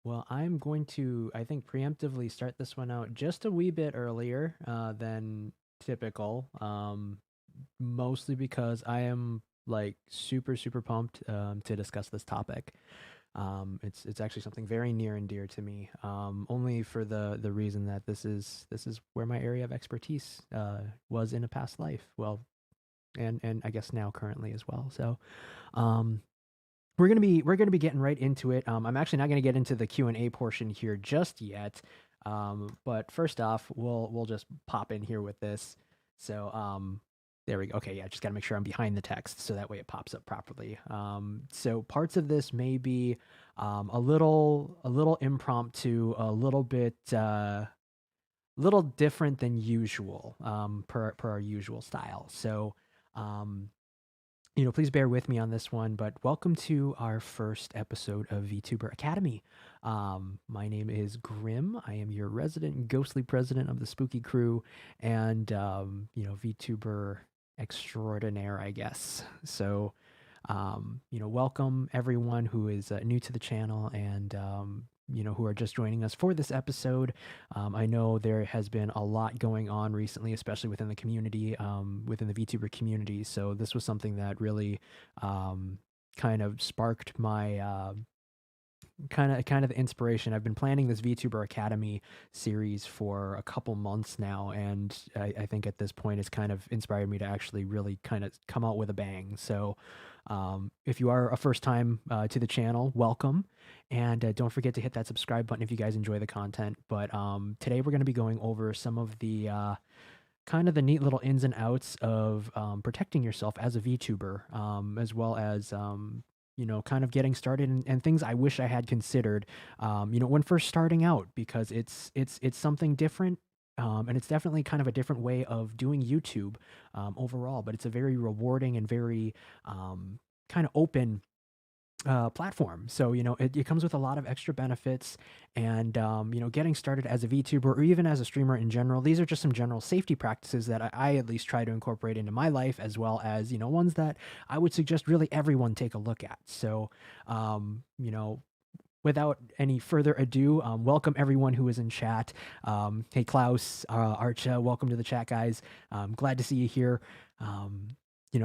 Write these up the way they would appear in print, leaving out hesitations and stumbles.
Well, I'm going to, I think, preemptively start this one out just a wee bit earlier than typical, mostly because I am like super pumped to discuss this topic. It's actually something very near and dear to me. Only for the reason that this is where my area of expertise was in a past life. Well, and I guess now currently as well. So, um, we're gonna be getting right into it. I'm actually not gonna get into the Q&A portion here just yet. But first off, we'll just pop in here with this. So, there we go. Okay, yeah, just gotta make sure I'm behind the text so that way it pops up properly. So parts of this may be a little impromptu, a little different than usual, per our usual style. So, um, please bear with me on this one, but welcome to our first episode of VTuber Academy. My name is Grim. I am your resident ghostly president of the Spooky Crew and, VTuber extraordinaire, I guess. So, welcome everyone who is new to the channel and, who are just joining us for this episode. I know there has been a lot going on recently, especially within the community, within the VTuber community. So this was something that really kind of sparked my kind of the inspiration. I've been planning this VTuber Academy series for a couple months now, and I think at this point it's kind of inspired me to actually really kind of come out with a bang. So if you are a first time to the channel, welcome, and don't forget to hit that subscribe button if you guys enjoy the content. But today we're going to be going over some of the kind of the neat little ins and outs of protecting yourself as a VTuber, as well as kind of getting started and things I wish I had considered, when first starting out, because it's something different. And it's definitely kind of a different way of doing YouTube overall, but it's a very rewarding and very kind of open platform. So, it comes with a lot of extra benefits and, getting started as a VTuber or even as a streamer in general, these are just some general safety practices that I at least try to incorporate into my life, as well as, ones that I would suggest really everyone take a look at. So, without any further ado, welcome everyone who is in chat. Hey, Klaus, Archa, welcome to the chat, guys. Glad to see you here.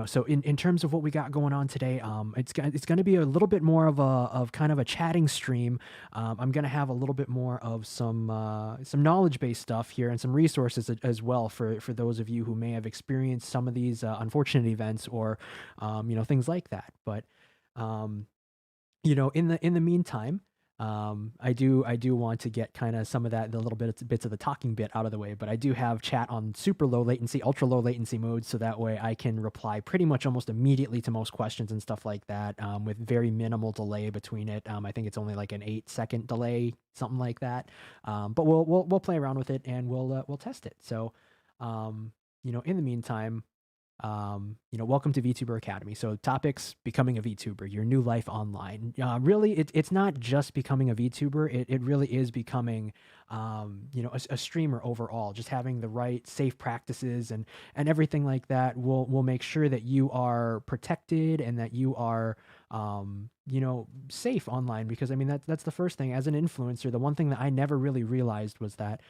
So in terms of what we got going on today, it's going to be a little bit more of kind of a chatting stream. I'm going to have a little bit more of some knowledge-based stuff here and some resources as well for those of you who may have experienced some of these unfortunate events or things like that. But in the meantime, I do want to get kind of some of the little bits of the talking bit out of the way, but I do have chat on super low latency, ultra low latency mode, so that way I can reply pretty much almost immediately to most questions and stuff like that, with very minimal delay between it. I think it's only like an 8-second delay, something like that. But we'll play around with it and we'll test it. So, in the meantime, welcome to VTuber Academy. So topics: becoming a VTuber, your new life online. Really, it's not just becoming a VTuber. It really is becoming, a streamer overall. Just having the right safe practices and everything like that will make sure that you are protected and that you are, safe online. Because I mean, that's the first thing. As an influencer, the one thing that I never really realized was that,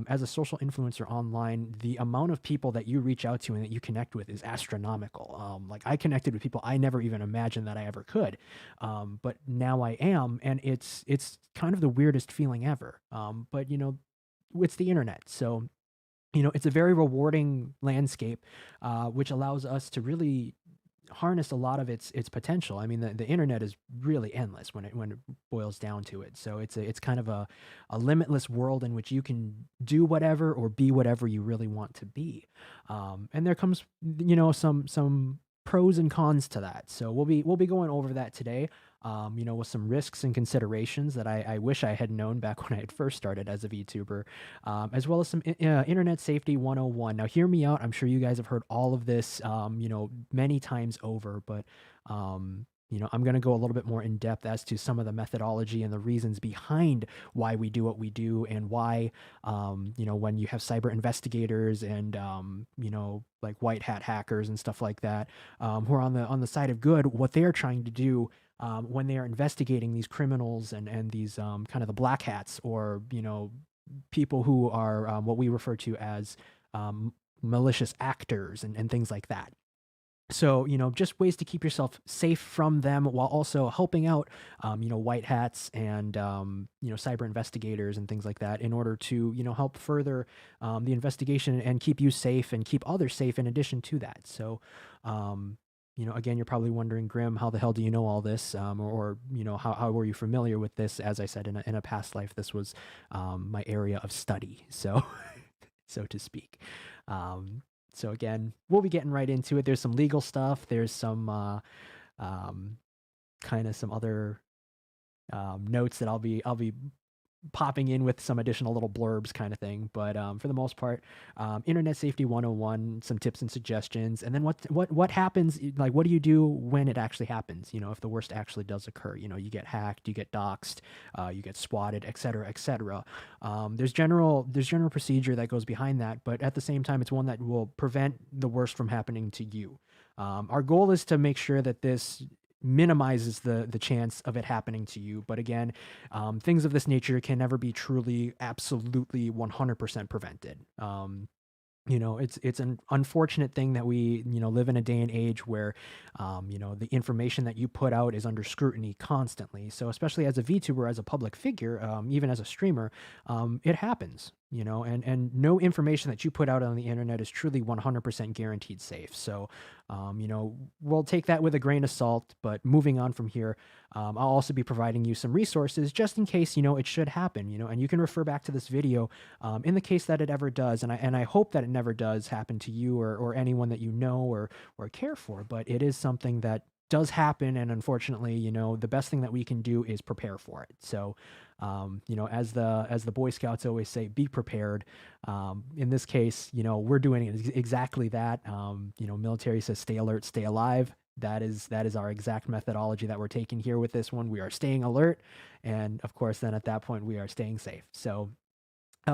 as a social influencer online, the amount of people that you reach out to and that you connect with is astronomical. Like, I connected with people I never even imagined that I ever could, but now I am, and it's kind of the weirdest feeling ever. But it's the internet, so it's a very rewarding landscape, which allows us to really harness a lot of its potential. I mean, the internet is really endless when it boils down to it. So it's kind of a limitless world in which you can do whatever or be whatever you really want to be. And there comes some pros and cons to that. So we'll be going over that today. With some risks and considerations that I wish I had known back when I had first started as a VTuber, as well as some internet safety 101. Now, hear me out. I'm sure you guys have heard all of this, many times over, but I'm going to go a little bit more in depth as to some of the methodology and the reasons behind why we do what we do, and why, when you have cyber investigators and, like white hat hackers and stuff like that, who are on the side of good, what they're trying to do, when they are investigating these criminals and these kind of the black hats, or people who are what we refer to as malicious actors and things like that. So, just ways to keep yourself safe from them while also helping out, white hats and, cyber investigators and things like that in order to, help further the investigation and keep you safe and keep others safe in addition to that. So, again, you're probably wondering, Grim, how the hell do you know all this? Or how were you familiar with this? As I said, in a past life, this was my area of study. So, so to speak. So again, we'll be getting right into it. There's some legal stuff. There's some kind of some other notes that I'll be popping in with some additional little blurbs kind of thing. But for the most part, Internet Safety 101, some tips and suggestions, and then what happens, like what do you do when it actually happens? If the worst actually does occur, you get hacked, you get doxed, you get swatted, et cetera, et cetera. There's general procedure that goes behind that, but at the same time, it's one that will prevent the worst from happening to you. Our goal is to make sure that this minimizes the chance of it happening to you. But again, things of this nature can never be truly, absolutely 100% prevented. It's an unfortunate thing that we, live in a day and age where, the information that you put out is under scrutiny constantly. So especially as a VTuber, as a public figure, even as a streamer, it happens, and no information that you put out on the internet is truly 100% guaranteed safe. So, we'll take that with a grain of salt, but moving on from here, I'll also be providing you some resources just in case, it should happen, and you can refer back to this video in the case that it ever does. And I hope that it never does happen to you or anyone that you know or care for, but it is something that does happen. And unfortunately, the best thing that we can do is prepare for it. So, as the Boy Scouts always say, be prepared. In this case, we're doing exactly that. Military says, stay alert, stay alive. That is our exact methodology that we're taking here with this one. We are staying alert. And of course, then at that point, we are staying safe. So,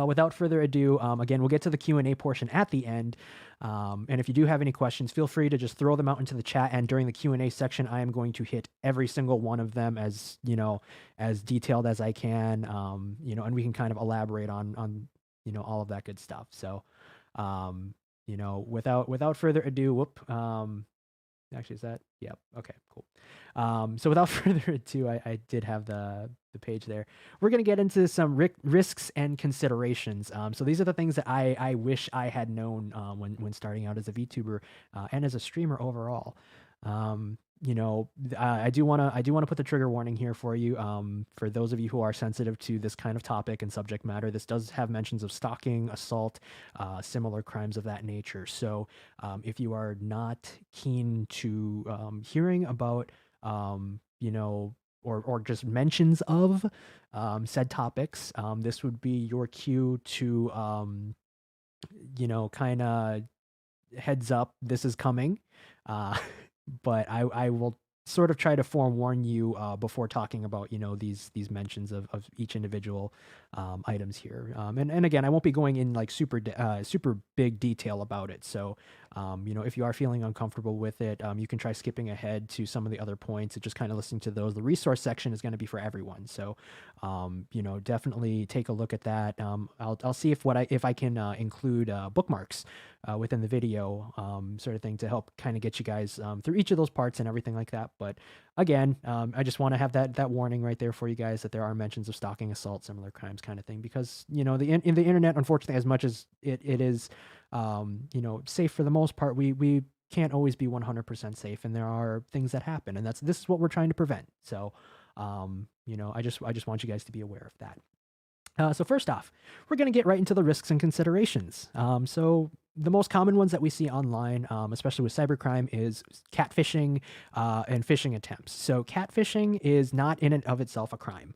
without further ado, again, we'll get to the Q&A portion at the end. And if you do have any questions, feel free to just throw them out into the chat. And during the Q&A section, I am going to hit every single one of them as, as detailed as I can, and we can kind of elaborate on all of that good stuff. So, without further ado, actually, is that? Yep. Okay, cool. So without further ado, I did have the page there. We're going to get into some risks and considerations. So these are the things that I wish I had known when starting out as a VTuber and as a streamer overall. I do want to put the trigger warning here for you. For those of you who are sensitive to this kind of topic and subject matter, this does have mentions of stalking, assault, similar crimes of that nature. So if you are not keen to hearing about, or just mentions of said topics, this would be your cue to, kind of heads up, this is coming. But I will sort of try to forewarn you before talking about these mentions of each individual items here. And again, I won't be going in like super big detail about it. So if you are feeling uncomfortable with it, you can try skipping ahead to some of the other points and just kind of listening to those. The resource section is going to be for everyone. So definitely take a look at that. I'll see if I can include bookmarks within the video, sort of thing, to help kind of get you guys through each of those parts and everything like that. But again, I just want to have that warning right there for you guys that there are mentions of stalking, assault, similar crimes kind of thing, because in the internet, unfortunately, as much as it is safe for the most part, we can't always be 100% safe, and there are things that happen, and this is what we're trying to prevent. So I just want you guys to be aware of that. So first off, we're going to get right into the risks and considerations. So the most common ones that we see online, especially with cybercrime, is catfishing and phishing attempts. So catfishing is not in and of itself a crime.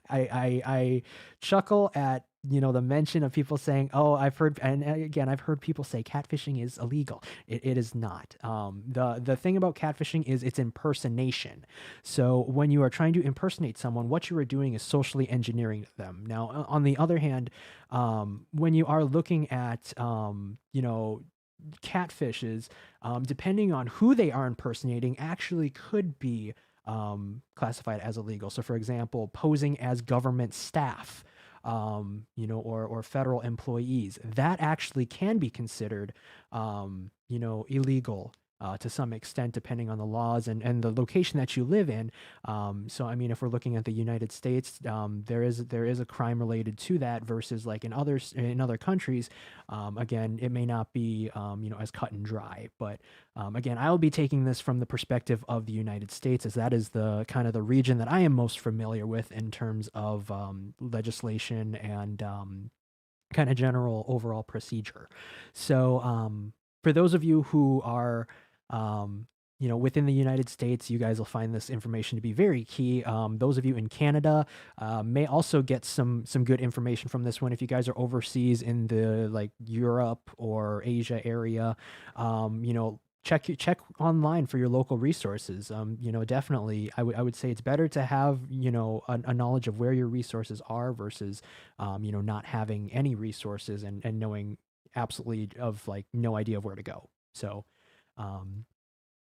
I chuckle at the mention of people saying, "Oh, I've heard," and again, I've heard people say catfishing is illegal. It is not. The thing about catfishing is it's impersonation. So when you are trying to impersonate someone, what you are doing is socially engineering them. Now, on the other hand, when you are looking at catfishes, depending on who they are impersonating, actually could be classified as illegal. So, for example, posing as government staff, or federal employees, that actually can be considered, illegal to some extent, depending on the laws and the location that you live in. So, I mean, if we're looking at the United States, there is a crime related to that versus like in other countries. Again, it may not be as cut and dry, but again, I will be taking this from the perspective of the United States, as that is the kind of the region that I am most familiar with in terms of legislation and kind of general overall procedure. So, for those of you who are, within the United States, you guys will find this information to be very key. Those of you in Canada may also get some good information from this one. If you guys are overseas in the like Europe or Asia area, check online for your local resources. Definitely, I would say it's better to have a knowledge of where your resources are versus not having any resources and knowing absolutely of like no idea of where to go. So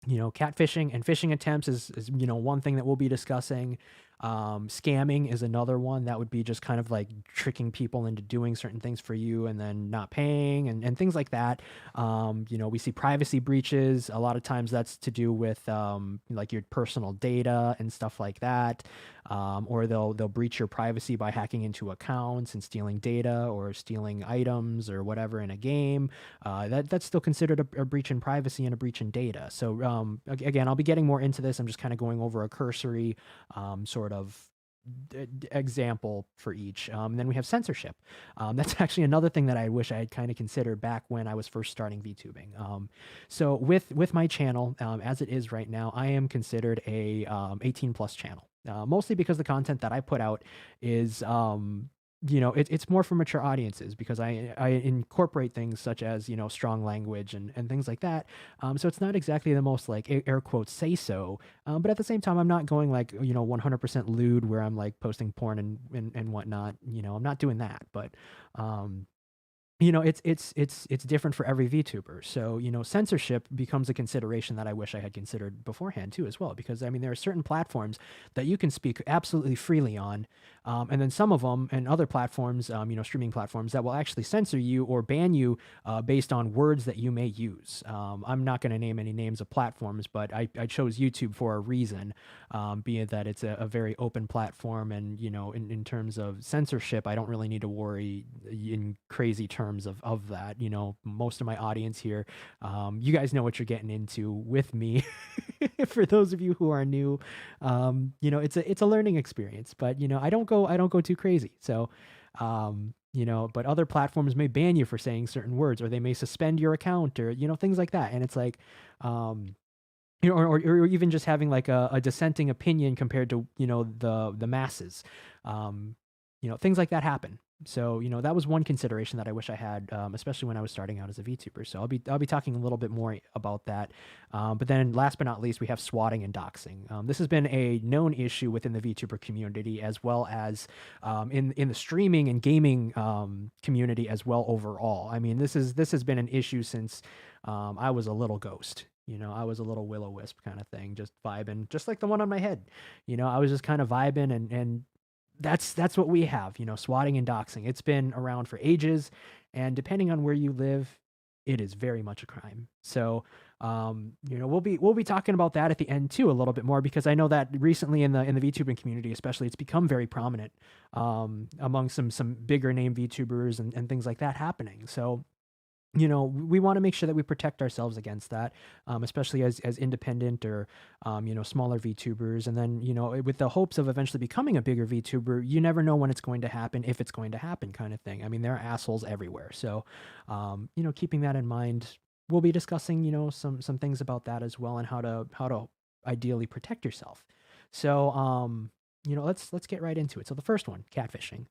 catfishing and phishing attempts is one thing that we'll be discussing. Scamming is another one that would be just kind of like tricking people into doing certain things for you and then not paying and things like that. We see privacy breaches. A lot of times that's to do with like your personal data and stuff like that. Or they'll breach your privacy by hacking into accounts and stealing data or stealing items or whatever in a game. That's still considered a breach in privacy and a breach in data. So again, I'll be getting more into this. I'm just kind of going over a cursory sort of example for each. Then we have censorship. That's actually another thing that I wish I had kind of considered back when I was first starting VTubing. So with my channel, as it is right now, I am considered a 18 plus channel. Mostly because the content that I put out is it's more for mature audiences because I incorporate things such as strong language and things like that. So it's not exactly the most like air quotes say so, but at the same time I'm not going like 100% lewd where I'm like posting porn and whatnot. I'm not doing that, but it's different for every VTuber. So, censorship becomes a consideration that I wish I had considered beforehand too, as well, because I mean, there are certain platforms that you can speak absolutely freely on. And then some of them and other platforms, streaming platforms that will actually censor you or ban you based on words that you may use. I'm not going to name any names of platforms, but I chose YouTube for a reason, being that it's a very open platform. And, in terms of censorship, I don't really need to worry in crazy terms of that. Most of my audience here, you guys know what you're getting into with me. For those of you who are new, it's a learning experience, but I don't go too crazy. So but other platforms may ban you for saying certain words, or they may suspend your account, or things like that. And it's like or even just having like a dissenting opinion compared to the masses. Things like that happen. So that was one consideration that I wish I had, especially when I was starting out as a VTuber. So I'll be talking a little bit more about that. But then last but not least, we have swatting and doxing. This has been a known issue within the VTuber community, as well as in the streaming and gaming community as well overall. I mean, this has been an issue since I was a little ghost. I was a little will-o-wisp kind of thing, just vibing, just like the one on my head. I was just kind of vibing and that's what we have, swatting and doxing. It's been around for ages, and depending on where you live, it is very much a crime. So, we'll be talking about that at the end too, a little bit more, because I know that recently in the VTubing community, especially, it's become very prominent among some bigger name VTubers and things like that happening. So, we want to make sure that we protect ourselves against that, especially as independent or, smaller VTubers. And then, with the hopes of eventually becoming a bigger VTuber, you never know when it's going to happen, if it's going to happen, kind of thing. I mean, there are assholes everywhere. So, keeping that in mind, we'll be discussing, some things about that as well, and how to ideally protect yourself. So, let's get right into it. So the first one, catfishing.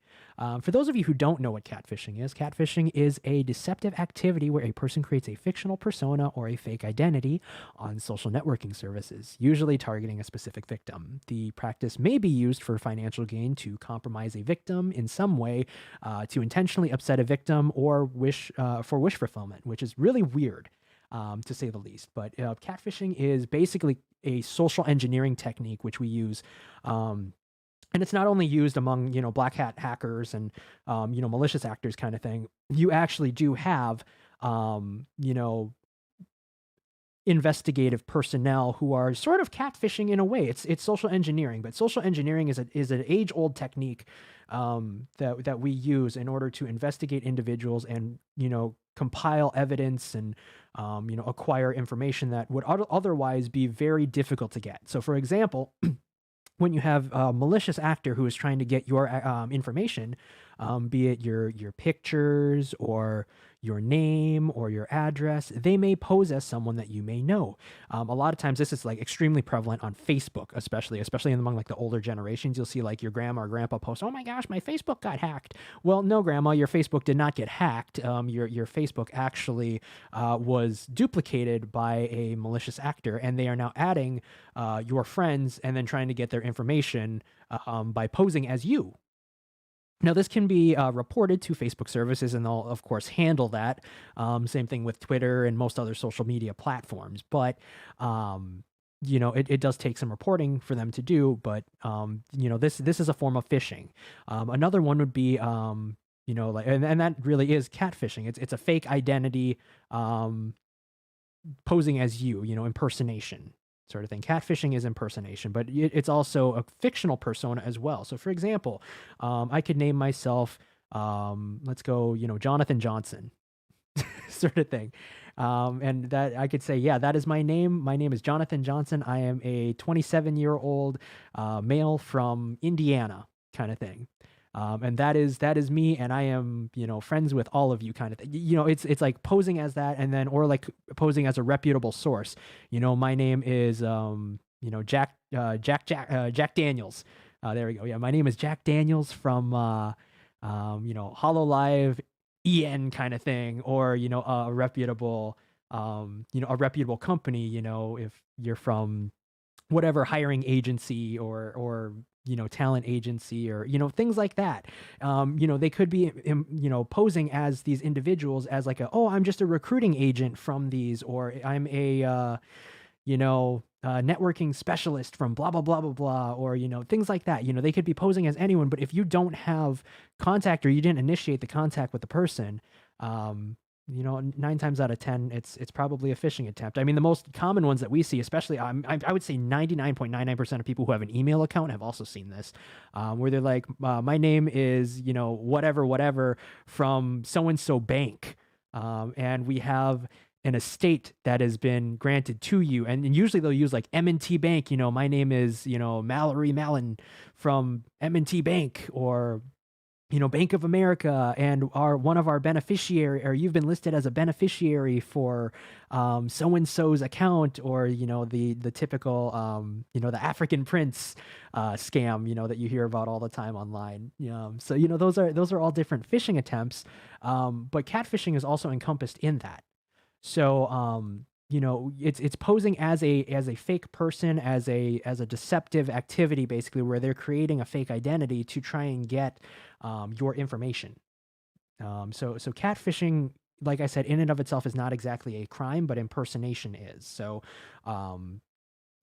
For those of you who don't know what catfishing is a deceptive activity where a person creates a fictional persona or a fake identity on social networking services, usually targeting a specific victim. The practice may be used for financial gain, to compromise a victim in some way, to intentionally upset a victim, or for wish fulfillment, which is really weird. To say the least. But catfishing is basically a social engineering technique which we use, and it's not only used among black hat hackers and malicious actors kind of thing. You actually do have investigative personnel who are sort of catfishing in a way. It's social engineering, but social engineering is an age-old technique that we use in order to investigate individuals and compile evidence and acquire information that would otherwise be very difficult to get. So, for example, when you have a malicious actor who is trying to get your information, be it your pictures or your name or your address, they may pose as someone that you may know. A lot of times this is like extremely prevalent on Facebook, especially among like the older generations. You'll see like your grandma or grandpa post, "Oh my gosh, my Facebook got hacked." Well, no, grandma, your Facebook did not get hacked. Your Facebook actually was duplicated by a malicious actor, and they are now adding your friends and then trying to get their information by posing as you. Now, this can be reported to Facebook services, and they'll, of course, handle that. Same thing with Twitter and most other social media platforms. But, it does take some reporting for them to do. But, this is a form of phishing. Another one would be, and that really is catfishing. It's a fake identity posing as you, impersonation sort of thing. Catfishing is impersonation, but it's also a fictional persona as well. So, for example, I could name myself, let's go, Jonathan Johnson, sort of thing. And that I could say, yeah, that is my name. My name is Jonathan Johnson. I am a 27-year-old male from Indiana, kind of thing. And that is me, and I am, friends with all of you, kind of thing. It's like posing as that, and then, or like posing as a reputable source. My name is, Jack Daniels. There we go. Yeah, my name is Jack Daniels from, HoloLive EN kind of thing, or a reputable, a reputable company. If you're from whatever hiring agency or talent agency or, things like that. They could be, posing as these individuals as like I'm just a recruiting agent from these, or I'm a, networking specialist from blah, blah, blah, blah, blah, or, things like that. They could be posing as anyone, but if you don't have contact or you didn't initiate the contact with the person, 9 times out of 10, it's probably a phishing attempt. I mean, the most common ones that we see, especially, I would say 99.99% of people who have an email account have also seen this, where they're like, my name is, whatever from so-and-so bank. And we have an estate that has been granted to you. And usually they'll use like M&T Bank, my name is, Mallory Mallon from M&T Bank, or Bank of America, and one of our beneficiary, or you've been listed as a beneficiary for so-and-so's account, or the typical the African Prince scam that you hear about all the time online. So those are all different phishing attempts, but catfishing is also encompassed in that. So it's posing as a fake person, as a deceptive activity, basically, where they're creating a fake identity to try and get your information. So catfishing, like I said, in and of itself is not exactly a crime, but impersonation is. So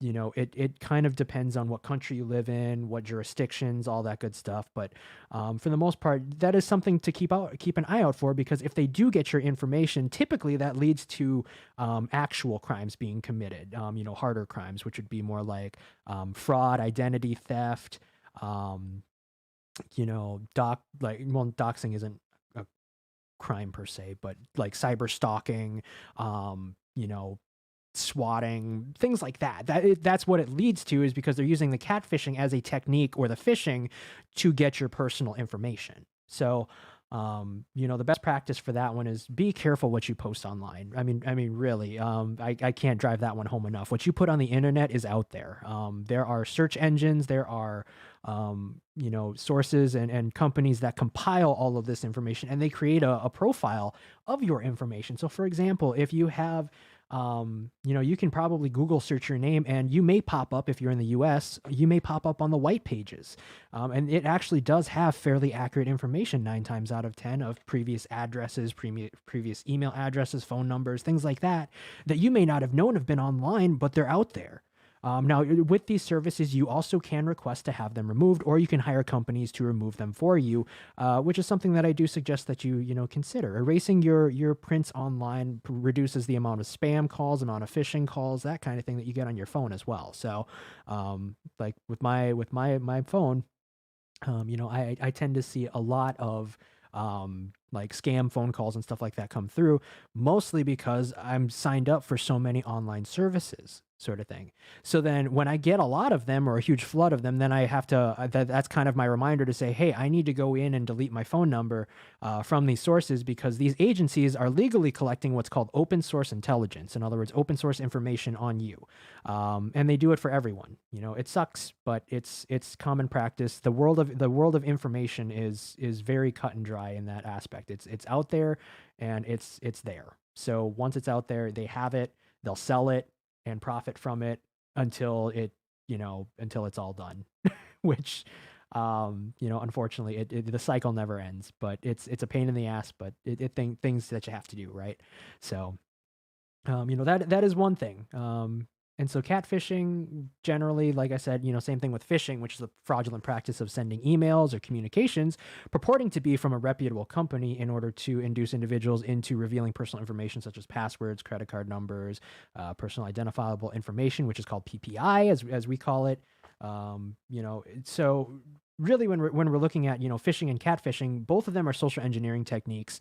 it kind of depends on what country you live in, what jurisdictions, all that good stuff. But for the most part, that is something to keep an eye out for, because if they do get your information, typically that leads to actual crimes being committed, harder crimes, which would be more like fraud, identity theft, doxing isn't a crime per se, but like cyber stalking, swatting, things like that. That's what it leads to, is because they're using the catfishing as a technique, or the phishing, to get your personal information. So, the best practice for that one is be careful what you post online. I mean, really, I can't drive that one home enough. What you put on the internet is out there. There are search engines, there are, sources and companies that compile all of this information, and they create a profile of your information. So, for example, if you have, you can probably Google search your name, and you may pop up, if you're in the US, you may pop up on the white pages. And it actually does have fairly accurate information 9 times out of 10 of previous addresses, previous email addresses, phone numbers, things like that, that you may not have known have been online, but they're out there. Now, with these services, you also can request to have them removed, or you can hire companies to remove them for you, which is something that I do suggest that you consider. Erasing your prints online reduces the amount of spam calls, amount of phishing calls, that kind of thing that you get on your phone as well. So, like with my phone, I tend to see a lot of like scam phone calls and stuff like that come through, mostly because I'm signed up for so many online services, sort of thing. So then when I get a lot of them or a huge flood of them, then I have to, that's kind of my reminder to say, hey, I need to go in and delete my phone number from these sources, because these agencies are legally collecting what's called open source intelligence. In other words, open source information on you. And they do it for everyone. It sucks, but it's common practice. The world of information is very cut and dry in that aspect. It's out there, and it's there. So once it's out there, they have it, they'll sell it and profit from it until until it's all done, which, unfortunately the cycle never ends, but it's a pain in the ass, but things that you have to do, right? So, that is one thing. And so catfishing, generally, like I said, same thing with phishing, which is a fraudulent practice of sending emails or communications purporting to be from a reputable company in order to induce individuals into revealing personal information such as passwords, credit card numbers, personal identifiable information, which is called PPI, as we call it. So really, when we're looking at phishing and catfishing, both of them are social engineering techniques,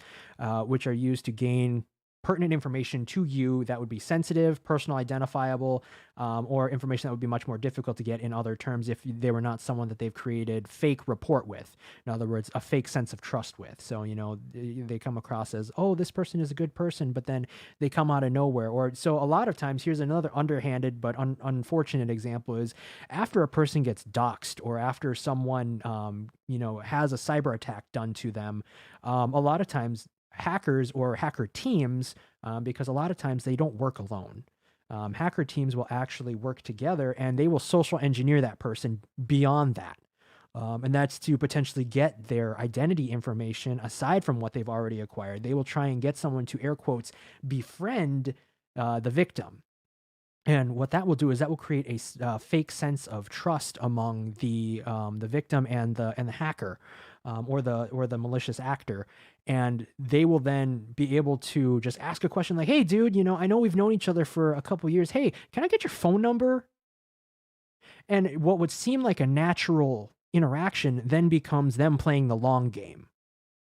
which are used to gain pertinent information to you that would be sensitive, personal identifiable, or information that would be much more difficult to get in other terms if they were not someone that they've created fake rapport with. In other words, a fake sense of trust with. So, they come across as, oh, this person is a good person, but then they come out of nowhere. Or so a lot of times, here's another underhanded but unfortunate example is after a person gets doxxed, or after someone, has a cyber attack done to them, a lot of times hackers or hacker teams, because a lot of times they don't work alone. Hacker teams will actually work together, and they will social engineer that person beyond that. And that's to potentially get their identity information aside from what they've already acquired. They will try and get someone to, air quotes, befriend the victim. And what that will do is that will create a fake sense of trust among the victim and the hacker, or the malicious actor, and they will then be able to just ask a question like, "Hey, dude, I know we've known each other for a couple years. Hey, can I get your phone number?" And what would seem like a natural interaction then becomes them playing the long game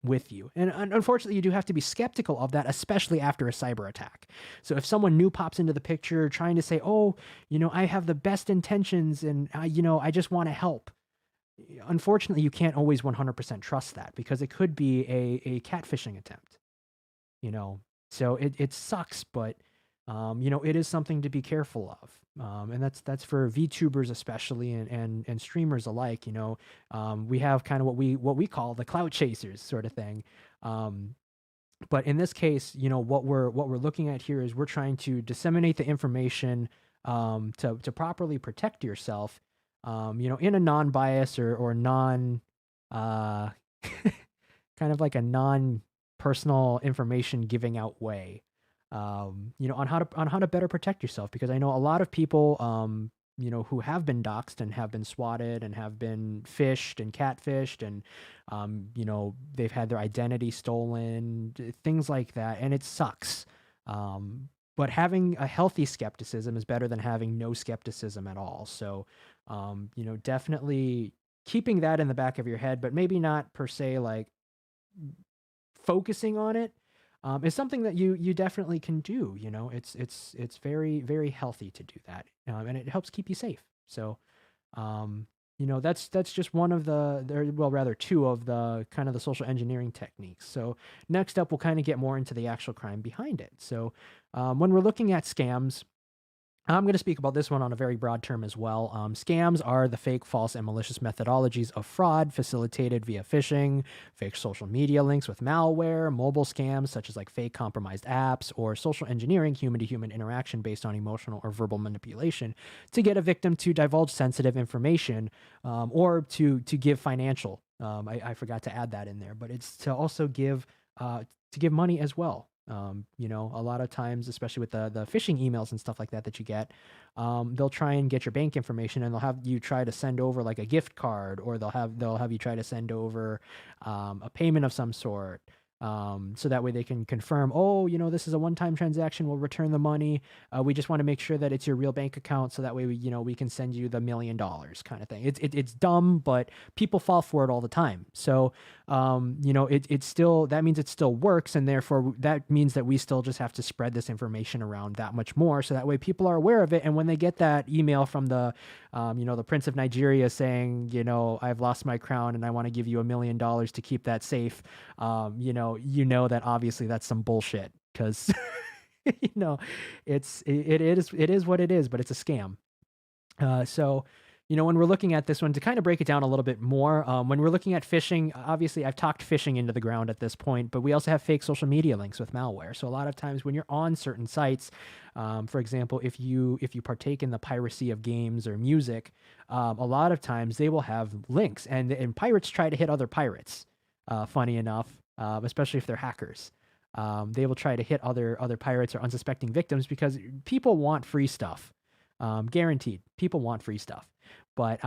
with you. And unfortunately, you do have to be skeptical of that, especially after a cyber attack. So if someone new pops into the picture trying to say, oh, I have the best intentions and, I just want to help. Unfortunately, you can't always 100% trust that, because it could be a catfishing attempt, So it sucks, but, it is something to be careful of. And that's for VTubers especially, and streamers alike. We have kind of what we call the clout chasers sort of thing. But in this case, what we're looking at here is we're trying to disseminate the information to properly protect yourself, in a non-bias or non kind of like a non-personal information giving out way. On how to better protect yourself, because I know a lot of people, who have been doxxed and have been swatted and have been phished and catfished, and, they've had their identity stolen, things like that. And it sucks. But having a healthy skepticism is better than having no skepticism at all. So, definitely keeping that in the back of your head, but maybe not per se like focusing on it, is something that you definitely can do. It's very, very healthy to do that, and it helps keep you safe. So, that's just one of rather two of the kind of the social engineering techniques. So next up, we'll kind of get more into the actual crime behind it. So, when we're looking at scams, I'm going to speak about this one on a very broad term as well. Scams are the fake, false, and malicious methodologies of fraud facilitated via phishing, fake social media links with malware, mobile scams such as like fake compromised apps, or social engineering, human-to-human interaction based on emotional or verbal manipulation to get a victim to divulge sensitive information, or to give financial. I forgot to add that in there, but it's to also give money as well. You know, a lot of times, especially with the phishing emails and stuff like that you get, they'll try and get your bank information, and they'll have you try to send over like a gift card, or they'll have you try to send over a payment of some sort. So that way they can confirm, oh, you know, this is a one-time transaction. We'll return the money. We just want to make sure that it's your real bank account, so that way we can send you the $1 million kind of thing. It's dumb, but people fall for it all the time. So, you know, it's still, that means it still works, and therefore that means that we still just have to spread this information around that much more, so that way people are aware of it. And when they get that email from the, you know, the Prince of Nigeria saying, you know, I've lost my crown and I want to give you $1 million to keep that safe, you know that obviously that's some bullshit, because you know it is what it is, but it's a scam. So, you know, when we're looking at this one, to kind of break it down a little bit more, when we're looking at phishing, obviously I've talked phishing into the ground at this point, but we also have fake social media links with malware. So a lot of times when you're on certain sites, for example, if you partake in the piracy of games or music, a lot of times they will have links, and pirates try to hit other pirates. Funny enough, especially if they're hackers. They will try to hit other pirates or unsuspecting victims, because people want free stuff. Guaranteed, people want free stuff, but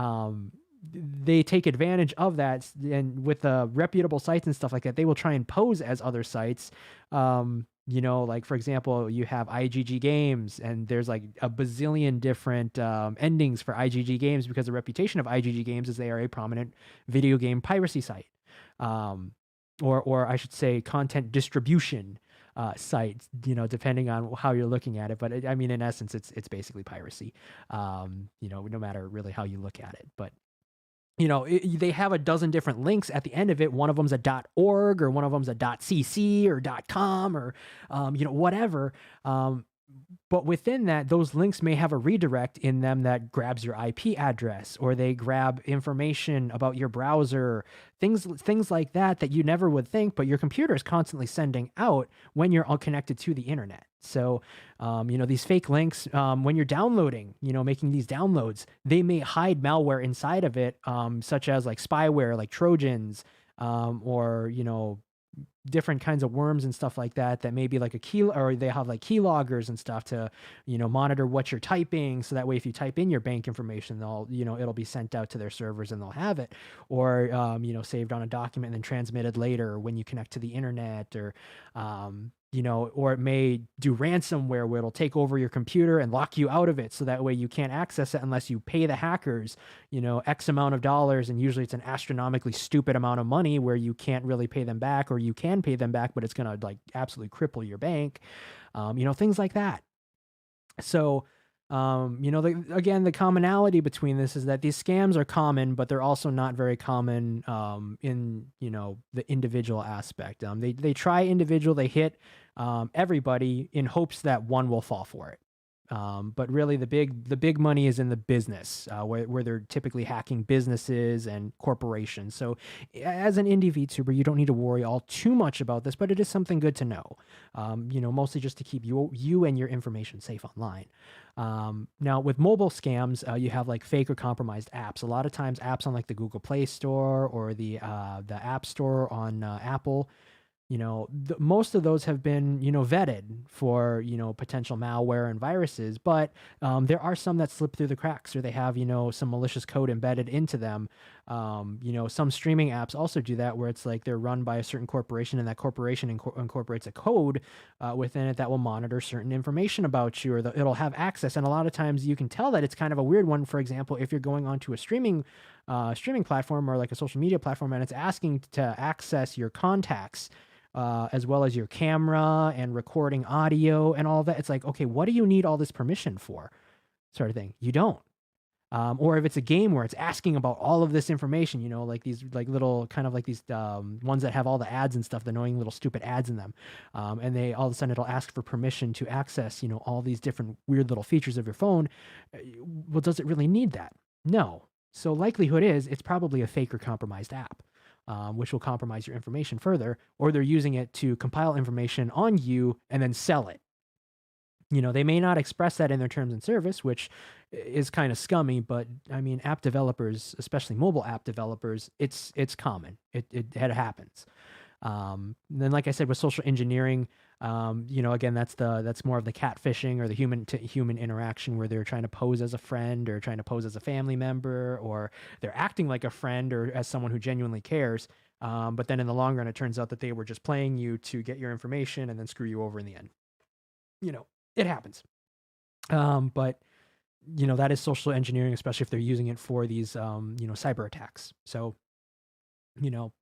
they take advantage of that. And with reputable sites and stuff like that, they will try and pose as other sites. You know, like for example, you have IGG Games, and there's like a bazillion different endings for IGG Games, because the reputation of IGG Games is they are a prominent video game piracy site. Or I should say content distribution sites, you know, depending on how you're looking at it. But I mean, in essence, it's basically piracy, you know, no matter really how you look at it. But, you know, they have a dozen different links at the end of it. One of them's a .org, or one of them's a .cc or .com, or, you know, whatever. But within that, those links may have a redirect in them that grabs your IP address, or they grab information about your browser, things like that you never would think, but your computer is constantly sending out when you're all connected to the internet. So, you know, these fake links, when you're downloading, you know, making these downloads, they may hide malware inside of it, such as like spyware, like Trojans, or, you know, different kinds of worms and stuff like that may be like a key, or they have like keyloggers and stuff to, you know, monitor what you're typing, so that way if you type in your bank information, they'll, you know, it'll be sent out to their servers and they'll have it, or you know, saved on a document and then transmitted later when you connect to the internet, or you know, or it may do ransomware, where it'll take over your computer and lock you out of it, so that way you can't access it unless you pay the hackers, you know, X amount of dollars. And usually it's an astronomically stupid amount of money, where you can't really pay them back, or you can pay them back, but it's going to like absolutely cripple your bank. You know, things like that. So, you know, again, the commonality between this is that these scams are common, but they're also not very common in, you know, the individual aspect. They try individual, they hit everybody in hopes that one will fall for it. But really the big money is in the business, where they're typically hacking businesses and corporations. So as an indie VTuber, you don't need to worry all too much about this, but it is something good to know, you know, mostly just to keep you and your information safe online. Now with mobile scams, you have like fake or compromised apps. A lot of times apps on like the Google Play Store, or the App Store on Apple, you know, most of those have been, you know, vetted for, you know, potential malware and viruses, but there are some that slip through the cracks, or they have, you know, some malicious code embedded into them. You know, some streaming apps also do that, where it's like they're run by a certain corporation, and that corporation incorporates a code within it that will monitor certain information about you, or it'll have access. And a lot of times you can tell that it's kind of a weird one. For example, if you're going onto a streaming platform, or like a social media platform, and it's asking to access your contacts, as well as your camera and recording audio and all that. It's like, okay, what do you need all this permission for? Sort of thing. You don't. Or if it's a game where it's asking about all of this information, you know, like these like little kind of like these ones that have all the ads and stuff, the annoying little stupid ads in them. And they all of a sudden it'll ask for permission to access, you know, all these different weird little features of your phone. Well, does it really need that? No. So likelihood is it's probably a fake or compromised app. Which will compromise your information further, or they're using it to compile information on you and then sell it. You know, they may not express that in their terms and service, which is kind of scummy, but I mean, app developers, especially mobile app developers, it's common. It happens. Then, like I said, with social engineering, Again, that's more of the catfishing or the human to human interaction where they're trying to pose as a friend or trying to pose as a family member, or they're acting like a friend or as someone who genuinely cares. But then in the long run, it turns out that they were just playing you to get your information and then screw you over in the end. It happens. But that is social engineering, especially if they're using it for these, cyber attacks. So,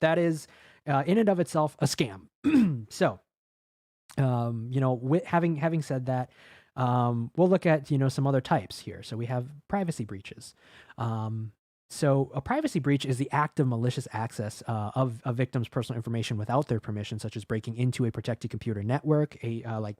that is in and of itself a scam. So, having said that, we'll look at, some other types here. So we have privacy breaches. So a privacy breach is the act of malicious access of a victim's personal information without their permission, such as breaking into a protected computer network,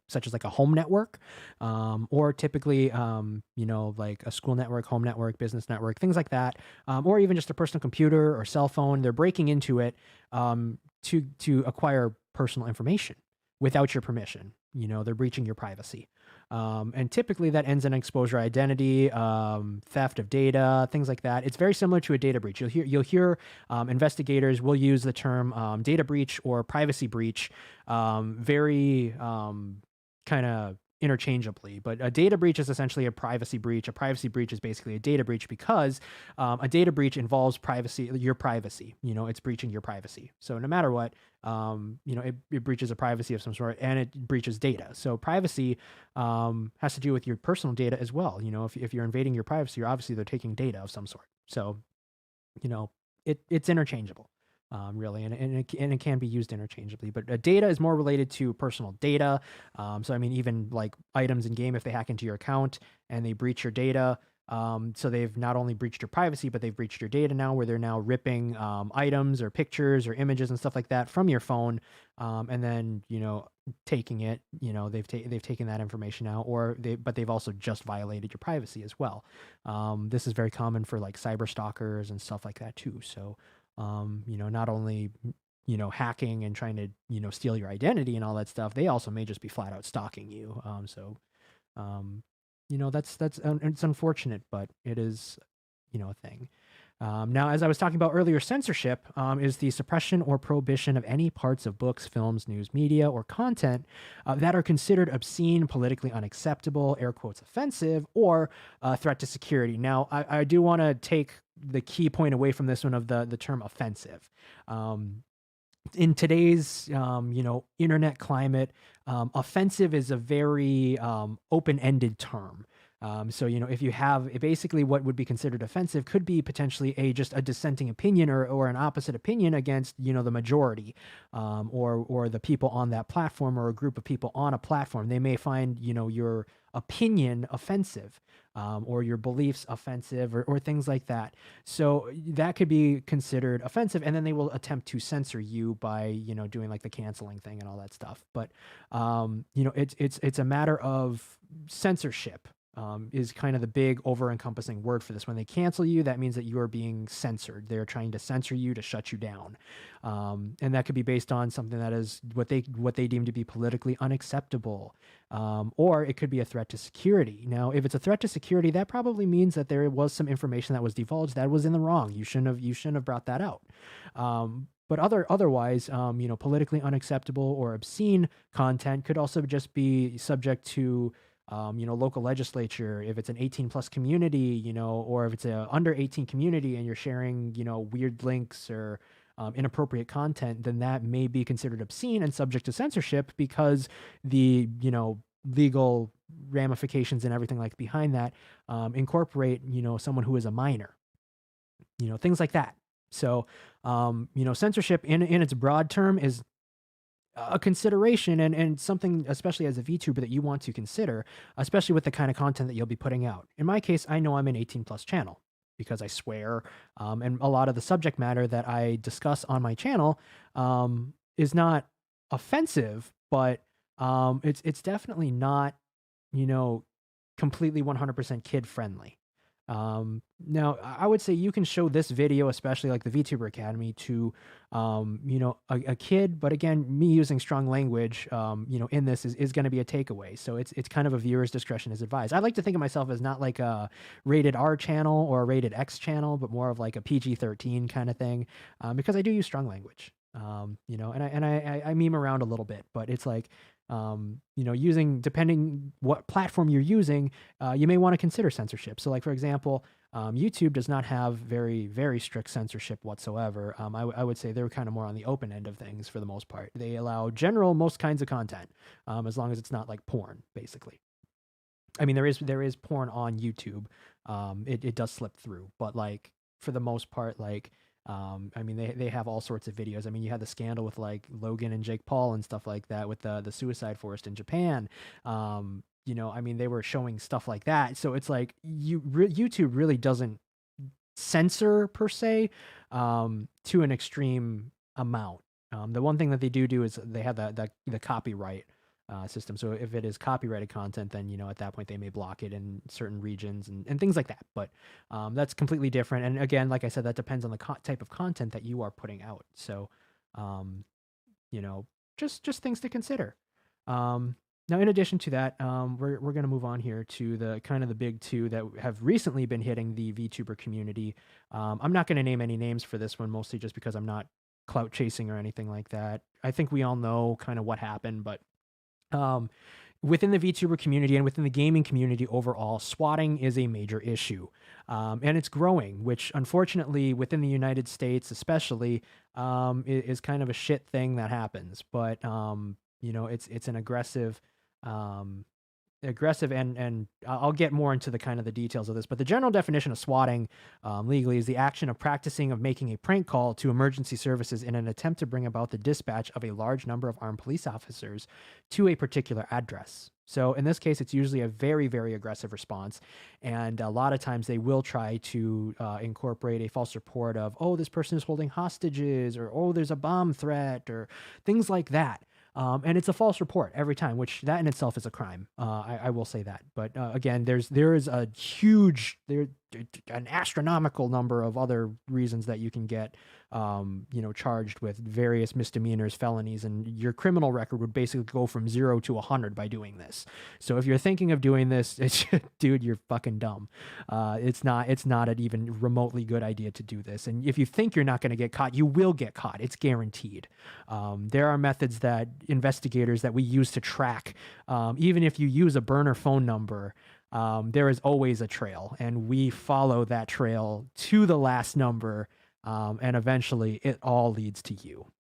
such as a home network, or typically, like a school network, home network, business network, things like that, or even just a personal computer or cell phone. They're breaking into it to acquire personal information without your permission. They're breaching your privacy. And typically that ends in exposure identity, theft of data, things like that. It's very similar to a data breach. You'll hear investigators will use the term data breach or privacy breach very kind of interchangeably, but a data breach is essentially a privacy breach. A privacy breach is basically a data breach because a data breach involves your privacy. It's breaching your privacy. So no matter what, it breaches a privacy of some sort, and it breaches data. So privacy has to do with your personal data as well. If you're invading your privacy, they're taking data of some sort. So, it's interchangeable. Really, and it can be used interchangeably, but data is more related to personal data. So I mean, even like items in game, if they hack into your account and they breach your data, so they've not only breached your privacy, but they've breached your data now, where they're now ripping items or pictures or images and stuff like that from your phone, and then taking it. They've taken that information out, but they've also just violated your privacy as well. This is very common for like cyber stalkers and stuff like that too. So. Not only, hacking and trying to, steal your identity and all that stuff, they also may just be flat out stalking you. It's unfortunate, but it is, a thing. Now, as I was talking about earlier, censorship is the suppression or prohibition of any parts of books, films, news, media, or content that are considered obscene, politically unacceptable, air quotes offensive, or a threat to security. Now, I do want to take the key point away from this one of the term offensive. In today's, internet climate, offensive is a very open-ended term. So, if you have basically what would be considered offensive could be potentially just a dissenting opinion or an opposite opinion against, the majority, or the people on that platform, or a group of people on a platform. They may find, your opinion offensive, or your beliefs offensive, or things like that. So that could be considered offensive, and then they will attempt to censor you by, doing like the canceling thing and all that stuff. But, it's a matter of censorship. Is kind of the big over-encompassing word for this. When they cancel you, that means that you are being censored. They're trying to censor you to shut you down, and that could be based on something that is what they deem to be politically unacceptable, or it could be a threat to security. Now, if it's a threat to security, that probably means that there was some information that was divulged that was in the wrong. You shouldn't have brought that out. But otherwise, politically unacceptable or obscene content could also just be subject to local legislature, if it's an 18 plus community, or if it's a under 18 community and you're sharing, weird links or inappropriate content, then that may be considered obscene and subject to censorship because the, legal ramifications and everything like behind that incorporate, someone who is a minor, things like that. So, censorship in its broad term is a consideration and something, especially as a VTuber, that you want to consider, especially with the kind of content that you'll be putting out. In my case, I know I'm an 18 plus channel because I swear, and a lot of the subject matter that I discuss on my channel is not offensive, but it's definitely not, completely 100% kid friendly. Now I would say you can show this video, especially like the VTuber Academy, to, a kid, but again, me using strong language, in this is going to be a takeaway. So it's kind of a viewer's discretion is advised. I like to think of myself as not like a rated R channel or a rated X channel, but more of like a PG-13 kind of thing, because I do use strong language. You know, and I meme around a little bit, but it's like, you know, depending what platform you're using, you may want to consider censorship. So like, for example, YouTube does not have very strict censorship whatsoever. I would say they're kind of more on the open end of things for the most part. They allow most kinds of content, as long as it's not like porn, basically. I mean, there is porn on YouTube. It does slip through, but like for the most part, like I mean, they have all sorts of videos. I mean, you had the scandal with like Logan and Jake Paul and stuff like that with the suicide forest in Japan. You know, I mean, they were showing stuff like that. So it's like YouTube really doesn't censor per se, to an extreme amount. The one thing that they do is they have the copyright system. So if it is copyrighted content, then, you know, at that point they may block it in certain regions and things like that. But that's completely different. And again, like I said, that depends on the type of content that you are putting out. So, you know, just things to consider. Now, in addition to that, we're going to move on here to the kind of the big two that have recently been hitting the VTuber community. I'm not going to name any names for this one, mostly just because I'm not clout chasing or anything like that. I think we all know kind of what happened, but within the VTuber community and within the gaming community overall, swatting is a major issue. And it's growing, which unfortunately within the United States especially, is kind of a shit thing that happens. But, you know, it's an aggressive, and I'll get more into the kind of the details of this, but the general definition of swatting legally is the action of making a prank call to emergency services in an attempt to bring about the dispatch of a large number of armed police officers to a particular address. So in this case, it's usually a very aggressive response. And a lot of times they will try to incorporate a false report of, oh, this person is holding hostages, or, oh, there's a bomb threat, or things like that. And it's a false report every time, which that in itself is a crime. I will say that. But again, there is a an astronomical number of other reasons that you can get, you know, charged with various misdemeanors, felonies, and your criminal record would basically go from 0 to 100 by doing this. So if you're thinking of doing this, dude, you're fucking dumb. It's not an even remotely good idea to do this. And if you think you're not going to get caught, you will get caught. It's guaranteed. There are methods that investigators that we use to track, even if you use a burner phone number, there is always a trail, and we follow that trail to the last number, and eventually it all leads to you.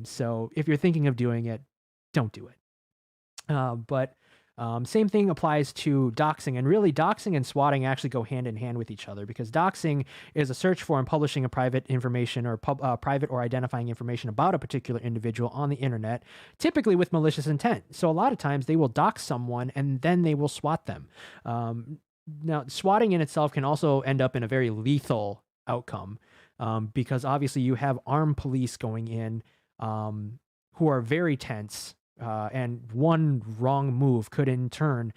So if you're thinking of doing it, don't do it. But same thing applies to doxing, and really doxing and swatting actually go hand in hand with each other, because doxing is a search for and publishing of private information or private or identifying information about a particular individual on the internet, typically with malicious intent. So a lot of times they will dox someone and then they will swat them. Now, swatting in itself can also end up in a very lethal outcome, because obviously you have armed police going in, who are very tense. And one wrong move could in turn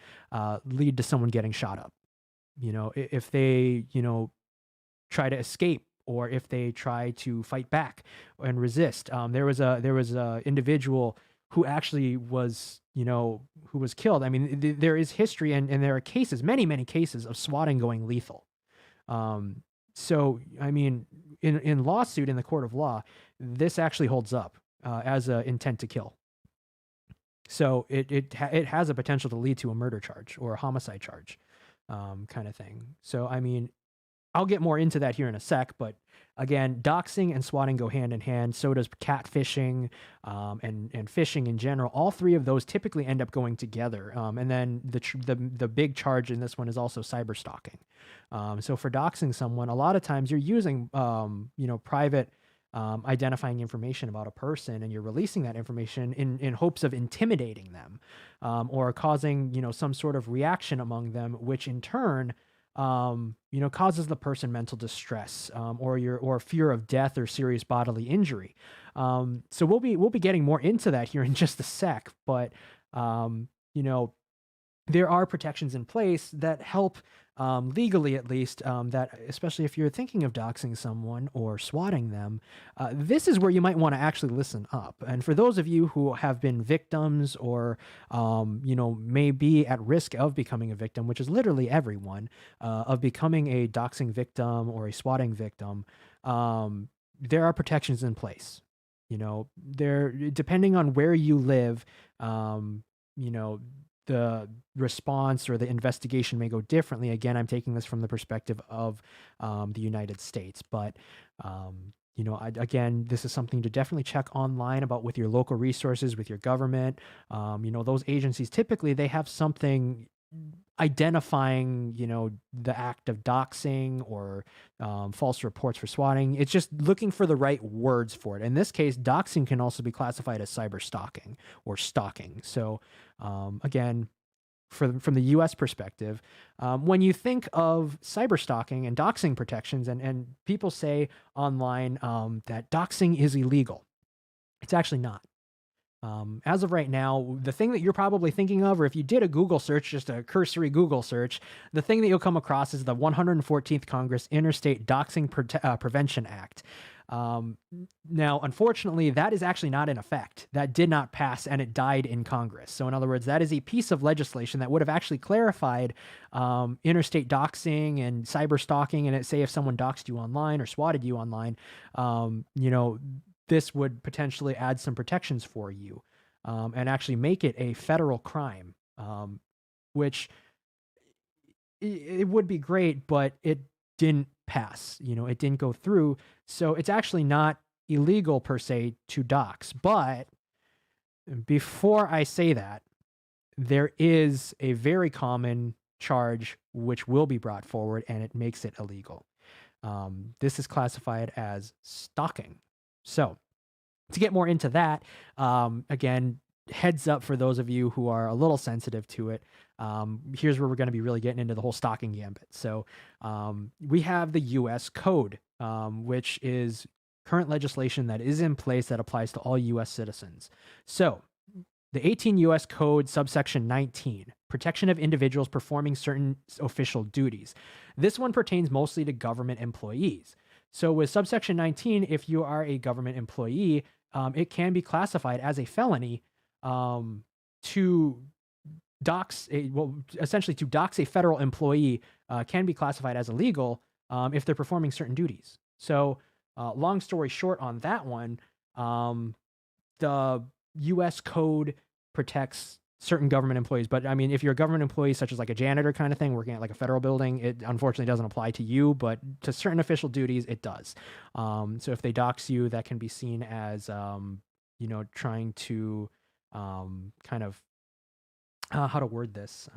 lead to someone getting shot up. You know, if they, you know, try to escape, or if they try to fight back and resist. There was a individual who actually was, you know, who was killed. I mean, there is history and there are cases, many cases of swatting going lethal. So, I mean, in lawsuit in the court of law, this actually holds up as an intent to kill. So it has a potential to lead to a murder charge or a homicide charge, kind of thing. So, I mean, I'll get more into that here in a sec, but again, doxing and swatting go hand in hand. So does catfishing, and phishing in general. All three of those typically end up going together. And then the big charge in this one is also cyber stalking. So for doxing someone, a lot of times you're using, you know, private identifying information about a person, and you're releasing that information in hopes of intimidating them, or causing, you know, some sort of reaction among them, which in turn, you know, causes the person mental distress, or fear of death or serious bodily injury. So we'll be getting more into that here in just a sec, but you know, there are protections in place that help, legally at least, that especially if you're thinking of doxing someone or swatting them, this is where you might want to actually listen up. And for those of you who have been victims, or you know, may be at risk of becoming a victim, which is literally everyone, of becoming a doxing victim or a swatting victim, there are protections in place. There, depending on where you live, you know, the response or the investigation may go differently. Again, I'm taking this from the perspective of the United States, but again, this is something to definitely check online about with your local resources, with your government. Those agencies typically they have something identifying, the act of doxing or false reports for swatting. It's just looking for the right words for it. In this case, doxing can also be classified as cyber stalking or stalking. So again, from the US perspective, when you think of cyber stalking and doxing protections, and people say online that doxing is illegal, it's actually not. As of right now, the thing that you're probably thinking of, or if you did a Google search, just a cursory Google search, the thing that you'll come across is the 114th Congress Interstate Doxing Prevention Act. Now, unfortunately, that is actually not in effect. That did not pass, and it died in Congress. So in other words, that is a piece of legislation that would have actually clarified interstate doxing and cyber stalking. And say if someone doxed you online or swatted you online, this would potentially add some protections for you and actually make it a federal crime, which it would be great, but it didn't pass. It didn't go through. So it's actually not illegal per se to dox. But before I say that, there is a very common charge which will be brought forward, and it makes it illegal. This is classified as stalking. So to get more into that, again, heads up for those of you who are a little sensitive to it. Here's where we're going to be really getting into the whole stalking gambit. So we have the U.S. Code, which is current legislation that is in place that applies to all U.S. citizens. So the 18 U.S. Code, subsection 19, protection of individuals performing certain official duties. This one pertains mostly to government employees. So with subsection 19, if you are a government employee, it can be classified as a felony to dox essentially to dox a federal employee can be classified as illegal if they're performing certain duties. So long story short on that one, the U.S. Code protects certain government employees. But I mean, if you're a government employee, such as like a janitor kind of thing, working at like a federal building, it unfortunately doesn't apply to you, but to certain official duties, it does. So if they dox you, that can be seen as, trying to kind of, how to word this?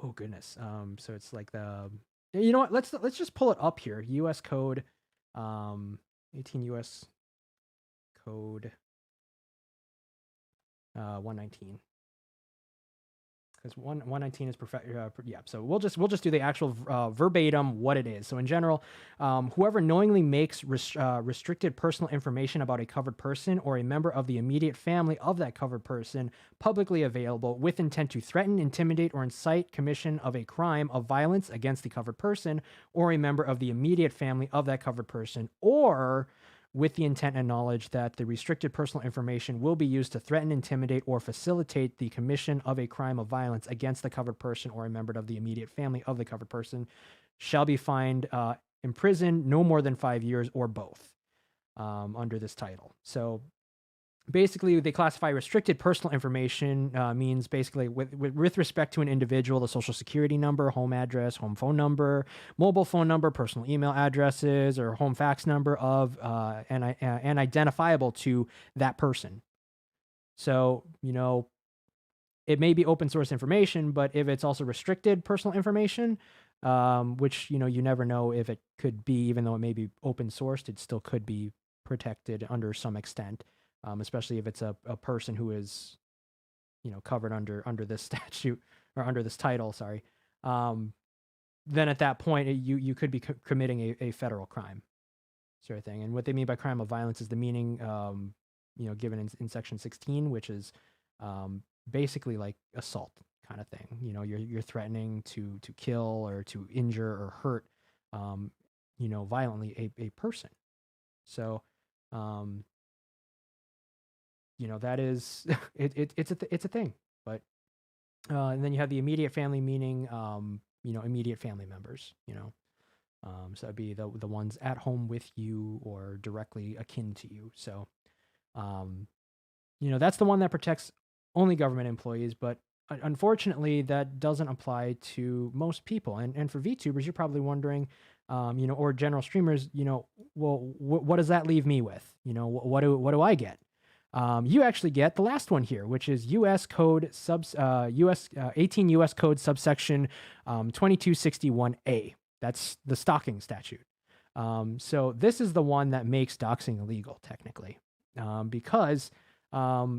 Oh goodness. So it's like you know what? Let's just pull it up here. U.S. Code, 18 U.S. Code 119, because 119 is yeah. So we'll just do the actual verbatim what it is. So in general, whoever knowingly makes restricted personal information about a covered person or a member of the immediate family of that covered person publicly available with intent to threaten, intimidate, or incite commission of a crime of violence against the covered person or a member of the immediate family of that covered person, or with the intent and knowledge that the restricted personal information will be used to threaten, intimidate, or facilitate the commission of a crime of violence against the covered person or a member of the immediate family of the covered person, shall be fined, imprisoned no more than 5 years, or both, under this title. So basically, they classify restricted personal information means basically with respect to an individual, the social security number, home address, home phone number, mobile phone number, personal email addresses, or home fax number of and identifiable to that person. So, it may be open source information, but if it's also restricted personal information, which, you never know if it could be, even though it may be open sourced, it still could be protected under some extent. Especially if it's a person who is, covered under this statute or under this title, sorry. Then at that point, you could be committing a federal crime, sort of thing. And what they mean by crime of violence is the meaning, given in section 16, which is basically like assault kind of thing. You're threatening to kill or to injure or hurt, violently a person. So, that is it's a thing. But and then you have the immediate family, meaning immediate family members. So that'd be the ones at home with you or directly akin to you. So, that's the one that protects only government employees, but unfortunately, that doesn't apply to most people. And for VTubers, you're probably wondering, or general streamers, well, what does that leave me with? What do I get? You actually get the last one here, which is U.S. Code 18 U.S. Code subsection 2261A. That's the Stocking Statute. So this is the one that makes doxing illegal, technically, because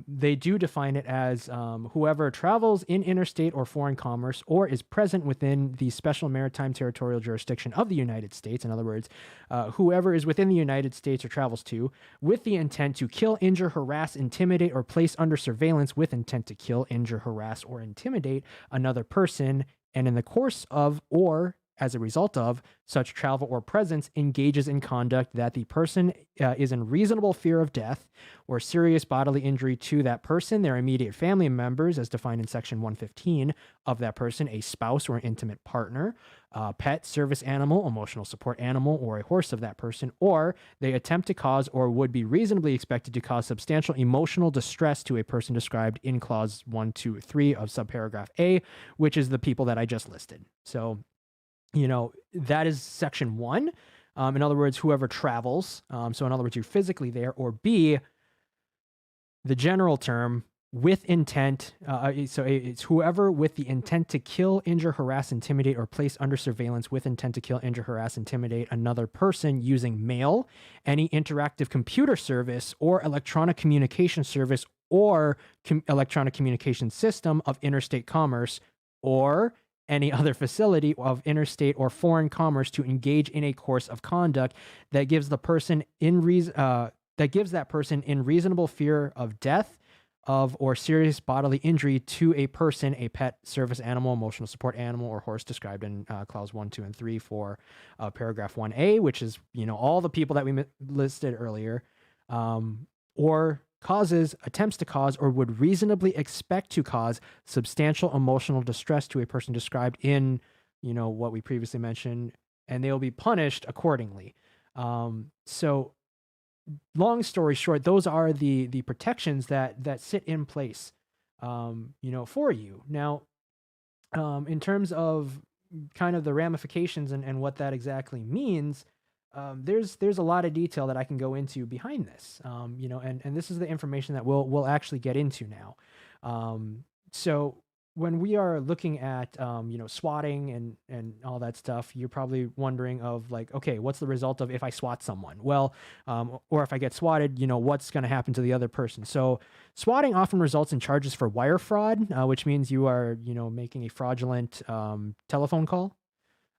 they do define it as whoever travels in interstate or foreign commerce or is present within the special maritime territorial jurisdiction of the United States. In other words, whoever is within the United States or travels to with the intent to kill, injure, harass, intimidate, or place under surveillance with intent to kill, injure, harass, or intimidate another person, and in the course of or as a result of such travel or presence engages in conduct that the person is in reasonable fear of death or serious bodily injury to that person, their immediate family members, as defined in section 115 of that person, a spouse or intimate partner, pet, service animal, emotional support animal, or a horse of that person, or they attempt to cause or would be reasonably expected to cause substantial emotional distress to a person described in clause 1, 2, 3 of subparagraph A, which is the people that I just listed. So, that is section 1. In other words, whoever travels. So in other words, you're physically there. Or B, the general term, with intent. So it's whoever with the intent to kill, injure, harass, intimidate, or place under surveillance with intent to kill, injure, harass, intimidate another person using mail, any interactive computer service, or electronic communication service, or electronic communication system of interstate commerce, or any other facility of interstate or foreign commerce to engage in a course of conduct that gives the person that person in reasonable fear of death of or serious bodily injury to a person, a pet, service animal, emotional support animal, or horse described in clause 1, 2, and 3 for paragraph 1A, which is all the people that we listed earlier, or attempts to cause, or would reasonably expect to cause substantial emotional distress to a person described in, what we previously mentioned, and they will be punished accordingly. So long story short, those are the protections that sit in place, for you. Now, in terms of kind of the ramifications and what that exactly means, there's a lot of detail that I can go into behind this, and this is the information that we'll actually get into now. So when we are looking at, swatting and all that stuff, you're probably wondering of like, okay, what's the result of if I swat someone? Well, or if I get swatted, what's going to happen to the other person? So swatting often results in charges for wire fraud, which means you are, making a fraudulent telephone call.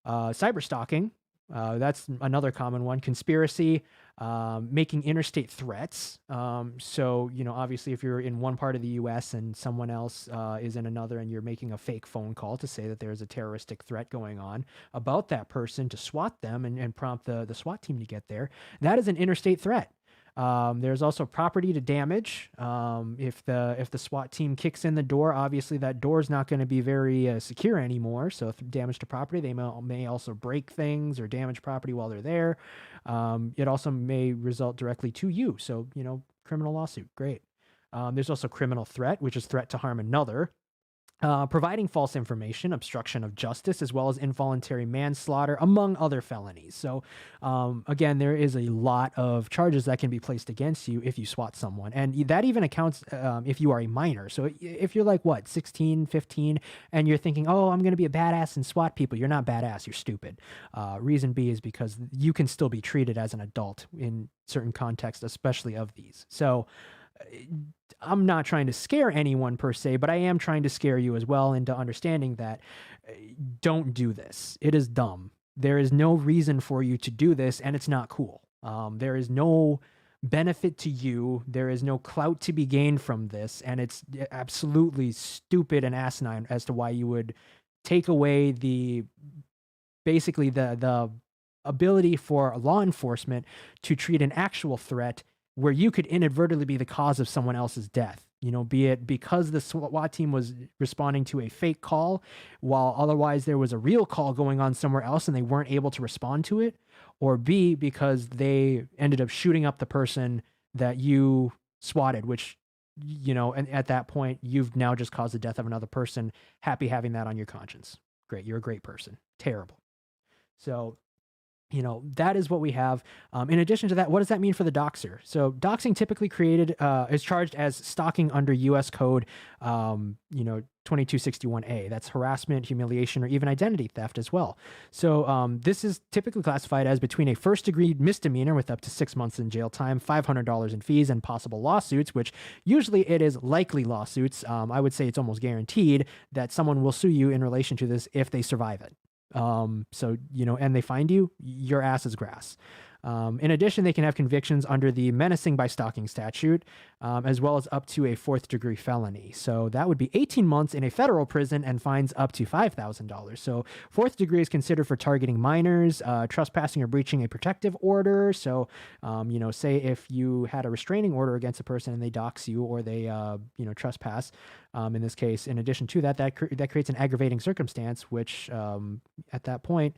Cyber stalking. That's another common one. Conspiracy, making interstate threats. So, obviously if you're in one part of the US and someone else is in another and you're making a fake phone call to say that there's a terroristic threat going on about that person to swat them and prompt the SWAT team to get there, that is an interstate threat. There's also property to damage. If the SWAT team kicks in the door, obviously that door is not going to be very secure anymore. So if damage to property, they may also break things or damage property while they're there. It also may result directly to you. So, criminal lawsuit. Great. There's also criminal threat, which is threat to harm another. Providing false information, obstruction of justice, as well as involuntary manslaughter, among other felonies. So, again, there is a lot of charges that can be placed against you if you swat someone. And that even accounts if you are a minor. So if you're like, 16, 15, and you're thinking, oh, I'm going to be a badass and swat people, you're not badass, you're stupid. Reason B is because you can still be treated as an adult in certain contexts, especially of these. So, I'm not trying to scare anyone per se, but I am trying to scare you as well into understanding that don't do this. It is dumb. There is no reason for you to do this, and it's not cool. There is no benefit to you. There is no clout to be gained from this, and it's absolutely stupid and asinine as to why you would take away the ability for law enforcement to treat an actual threat where you could inadvertently be the cause of someone else's death. be it because the SWAT team was responding to a fake call, while otherwise there was a real call going on somewhere else and they weren't able to respond to it, or B, because they ended up shooting up the person that you swatted, which, and at that point, you've now just caused the death of another person. Happy having that on your conscience. Great. You're a great person. Terrible. So, that is what we have. In addition to that, what does that mean for the doxer? So doxing typically is charged as stalking under U.S. Code, 2261A. That's harassment, humiliation, or even identity theft as well. So this is typically classified as between a first-degree misdemeanor with up to 6 months in jail time, $500 in fees, and possible lawsuits, which usually it is likely lawsuits. I would say it's almost guaranteed that someone will sue you in relation to this if they survive it. So, and they find you, your ass is grass. In addition, they can have convictions under the menacing by stalking statute, as well as up to a 4th-degree felony. So that would be 18 months in a federal prison and fines up to $5,000. So 4th degree is considered for targeting minors, trespassing or breaching a protective order. So, say if you had a restraining order against a person and they dox you or they, trespass, in this case, in addition to that, that creates an aggravating circumstance, which at that point,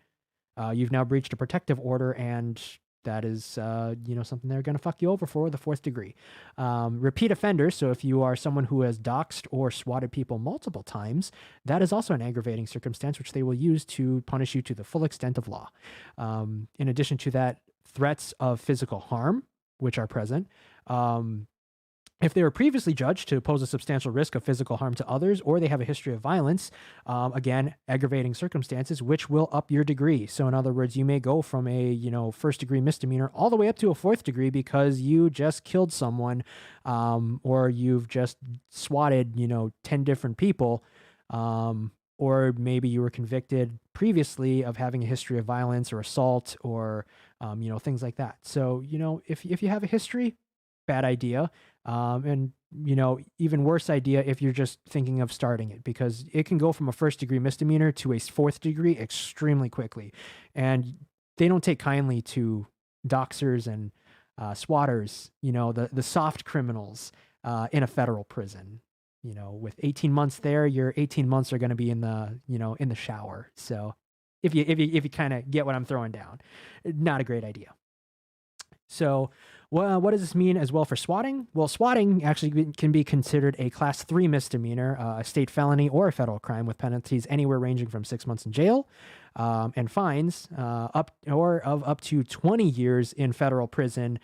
you've now breached a protective order, and that is, something they're going to fuck you over for, the 4th degree. Repeat offenders, so if you are someone who has doxed or swatted people multiple times, that is also an aggravating circumstance, which they will use to punish you to the full extent of law. In addition to that, threats of physical harm, which are present. If they were previously judged to pose a substantial risk of physical harm to others, or they have a history of violence, again, aggravating circumstances, which will up your degree. So in other words, you may go from a, 1st degree misdemeanor all the way up to a 4th degree because you just killed someone, or you've just swatted, 10 different people, or maybe you were convicted previously of having a history of violence or assault or, things like that. So, if you have a history, bad idea. And, even worse idea if you're just thinking of starting it, because it can go from a 1st degree misdemeanor to a 4th degree extremely quickly. And they don't take kindly to doxers and swatters, the soft criminals in a federal prison. With 18 months there, your 18 months are going to be in the, in the shower. So if you kind of get what I'm throwing down, not a great idea. So what does this mean as well for swatting? Well, swatting actually can be considered a class 3 misdemeanor, a state felony, or a federal crime with penalties anywhere ranging from 6 months in jail and fines up to 20 years in federal prison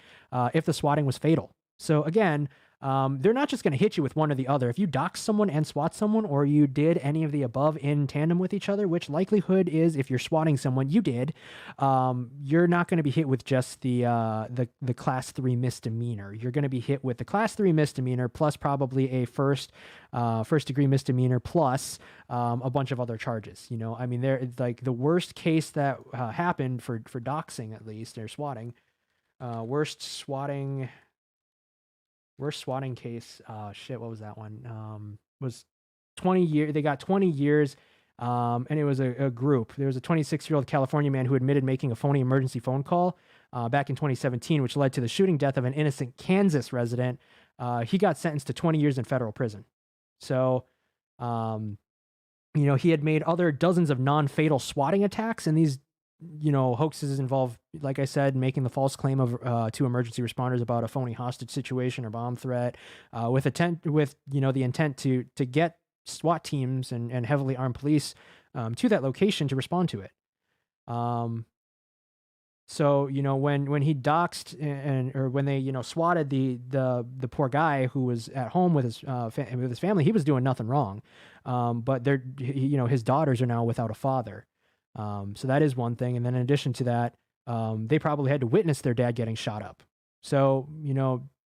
if the swatting was fatal. So again, they're not just going to hit you with one or the other. If you dox someone and swat someone, or you did any of the above in tandem with each other, which likelihood is if you're swatting someone, you did, you're not going to be hit with just the class 3 misdemeanor. You're going to be hit with the class 3 misdemeanor plus probably a first degree misdemeanor plus a bunch of other charges. They're like the worst case that happened for doxing, at least, or swatting, worst swatting case, what was that one? Was 20 years. They got 20 years, and it was a group. There was a 26-year-old California man who admitted making a phony emergency phone call back in 2017, which led to the shooting death of an innocent Kansas resident. He got sentenced to 20 years in federal prison. So, he had made other dozens of non-fatal swatting attacks, and these hoaxes involve, like I said, making the false claim of to emergency responders about a phony hostage situation or bomb threat, with the intent to get SWAT teams and heavily armed police to that location to respond to it. So when he doxed or when they swatted the poor guy who was at home with his family, he was doing nothing wrong, but his daughters are now without a father. So that is one thing. And then in addition to that, they probably had to witness their dad getting shot up. So,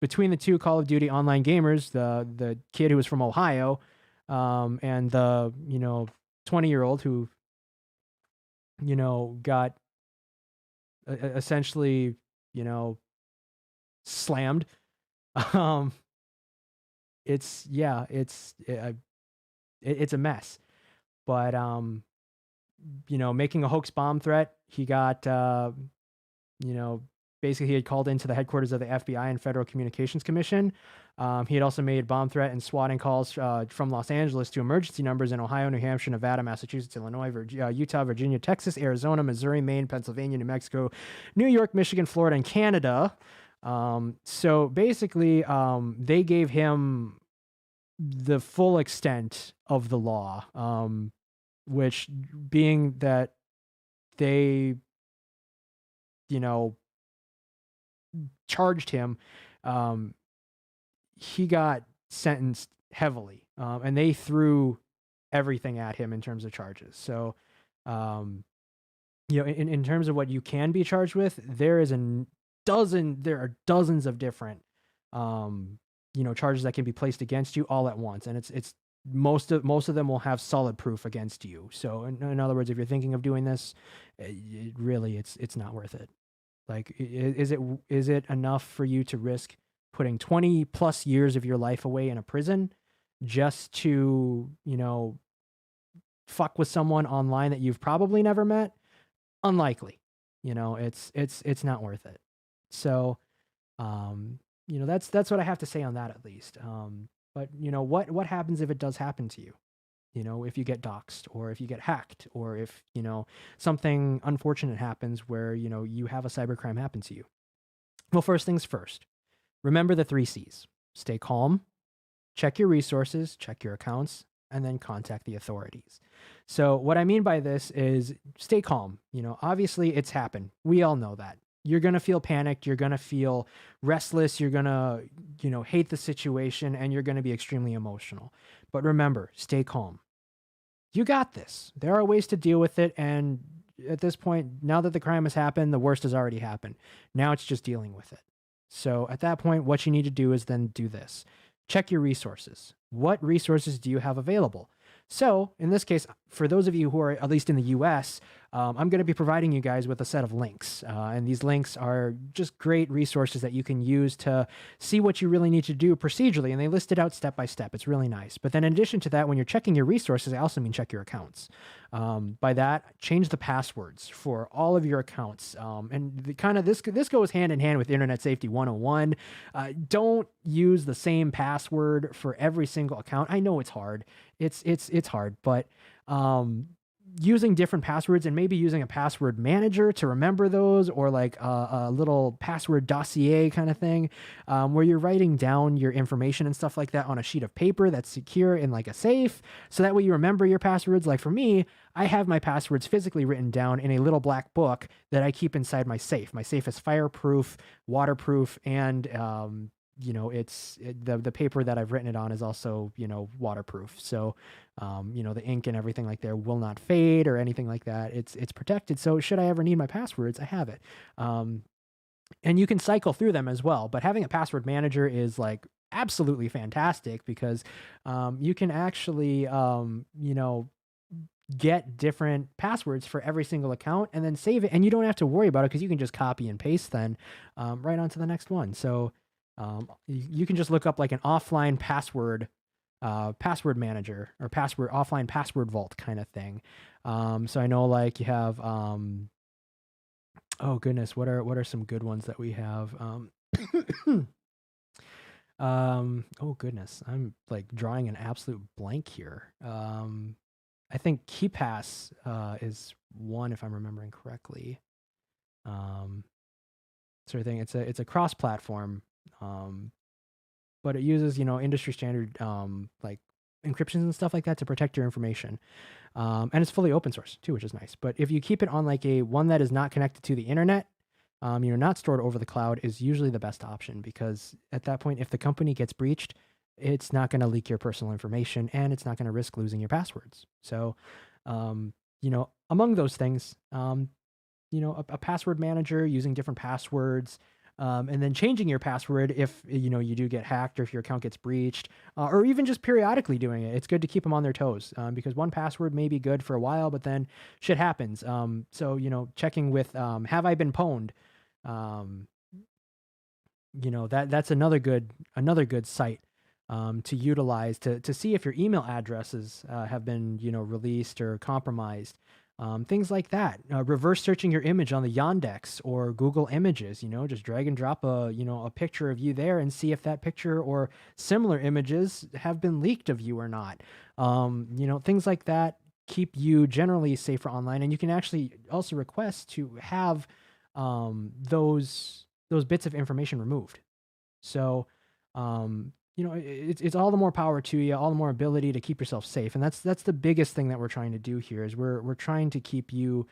between the two Call of Duty online gamers, the kid who was from Ohio, and the, 20-year-old who, got essentially, slammed. It's a mess, but, making a hoax bomb threat, he got, Basically, he had called into the headquarters of the FBI and Federal Communications Commission. He had also made bomb threat and swatting calls from Los Angeles to emergency numbers in Ohio, New Hampshire, Nevada, Massachusetts, Illinois, Utah, Virginia, Texas, Arizona, Missouri, Maine, Pennsylvania, New Mexico, New York, Michigan, Florida, and Canada. So basically, they gave him the full extent of the law, which being that they, charged him, he got sentenced heavily, and they threw everything at him in terms of charges. So, in terms of what you can be charged with, there are dozens of different, charges that can be placed against you all at once. And it's most of them will have solid proof against you. So in other words, if you're thinking of doing this, it's not worth it. Like, is it enough for you to risk putting 20 plus years of your life away in a prison just to, fuck with someone online that you've probably never met? Unlikely. It's not worth it. So, that's what I have to say on that, at least. But what happens if it does happen to you? If you get doxxed, or if you get hacked, or if, something unfortunate happens where, you have a cybercrime happen to you. Well, first things first, remember the 3 C's. Stay calm, check your resources, check your accounts, and then contact the authorities. So what I mean by this is stay calm. Obviously it's happened. We all know that. You're going to feel panicked. You're going to feel restless. You're going to, hate the situation, and you're going to be extremely emotional. But remember, stay calm. You got this. There are ways to deal with it. And at this point, now that the crime has happened, the worst has already happened. Now it's just dealing with it. So at that point, what you need to do is then do this. Check your resources. What resources do you have available? So in this case, for those of you who are at least in the US, I'm going to be providing you guys with a set of links. And these links are just great resources that you can use to see what you really need to do procedurally. And they list it out step by step. It's really nice. But then in addition to that, when you're checking your resources, I also mean check your accounts. By that, change the passwords for all of your accounts. And this goes hand in hand with Internet Safety 101. Don't use the same password for every single account. I know it's hard. It's hard, but using different passwords, and maybe using a password manager to remember those, or like a little password dossier kind of thing, where you're writing down your information and stuff like that on a sheet of paper that's secure in like a safe, so that way you remember your passwords. Like for me, I have my passwords physically written down in a little black book that I keep inside my safe. My safe is fireproof, waterproof, and the paper that I've written it on is also, waterproof. So, the ink and everything like there will not fade or anything like that. It's protected. So should I ever need my passwords, I have it. And you can cycle through them as well. But having a password manager is like absolutely fantastic, because you can actually, get different passwords for every single account and then save it. And you don't have to worry about it, because you can just copy and paste then right onto the next one. So you can just look up like an offline password manager, or offline password vault kind of thing. So I know like you have, oh goodness, what are some good ones that we have? Oh goodness, I'm like drawing an absolute blank here. I think KeyPass is one, if I'm remembering correctly. Sort of thing. It's a cross-platform, but it uses industry standard like encryptions and stuff like that to protect your information, and it's fully open source too, which is nice. But if you keep it on like one that is not connected to the internet, not stored over the cloud, is usually the best option, because at that point, if the company gets breached, it's not going to leak your personal information, and it's not going to risk losing your passwords. So, among those things, a password manager, using different passwords, and then changing your password if you do get hacked, or if your account gets breached, or even just periodically doing it. It's good to keep them on their toes, because one password may be good for a while, but then shit happens. So checking with have I been pwned? That's another good site to utilize to see if your email addresses have been released or compromised. Things like that. Reverse searching your image on the Yandex or Google Images, just drag and drop a picture of you there and see if that picture or similar images have been leaked of you or not. Things like that keep you generally safer online. And you can actually also request to have those bits of information removed. So, it's all the more power to you, all the more ability to keep yourself safe. And that's the biggest thing that we're trying to do here is we're trying to keep you,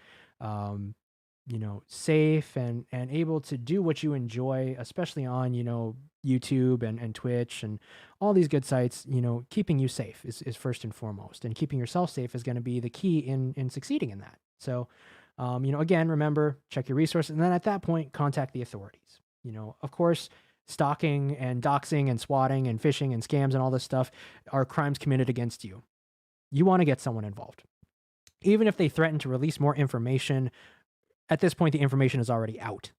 safe and able to do what you enjoy, especially on, YouTube and Twitch and all these good sites. Keeping you safe is first and foremost, and keeping yourself safe is going to be the key in succeeding in that. So, again, remember, check your resources. And then at that point, contact the authorities. Of course, stalking and doxing and swatting and phishing and scams and all this stuff are crimes committed against you. You want to get someone involved. Even if they threaten to release more information, at this point, the information is already out.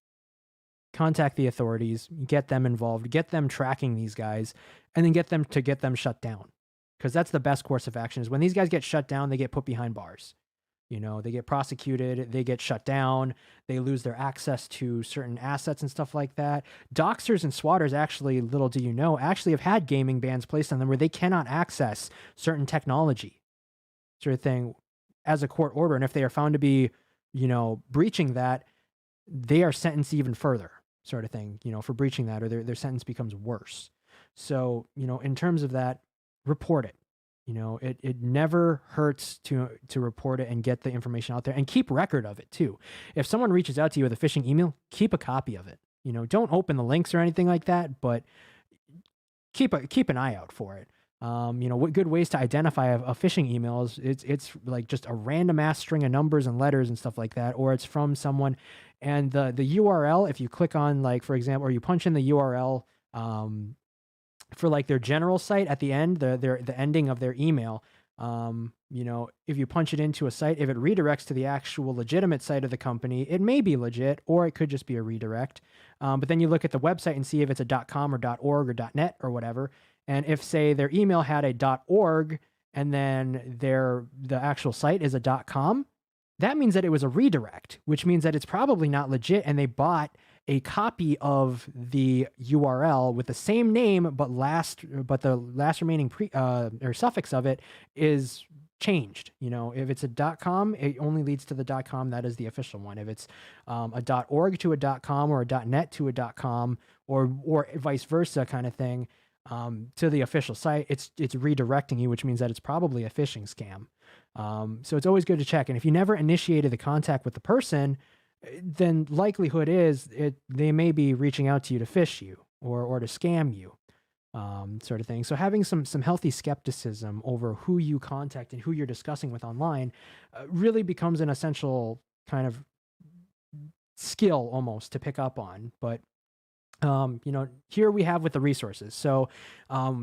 Contact the authorities, get them involved, get them tracking these guys, and then get them shut down. Because that's the best course of action is when these guys get shut down, they get put behind bars. They get prosecuted, they get shut down, they lose their access to certain assets and stuff like that. Doxers and swatters actually, little do you know, actually have had gaming bans placed on them where they cannot access certain technology, sort of thing, as a court order. And if they are found to be, breaching that, they are sentenced even further, sort of thing, for breaching that, or their sentence becomes worse. So, in terms of that, report it. It never hurts to report it and get the information out there and keep record of it too. If someone reaches out to you with a phishing email, keep a copy of it. Don't open the links or anything like that, but keep an eye out for it. What good ways to identify a phishing email is it's like just a random ass string of numbers and letters and stuff like that, or it's from someone, and the URL, if you click on, like, for example, or you punch in the URL, for like their general site at the end, the ending of their email, if you punch it into a site, if it redirects to the actual legitimate site of the company, it may be legit, or it could just be a redirect. But then you look at the website and see if it's a .com or .org or .net or whatever. And if, say, their email had a .org and then the actual site is a .com, that means that it was a redirect, which means that it's probably not legit, and they bought a copy of the URL with the same name, but the last remaining or suffix of it is changed. If it's a .com, it only leads to the .com. That is the official one. If it's a .org to a .com or a .net to a .com or vice versa kind of thing, to the official site, it's redirecting you, which means that it's probably a phishing scam. So it's always good to check. And if you never initiated the contact with the person, then likelihood is they may be reaching out to you to phish you or to scam you, sort of thing. So having some healthy skepticism over who you contact and who you're discussing with online really becomes an essential kind of skill almost to pick up on. But here we have with the resources. So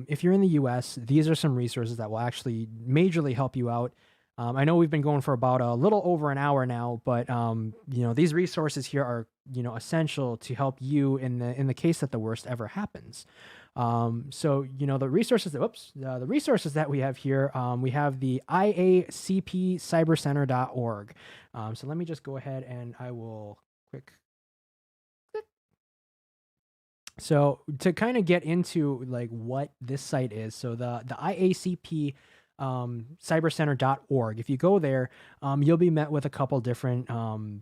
if you're in the US, these are some resources that will actually majorly help you out. I know we've been going for about a little over an hour now, but these resources here are essential to help you in the case that the worst ever happens. So the resources that we have here, we have the iacpcybercenter.org. So let me just go ahead and I will click. So to kind of get into like what this site is, so the IACP cybercenter.org. If you go there, you'll be met with a couple different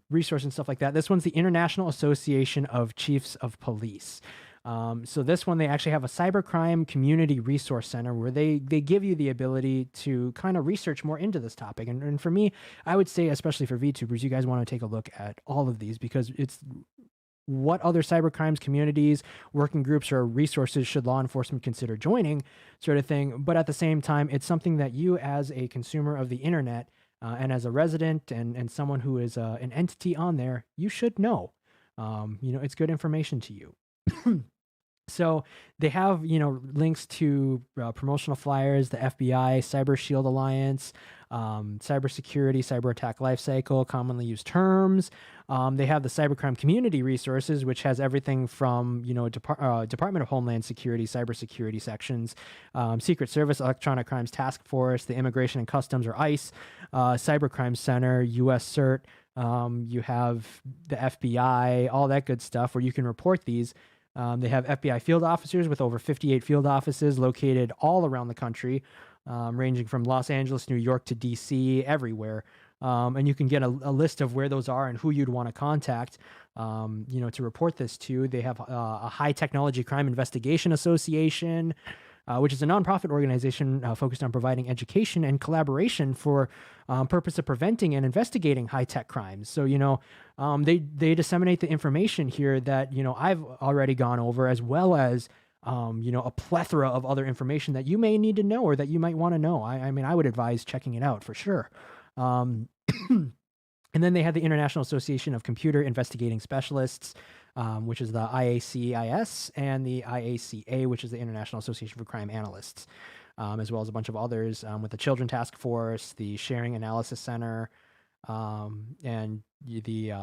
resources and stuff like that. This one's the International Association of Chiefs of Police. So this one, they actually have a cybercrime community resource center where they give you the ability to kind of research more into this topic. And for me, I would say, especially for VTubers, you guys want to take a look at all of these because it's what other cybercrimes communities, working groups, or resources should law enforcement consider joining, sort of thing. But at the same time, it's something that you as a consumer of the internet and as a resident and someone who is an entity on there, you should know. It's good information to you. So they have, links to promotional flyers, the FBI, Cyber Shield Alliance, cybersecurity, cyber attack lifecycle, commonly used terms. They have the cybercrime community resources, which has everything from, Department of Homeland Security, cybersecurity sections, Secret Service, Electronic Crimes Task Force, the Immigration and Customs or ICE, Cybercrime Center, U.S. CERT. You have the FBI, all that good stuff where you can report these. They have FBI field officers with over 58 field offices located all around the country, ranging from Los Angeles, New York to DC, everywhere. And you can get a list of where those are and who you'd want to contact, to report this to. They have a High Technology Crime Investigation Association, which is a nonprofit organization focused on providing education and collaboration for purpose of preventing and investigating high-tech crimes. So, they disseminate the information here that, I've already gone over, as well as, a plethora of other information that you may need to know or that you might want to know. I mean, I would advise checking it out for sure. And then they have the International Association of Computer Investigating Specialists, which is the IACIS, and the IACA, which is the International Association for Crime Analysts, as well as a bunch of others, with the Children Task Force, the Sharing Analysis Center, and the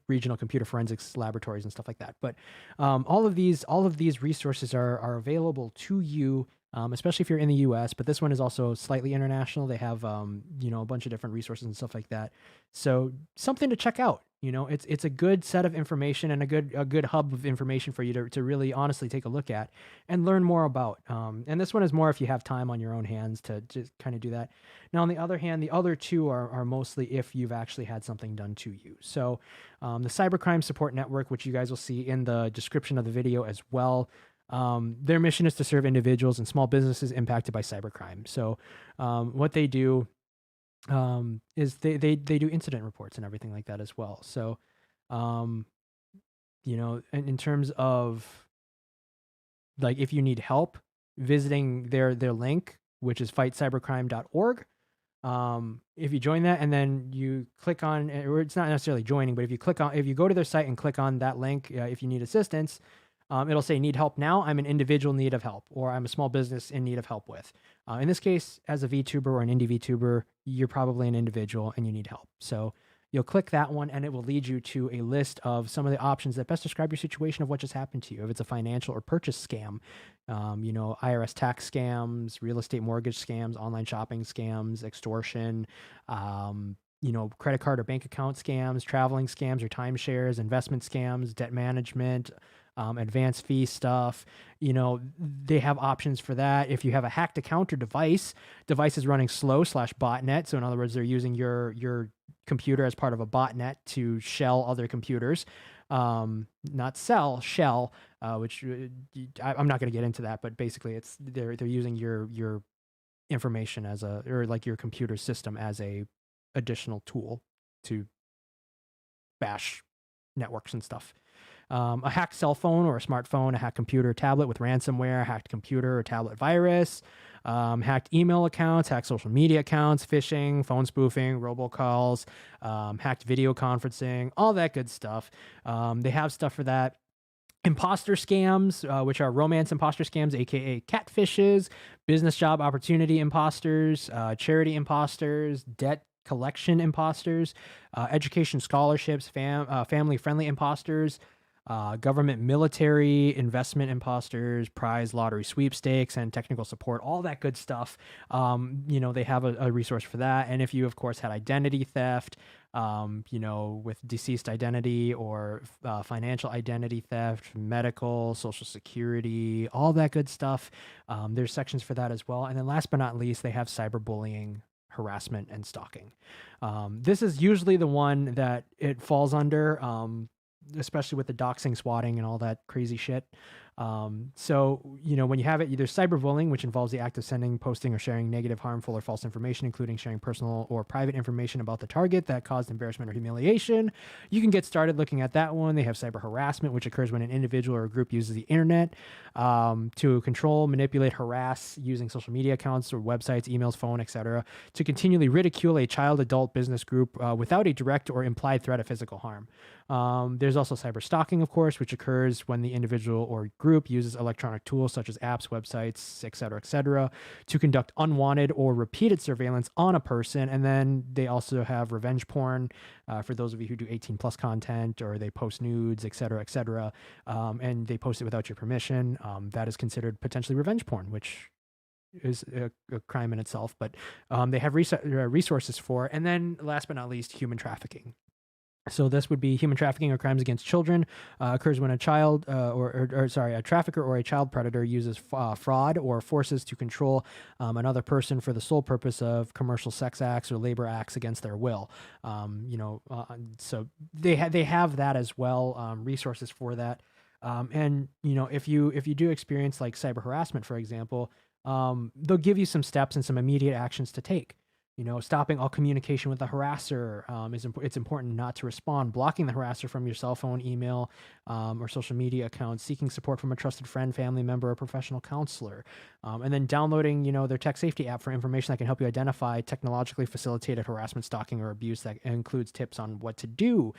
regional computer forensics laboratories and stuff like that. But all of these resources are available to you, especially if you're in the U.S. But this one is also slightly international. They have a bunch of different resources and stuff like that. So something to check out. It's a good set of information and a good hub of information for you to really honestly take a look at and learn more about. And this one is more if you have time on your own hands to just kind of do that. Now, on the other hand, the other two are mostly if you've actually had something done to you. So the Cybercrime Support Network, which you guys will see in the description of the video as well, their mission is to serve individuals and small businesses impacted by cybercrime. So what they do is they do incident reports and everything like that as well. So, in terms of like, if you need help visiting their link, which is fightcybercrime.org, if you join that and then you click on, or it's not necessarily joining, but if you go to their site and click on that link, if you need assistance, it'll say need help now. I'm an individual in need of help, or I'm a small business in need of help with. In this case, as a VTuber or an indie VTuber, you're probably an individual and you need help. So you'll click that one and it will lead you to a list of some of the options that best describe your situation of what just happened to you. If it's a financial or purchase scam, IRS tax scams, real estate mortgage scams, online shopping scams, extortion, credit card or bank account scams, traveling scams or timeshares, investment scams, debt management, advanced fee stuff, they have options for that. If you have a hacked account or device is running slow /botnet. So in other words, they're using your computer as part of a botnet to shell other computers, not sell, shell, which I'm not going to get into that, but basically they're using your information or your computer system as a additional tool to bash networks and stuff. A hacked cell phone or a smartphone, a hacked computer or tablet with ransomware, a hacked computer or tablet virus, hacked email accounts, hacked social media accounts, phishing, phone spoofing, robocalls, hacked video conferencing, all that good stuff. They have stuff for that. Imposter scams, which are romance imposter scams, aka catfishes, business job opportunity imposters, charity imposters, debt collection imposters, education scholarships, family-friendly imposters, government military investment imposters, prize lottery sweepstakes, and technical support, all that good stuff. They have a resource for that. And if you, of course, had identity theft, with deceased identity or financial identity theft, medical, social security, all that good stuff, there's sections for that as well. And then last but not least, they have cyberbullying, harassment, and stalking. This is usually the one that it falls under, especially with the doxing, swatting, and all that crazy shit. So, when you have it, there's cyberbullying, which involves the act of sending, posting, or sharing negative, harmful, or false information, including sharing personal or private information about the target that caused embarrassment or humiliation. You can get started looking at that one. They have cyber harassment, which occurs when an individual or a group uses the internet to control, manipulate, harass using social media accounts or websites, emails, phone, etc., to continually ridicule a child, adult, business group without a direct or implied threat of physical harm. There's also cyber stalking, of course, which occurs when the individual or group group uses electronic tools such as apps, websites, et cetera, to conduct unwanted or repeated surveillance on a person. And then they also have revenge porn for those of you who do 18 plus content, or they post nudes, et cetera, and they post it without your permission. That is considered potentially revenge porn, which is a crime in itself, but they have resources for. And then last but not least, human trafficking. So this would be human trafficking or crimes against children occurs when a child a trafficker or a child predator uses fraud or forces to control another person for the sole purpose of commercial sex acts or labor acts against their will. So they have that as well, resources for that. And if you do experience like cyber harassment, for example, they'll give you some steps and some immediate actions to take. Stopping all communication with the harasser it's important not to respond. Blocking the harasser from your cell phone, email, or social media accounts. Seeking support from a trusted friend, family member, or professional counselor. And then downloading, their tech safety app for information that can help you identify technologically facilitated harassment, stalking, or abuse that includes tips on what to do.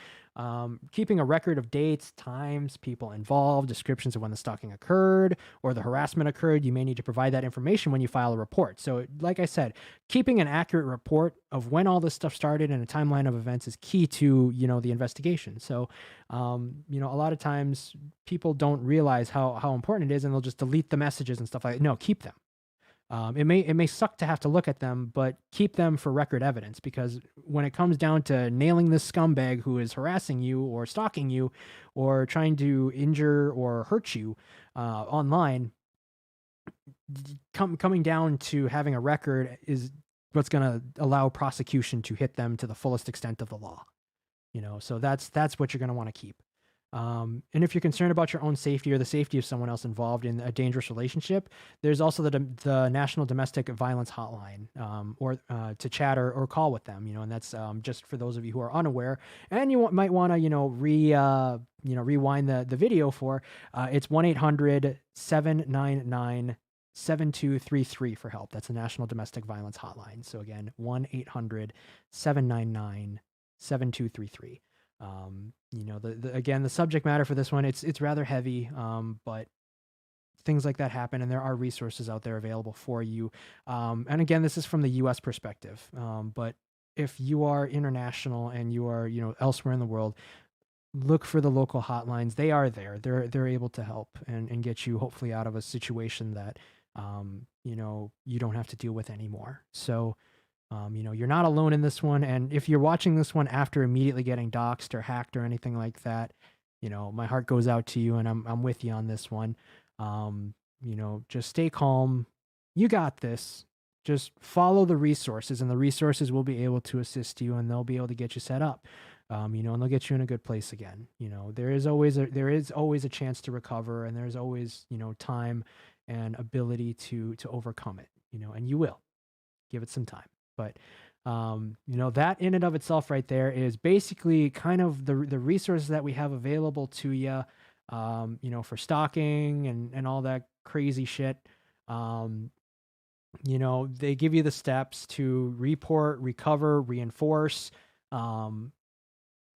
Keeping a record of dates, times, people involved, descriptions of when the stalking occurred or the harassment occurred. You may need to provide that information when you file a report. So like I said, keeping an accurate report of when all this stuff started and a timeline of events is key to, the investigation. So, a lot of times people don't realize how important it is, and they'll just delete the messages and stuff like that. No, keep them. It may suck to have to look at them, but keep them for record evidence, because when it comes down to nailing this scumbag who is harassing you or stalking you or trying to injure or hurt you online, coming down to having a record is what's going to allow prosecution to hit them to the fullest extent of the law. So that's what you're going to want to keep. And if you're concerned about your own safety or the safety of someone else involved in a dangerous relationship, there's also the National Domestic Violence Hotline, or to chat or call with them, and that's just for those of you who are unaware. And you might want to, rewind the video for it's 1-800-799-7233 for help. That's the National Domestic Violence Hotline. So again, 1-800-799-7233. Again, the subject matter for this one, it's rather heavy, but things like that happen, and there are resources out there available for you. And again, this is from the U.S. perspective, but if you are international and you are, elsewhere in the world, look for the local hotlines. They are there. They're able to help and get you hopefully out of a situation that, you don't have to deal with anymore. So, you're not alone in this one. And if you're watching this one after immediately getting doxxed or hacked or anything like that, my heart goes out to you, and I'm with you on this one. Just stay calm. You got this. Just follow the resources, and the resources will be able to assist you, and they'll be able to get you set up. And they'll get you in a good place again. There is always a chance to recover, and there's always, time and ability to overcome it, and you will. Give it some time. But, that in and of itself right there is basically kind of the resources that we have available to you, for stalking and all that crazy shit. They give you the steps to report, recover, reinforce.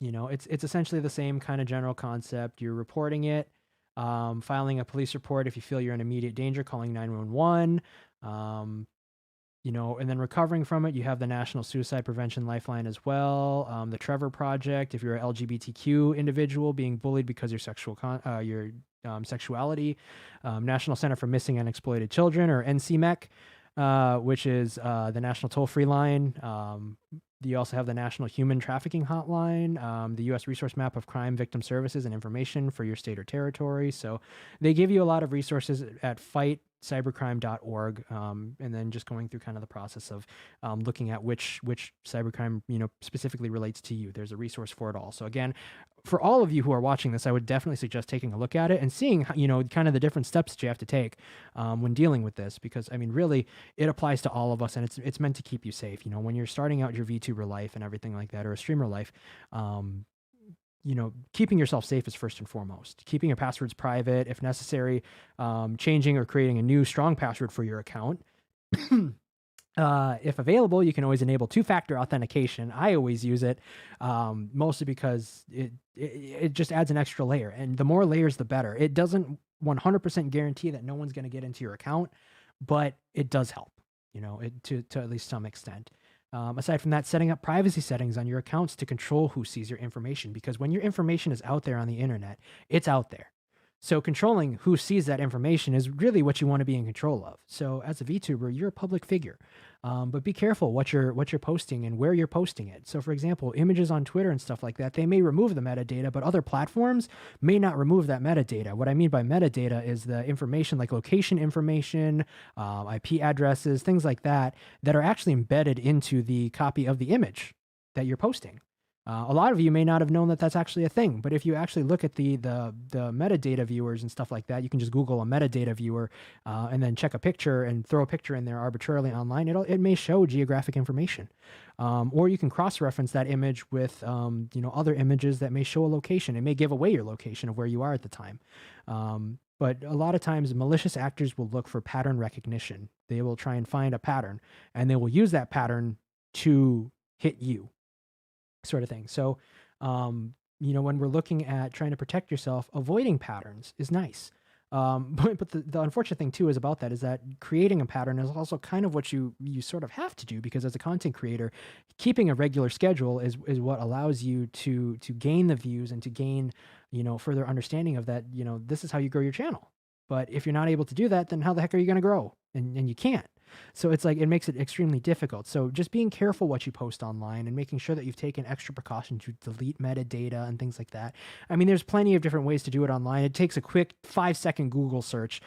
It's essentially the same kind of general concept. You're reporting it, filing a police report if you feel you're in immediate danger, calling 911. And then recovering from it, you have the National Suicide Prevention Lifeline as well. The Trevor Project, if you're an LGBTQ individual being bullied because of your sexuality. National Center for Missing and Exploited Children, or NCMEC, which is the National Toll-Free Line. You also have the National Human Trafficking Hotline, the U.S. Resource Map of Crime Victim Services and Information for your state or territory. So they give you a lot of resources at fightcybercrime.org, and then just going through kind of the process of looking at which cybercrime specifically relates to you. There's a resource for it all. So again, for all of you who are watching this, I would definitely suggest taking a look at it and seeing kind of the different steps that you have to take when dealing with this, because really it applies to all of us, and it's meant to keep you safe. When you're starting out your VTuber life and everything like that, or a streamer life, keeping yourself safe is first and foremost. Keeping your passwords private, if necessary, changing or creating a new strong password for your account. If available, you can always enable two-factor authentication. I always use it, mostly because it just adds an extra layer, and the more layers, the better. It doesn't 100% guarantee that no one's going to get into your account, but it does help, to at least some extent. Aside from that, setting up privacy settings on your accounts to control who sees your information, because when your information is out there on the internet, it's out there. So controlling who sees that information is really what you want to be in control of. So as a VTuber, you're a public figure, but be careful what you're posting and where you're posting it. So for example, images on Twitter and stuff like that, they may remove the metadata, but other platforms may not remove that metadata. What I mean by metadata is the information like location information, IP addresses, things like that, that are actually embedded into the copy of the image that you're posting. A lot of you may not have known that that's actually a thing, but if you actually look at the metadata viewers and stuff like that, you can just Google a metadata viewer and then check a picture and throw a picture in there arbitrarily online. It may show geographic information, or you can cross-reference that image with other images that may show a location. It may give away your location of where you are at the time. But a lot of times, malicious actors will look for pattern recognition. They will try and find a pattern, and they will use that pattern to hit you. Sort of thing. So, when we're looking at trying to protect yourself, avoiding patterns is nice. But the unfortunate thing too is about that is that creating a pattern is also kind of what you sort of have to do, because as a content creator, keeping a regular schedule is what allows you to gain the views and to gain, further understanding of that, this is how you grow your channel. But if you're not able to do that, then how the heck are you going to grow? And you can't. So it's like, it makes it extremely difficult. So just being careful what you post online and making sure that you've taken extra precautions to delete metadata and things like that. I mean, there's plenty of different ways to do it online. It takes a quick 5-second Google search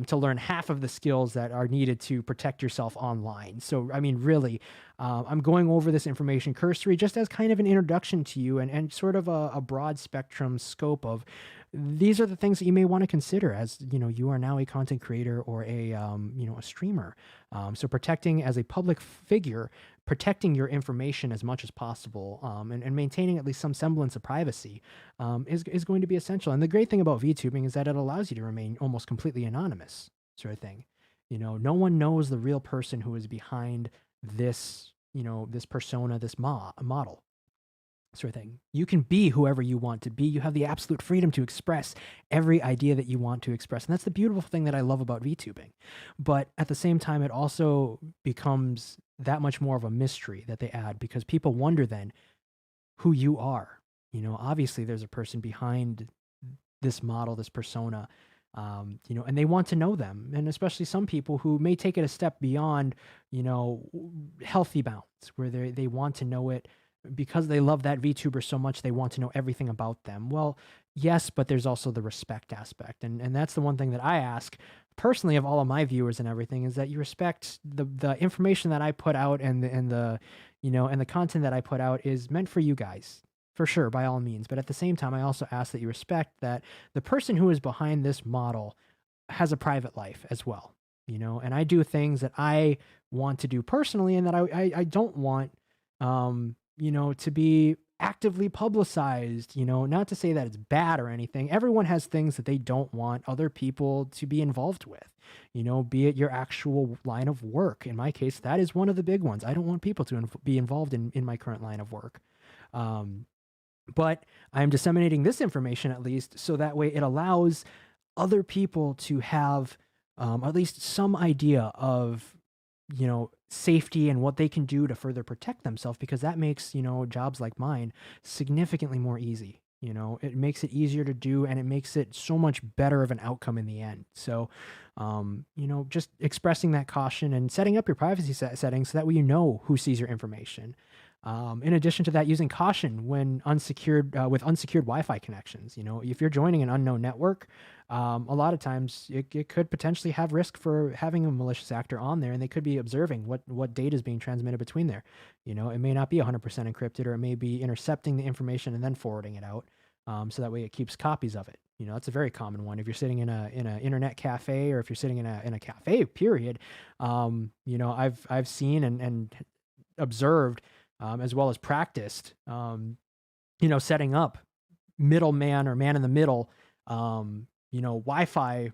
to learn half of the skills that are needed to protect yourself online. So, I mean, really, I'm going over this information cursory just as kind of an introduction to you and sort of a broad spectrum scope of these are the things that you may want to consider as, you are now a content creator or a streamer. So protecting as a public figure, protecting your information as much as possible, and maintaining at least some semblance of privacy is going to be essential. And the great thing about VTubing is that it allows you to remain almost completely anonymous, sort of thing. No one knows the real person who is behind this, this persona, this model. Sort of thing. You can be whoever you want to be. You have the absolute freedom to express every idea that you want to express. And that's the beautiful thing that I love about VTubing. But at the same time, it also becomes that much more of a mystery that they add, because people wonder then who you are. Obviously there's a person behind this model, this persona, and they want to know them. And especially some people who may take it a step beyond, healthy bounds, where they want to know it because they love that VTuber so much, they want to know everything about them. Well, yes, but there's also the respect aspect. And that's the one thing that I ask personally of all of my viewers and everything, is that you respect the information that I put out and the content that I put out is meant for you guys, for sure, by all means. But at the same time, I also ask that you respect that the person who is behind this model has a private life as well, and I do things that I want to do personally and that I don't want, to be actively publicized, not to say that it's bad or anything. Everyone has things that they don't want other people to be involved with, be it your actual line of work. In my case, that is one of the big ones. I don't want people to be involved in my current line of work. But I'm disseminating this information at least so that way it allows other people to have at least some idea of, safety and what they can do to further protect themselves, because that makes, jobs like mine significantly more easy. It makes it easier to do, and it makes it so much better of an outcome in the end. So, just expressing that caution and setting up your privacy settings so that way who sees your information. In addition to that, using caution when with unsecured Wi-Fi connections. If you're joining an unknown network, a lot of times it could potentially have risk for having a malicious actor on there, and they could be observing what data is being transmitted between there. It may not be 100% encrypted, or it may be intercepting the information and then forwarding it out. So that way it keeps copies of it. That's a very common one. If you're sitting in a internet cafe, or if you're sitting in a cafe, period, I've seen and observed, as well as practiced, setting up middleman or man in the middle, Wi-Fi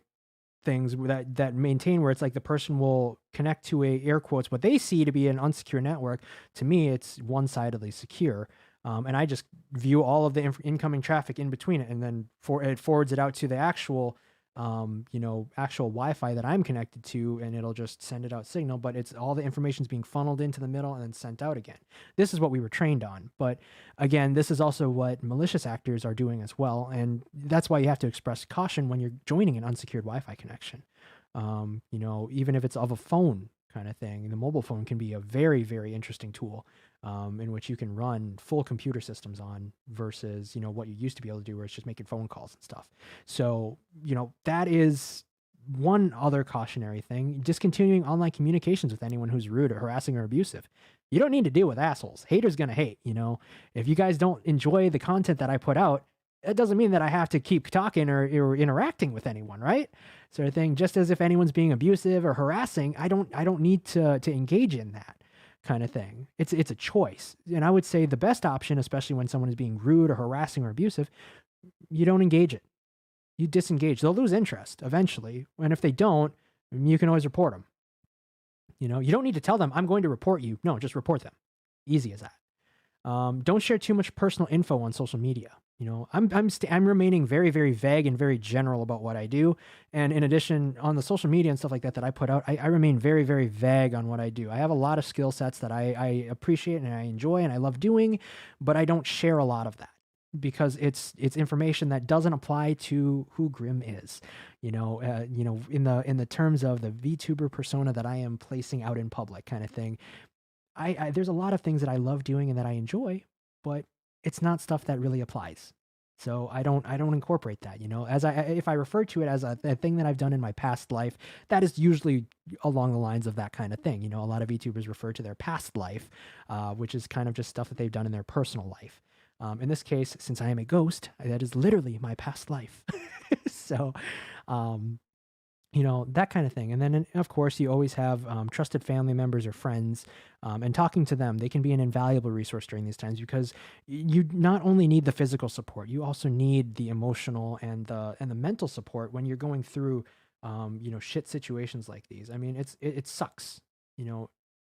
things that maintain where it's like the person will connect to air quotes, what they see to be an unsecure network. To me, it's one-sidedly secure. And I just view all of the incoming traffic in between it, and then it forwards it out to the actual actual Wi-Fi that I'm connected to, and it'll just send it out signal, but it's all the information's being funneled into the middle and then sent out again. This is what we were trained on. But again, this is also what malicious actors are doing as well. And that's why you have to express caution when you're joining an unsecured Wi-Fi connection. Even if it's of a phone kind of thing, the mobile phone can be a very, very interesting tool in which you can run full computer systems on versus, what you used to be able to do where it's just making phone calls and stuff. So, that is one other cautionary thing. Discontinuing online communications with anyone who's rude or harassing or abusive. You don't need to deal with assholes. Haters gonna hate, If you guys don't enjoy the content that I put out, that doesn't mean that I have to keep talking or interacting with anyone, right? Sort of thing. Just as if anyone's being abusive or harassing, I don't need to engage in that kind of thing. It's a choice. And I would say the best option, especially when someone is being rude or harassing or abusive, you don't engage it. You disengage. They'll lose interest eventually. And if they don't, you can always report them. You don't need to tell them, I'm going to report you. No, just report them. Easy as that. Don't share too much personal info on social media. I'm remaining very, very vague and very general about what I do. And in addition, on the social media and stuff like that I put out, I remain very, very vague on what I do. I have a lot of skill sets that I appreciate and I enjoy and I love doing, but I don't share a lot of that because it's information that doesn't apply to who Grim is. In the terms of the VTuber persona that I am placing out in public kind of thing. There's a lot of things that I love doing and that I enjoy, but it's not stuff that really applies. So I don't incorporate that, if I refer to it as a thing that I've done in my past life, that is usually along the lines of that kind of thing. A lot of VTubers refer to their past life, which is kind of just stuff that they've done in their personal life. In this case, since I am a ghost, that is literally my past life. So, that kind of thing. And then, of course, you always have trusted family members or friends, and talking to them. They can be an invaluable resource during these times because you not only need the physical support, you also need the emotional and the mental support when you're going through, shit situations like these. I mean, it sucks.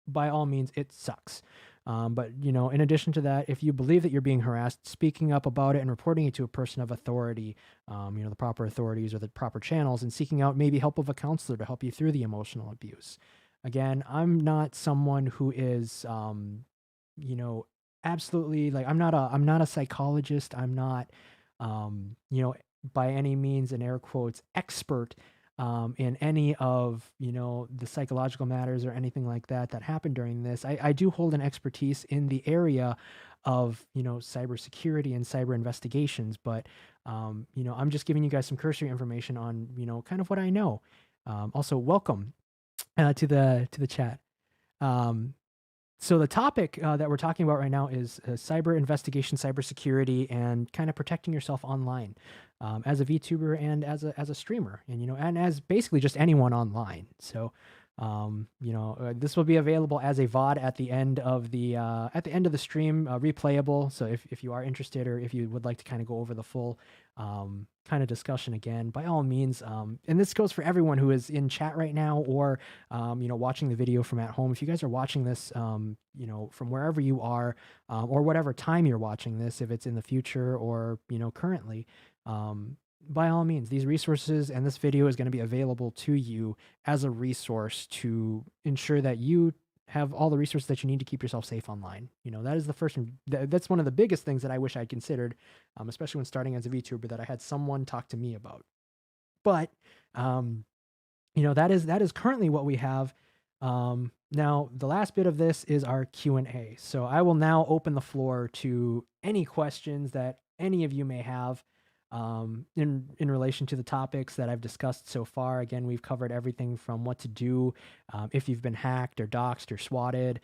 By all means, it sucks. But, in addition to that, if you believe that you're being harassed, speaking up about it and reporting it to a person of authority, the proper authorities or the proper channels, and seeking out maybe help of a counselor to help you through the emotional abuse. Again, I'm not someone who is, absolutely like, I'm not a psychologist. I'm not, by any means, in air quotes, expert in any of the psychological matters or anything like that happened during this. I do hold an expertise in the area of cybersecurity and cyber investigations, but I'm just giving you guys some cursory information on kind of what I know. Also, welcome to the chat. So the topic that we're talking about right now is cyber investigation, cybersecurity, and kind of protecting yourself online as a VTuber and as a streamer, and as basically just anyone online. So, this will be available as a VOD at the end of the stream, replayable. So if you are interested or if you would like to kind of go over the full kind of discussion again, by all means, and this goes for everyone who is in chat right now or watching the video from at home. If you guys are watching this from wherever you are, or whatever time you're watching this, if it's in the future or currently, by all means, these resources and this video is going to be available to you as a resource to ensure that you have all the resources that you need to keep yourself safe online. That is the first, that's one of the biggest things that I wish I'd considered, especially when starting as a VTuber, that I had someone talk to me about. But, that is currently what we have. Now, the last bit of this is our Q&A. So I will now open the floor to any questions that any of you may have in relation to the topics that I've discussed so far. Again, we've covered everything from what to do if you've been hacked or doxed or swatted,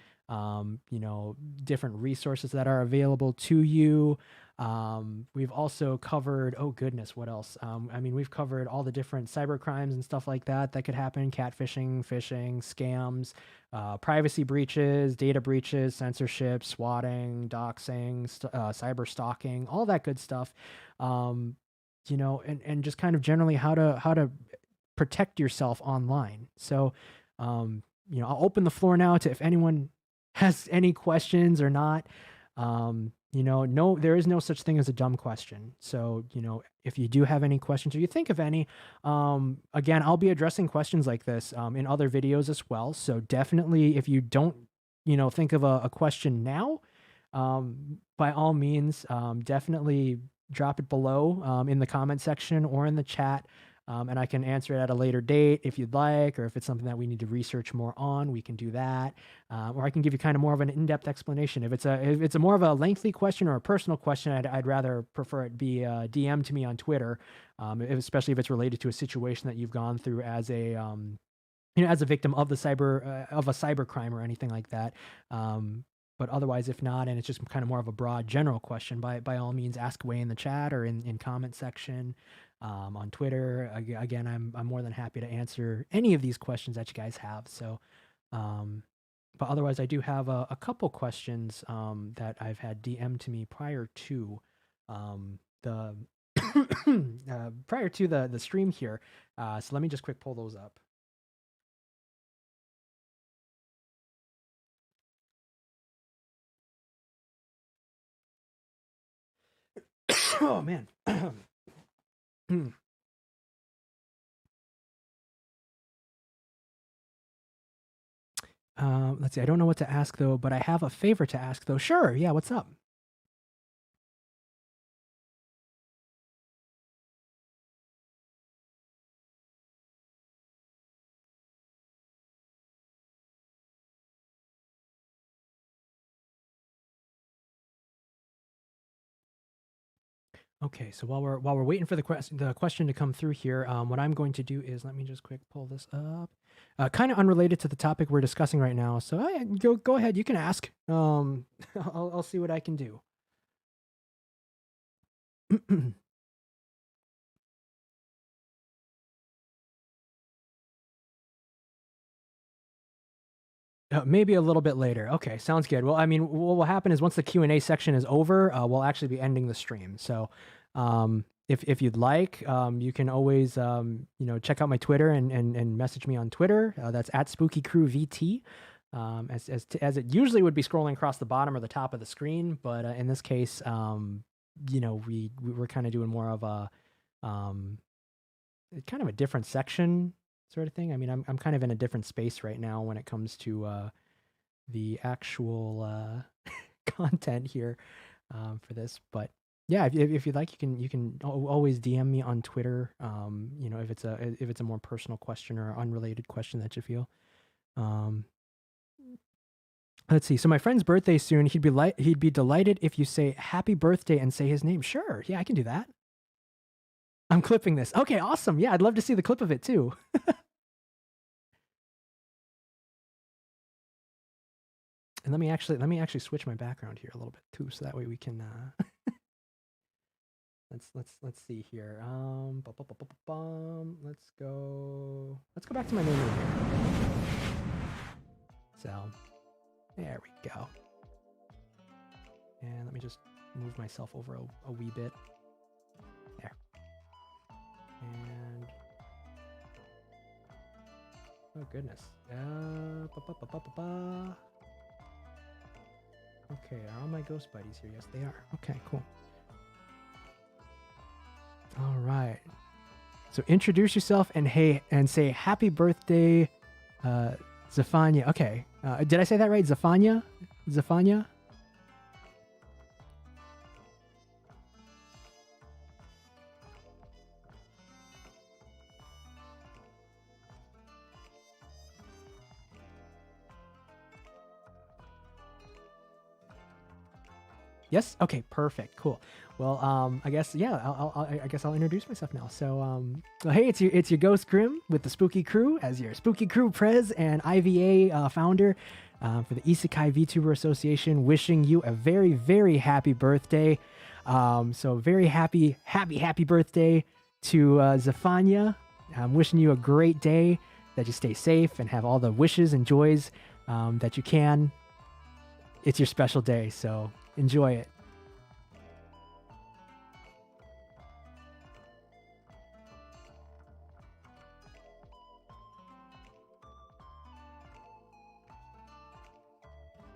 different resources that are available to you. We've also covered, oh goodness, what else? We've covered all the different cyber crimes and stuff like that could happen: catfishing, phishing, scams, privacy breaches, data breaches, censorship, swatting, doxing, cyber stalking, all that good stuff. And just kind of generally how to protect yourself online. So, I'll open the floor now to if anyone has any questions or not. no, there is no such thing as a dumb question. So, if you do have any questions or you think of any, again, I'll be addressing questions like this in other videos as well. So definitely, if you don't, think of a question now, by all means, definitely drop it below in the comment section or in the chat. And I can answer it at a later date if you'd like, or if it's something that we need to research more on, we can do that. Or I can give you kind of more of an in-depth explanation. If it's a more of a lengthy question or a personal question, I'd rather prefer it be DM to me on Twitter, especially if it's related to a situation that you've gone through as a as a victim of a cyber crime or anything like that. But otherwise, if not, and it's just kind of more of a broad general question, by all means, ask away in the chat or in comment section. On Twitter. Again, I'm more than happy to answer any of these questions that you guys have. So, but otherwise, I do have a couple questions that I've had DM to me prior to the the stream here. So let me just quick pull those up. Oh man. Let's see. I don't know what to ask though, but I have a favor to ask though. Sure. Yeah. What's up? Okay, so while we're waiting for the question to come through here, what I'm going to do is let me just quick pull this up. Kind of unrelated to the topic we're discussing right now. So go ahead, you can ask. I'll see what I can do. Maybe a little bit later. Okay, sounds good. Well, I mean, what will happen is once the Q&A section is over, we'll actually be ending the stream. So if you'd like, you can always check out my Twitter and message me on Twitter. That's at SpookyCrewVT. As it usually would be scrolling across the bottom or the top of the screen, but in this case, we're kind of doing more of a kind of a different section sort of thing. I mean, I'm kind of in a different space right now when it comes to the actual content here for this. But yeah, if you'd like, you can always DM me on Twitter. If it's a more personal question or unrelated question that you feel. Let's see. So my friend's birthday soon. He'd be delighted if you say happy birthday and say his name. Sure. Yeah, I can do that. I'm clipping this. Okay, awesome. Yeah, I'd love to see the clip of it too. And let me actually switch my background here a little bit too, so that way we can let's see here. Let's go back to my main room here. So there we go. And let me just move myself over a wee bit. There. And oh goodness. Okay, are all my ghost buddies here? Yes, they are. Okay, cool. All right. So introduce yourself and say happy birthday, Zephania. Okay. Did I say that right? Zephania? Zephania? Yes. Okay. Perfect. Cool. Well, I guess I guess I'll introduce myself now. So, hey, it's your Ghost Grim with the Spooky Crew as your Spooky Crew Prez and IVA founder for the Isekai VTuber Association. Wishing you a very very happy birthday. So very happy birthday to Zephania. I'm wishing you a great day. That you stay safe and have all the wishes and joys that you can. It's your special day, so enjoy it.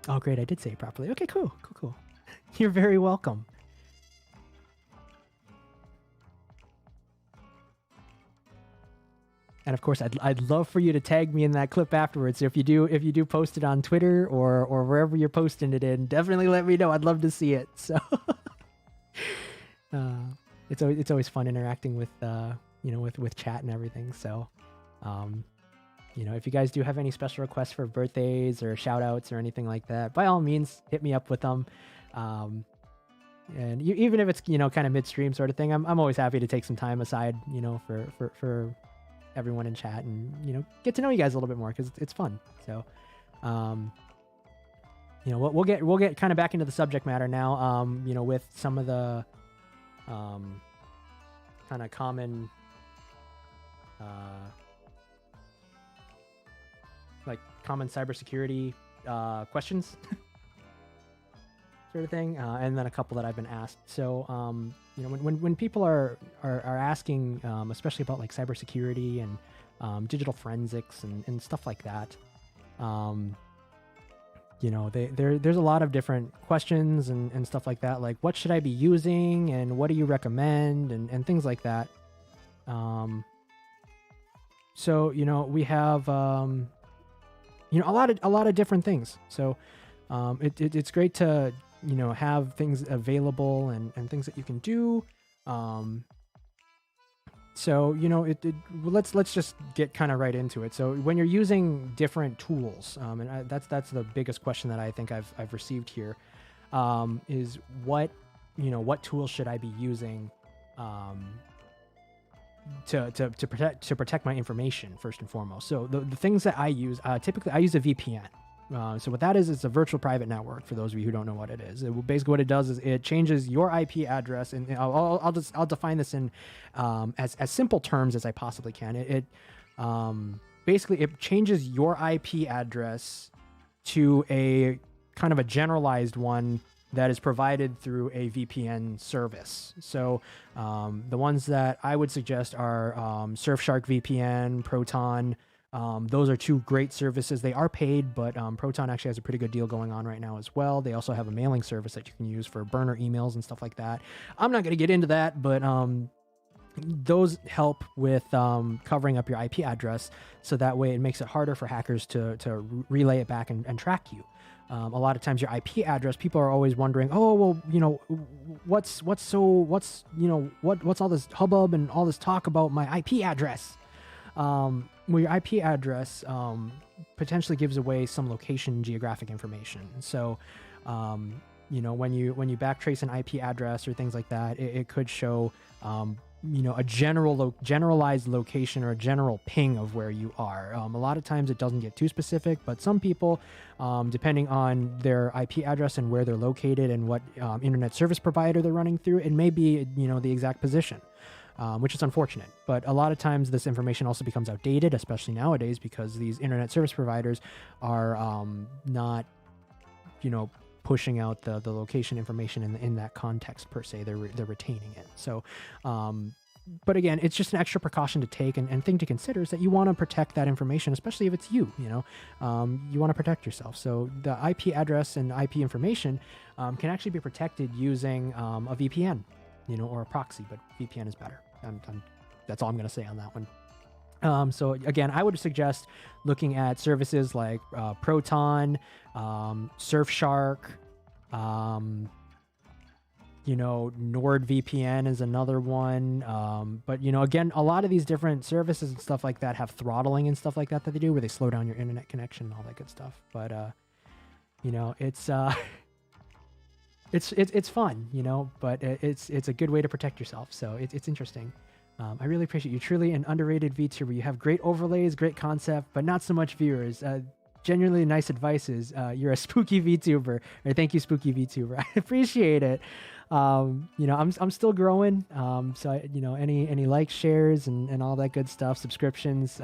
Oh, great. I did say it properly. Okay, cool. You're very welcome. And of course, I'd love for you to tag me in that clip afterwards. So if you do post it on Twitter or wherever you're posting it in, definitely let me know. I'd love to see it. So it's always fun interacting with with chat and everything. So if you guys do have any special requests for birthdays or shout outs or anything like that, by all means, hit me up with them. And even if it's kind of midstream sort of thing, I'm always happy to take some time aside for everyone in chat and get to know you guys a little bit more, because it's fun. So we'll get kind of back into the subject matter now, with some of the kind of common common cybersecurity questions sort of thing, and then a couple that I've been asked. So when people are asking, especially about like cybersecurity and digital forensics and stuff like that, there's a lot of different questions and stuff like that, like what should I be using and what do you recommend and things like that. So we have a lot of different things. So it's great to have things available and things that you can do. So let's just get kind of right into it. So when you're using different tools, and that's the biggest question that I think I've received here, is what tools should I be using to protect my information first and foremost. So the things that I use, typically I use a VPN. So what that is, it's a virtual private network. For those of you who don't know what it is, basically what it does is it changes your IP address, and I'll define this in as simple terms as I possibly can. It basically it changes your IP address to a kind of a generalized one that is provided through a VPN service. So the ones that I would suggest are Surfshark VPN, Proton. Those are two great services. They are paid, but Proton actually has a pretty good deal going on right now as well. They also have a mailing service that you can use for burner emails and stuff like that. I'm not going to get into that, but those help with covering up your IP address, so that way it makes it harder for hackers to relay it back and track you. A lot of times your IP address, people are always wondering, oh, well, what's all this hubbub and all this talk about my IP address? Well, your IP address potentially gives away some location geographic information. So, when you backtrace an IP address or things like that, it could show, a generalized location or a general ping of where you are. A lot of times it doesn't get too specific, but some people, depending on their IP address and where they're located and what internet service provider they're running through, it may be, the exact position. Which is unfortunate. But a lot of times this information also becomes outdated, especially nowadays, because these internet service providers are not, pushing out the location information in that context per se. They're retaining it. So, but again, it's just an extra precaution to take and thing to consider is that you want to protect that information, especially if it's you, you want to protect yourself. So the IP address and IP information can actually be protected using a VPN, or a proxy, but VPN is better. That's all I'm going to say on that one. So again, I would suggest looking at services like Proton, Surfshark, NordVPN is another one. But again, a lot of these different services and stuff like that have throttling and stuff like that they do, where they slow down your internet connection and all that good stuff. But it's fun, but it's a good way to protect yourself. So it's interesting. I really appreciate you. Truly an underrated VTuber. You have great overlays, great concept, but not so much viewers. Genuinely nice advice is you're a spooky VTuber. Or thank you, spooky VTuber. I appreciate it. You know, I'm still growing. So you know, any likes, shares, and all that good stuff, subscriptions,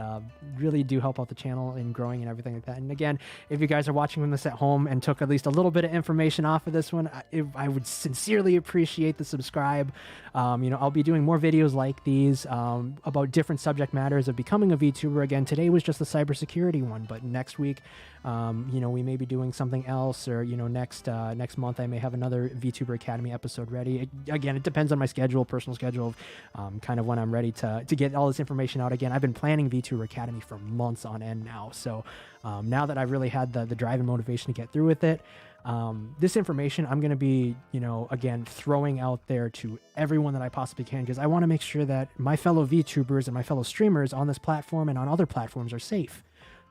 really do help out the channel in growing and everything like that. And again, if you guys are watching this at home and took at least a little bit of information off of this one, I would sincerely appreciate the subscribe. You know, I'll be doing more videos like these about different subject matters of becoming a VTuber. Again, today was just the cybersecurity one, but next week, you know, we may be doing something else, or you know, next month I may have another VTuber Academy episode ready. Again, it depends on my schedule, personal schedule, kind of when I'm ready to get all this information out. Again, I've been planning VTuber Academy for months on end now, so now that I've really had the drive and motivation to get through with it, this information I'm going to be, you know, again, throwing out there to everyone that I possibly can, because I want to make sure that my fellow VTubers and my fellow streamers on this platform and on other platforms are safe.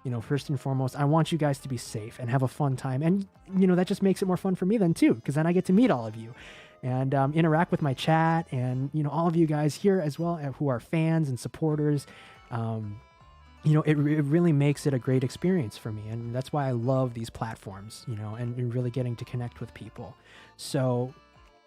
You know, first and foremost, I want you guys to be safe and have a fun time. And, you know, that just makes it more fun for me then too, because then I get to meet all of you and interact with my chat and, you know, all of you guys here as well, who are fans and supporters. You know, it really makes it a great experience for me. And that's why I love these platforms, you know, and really getting to connect with people. So,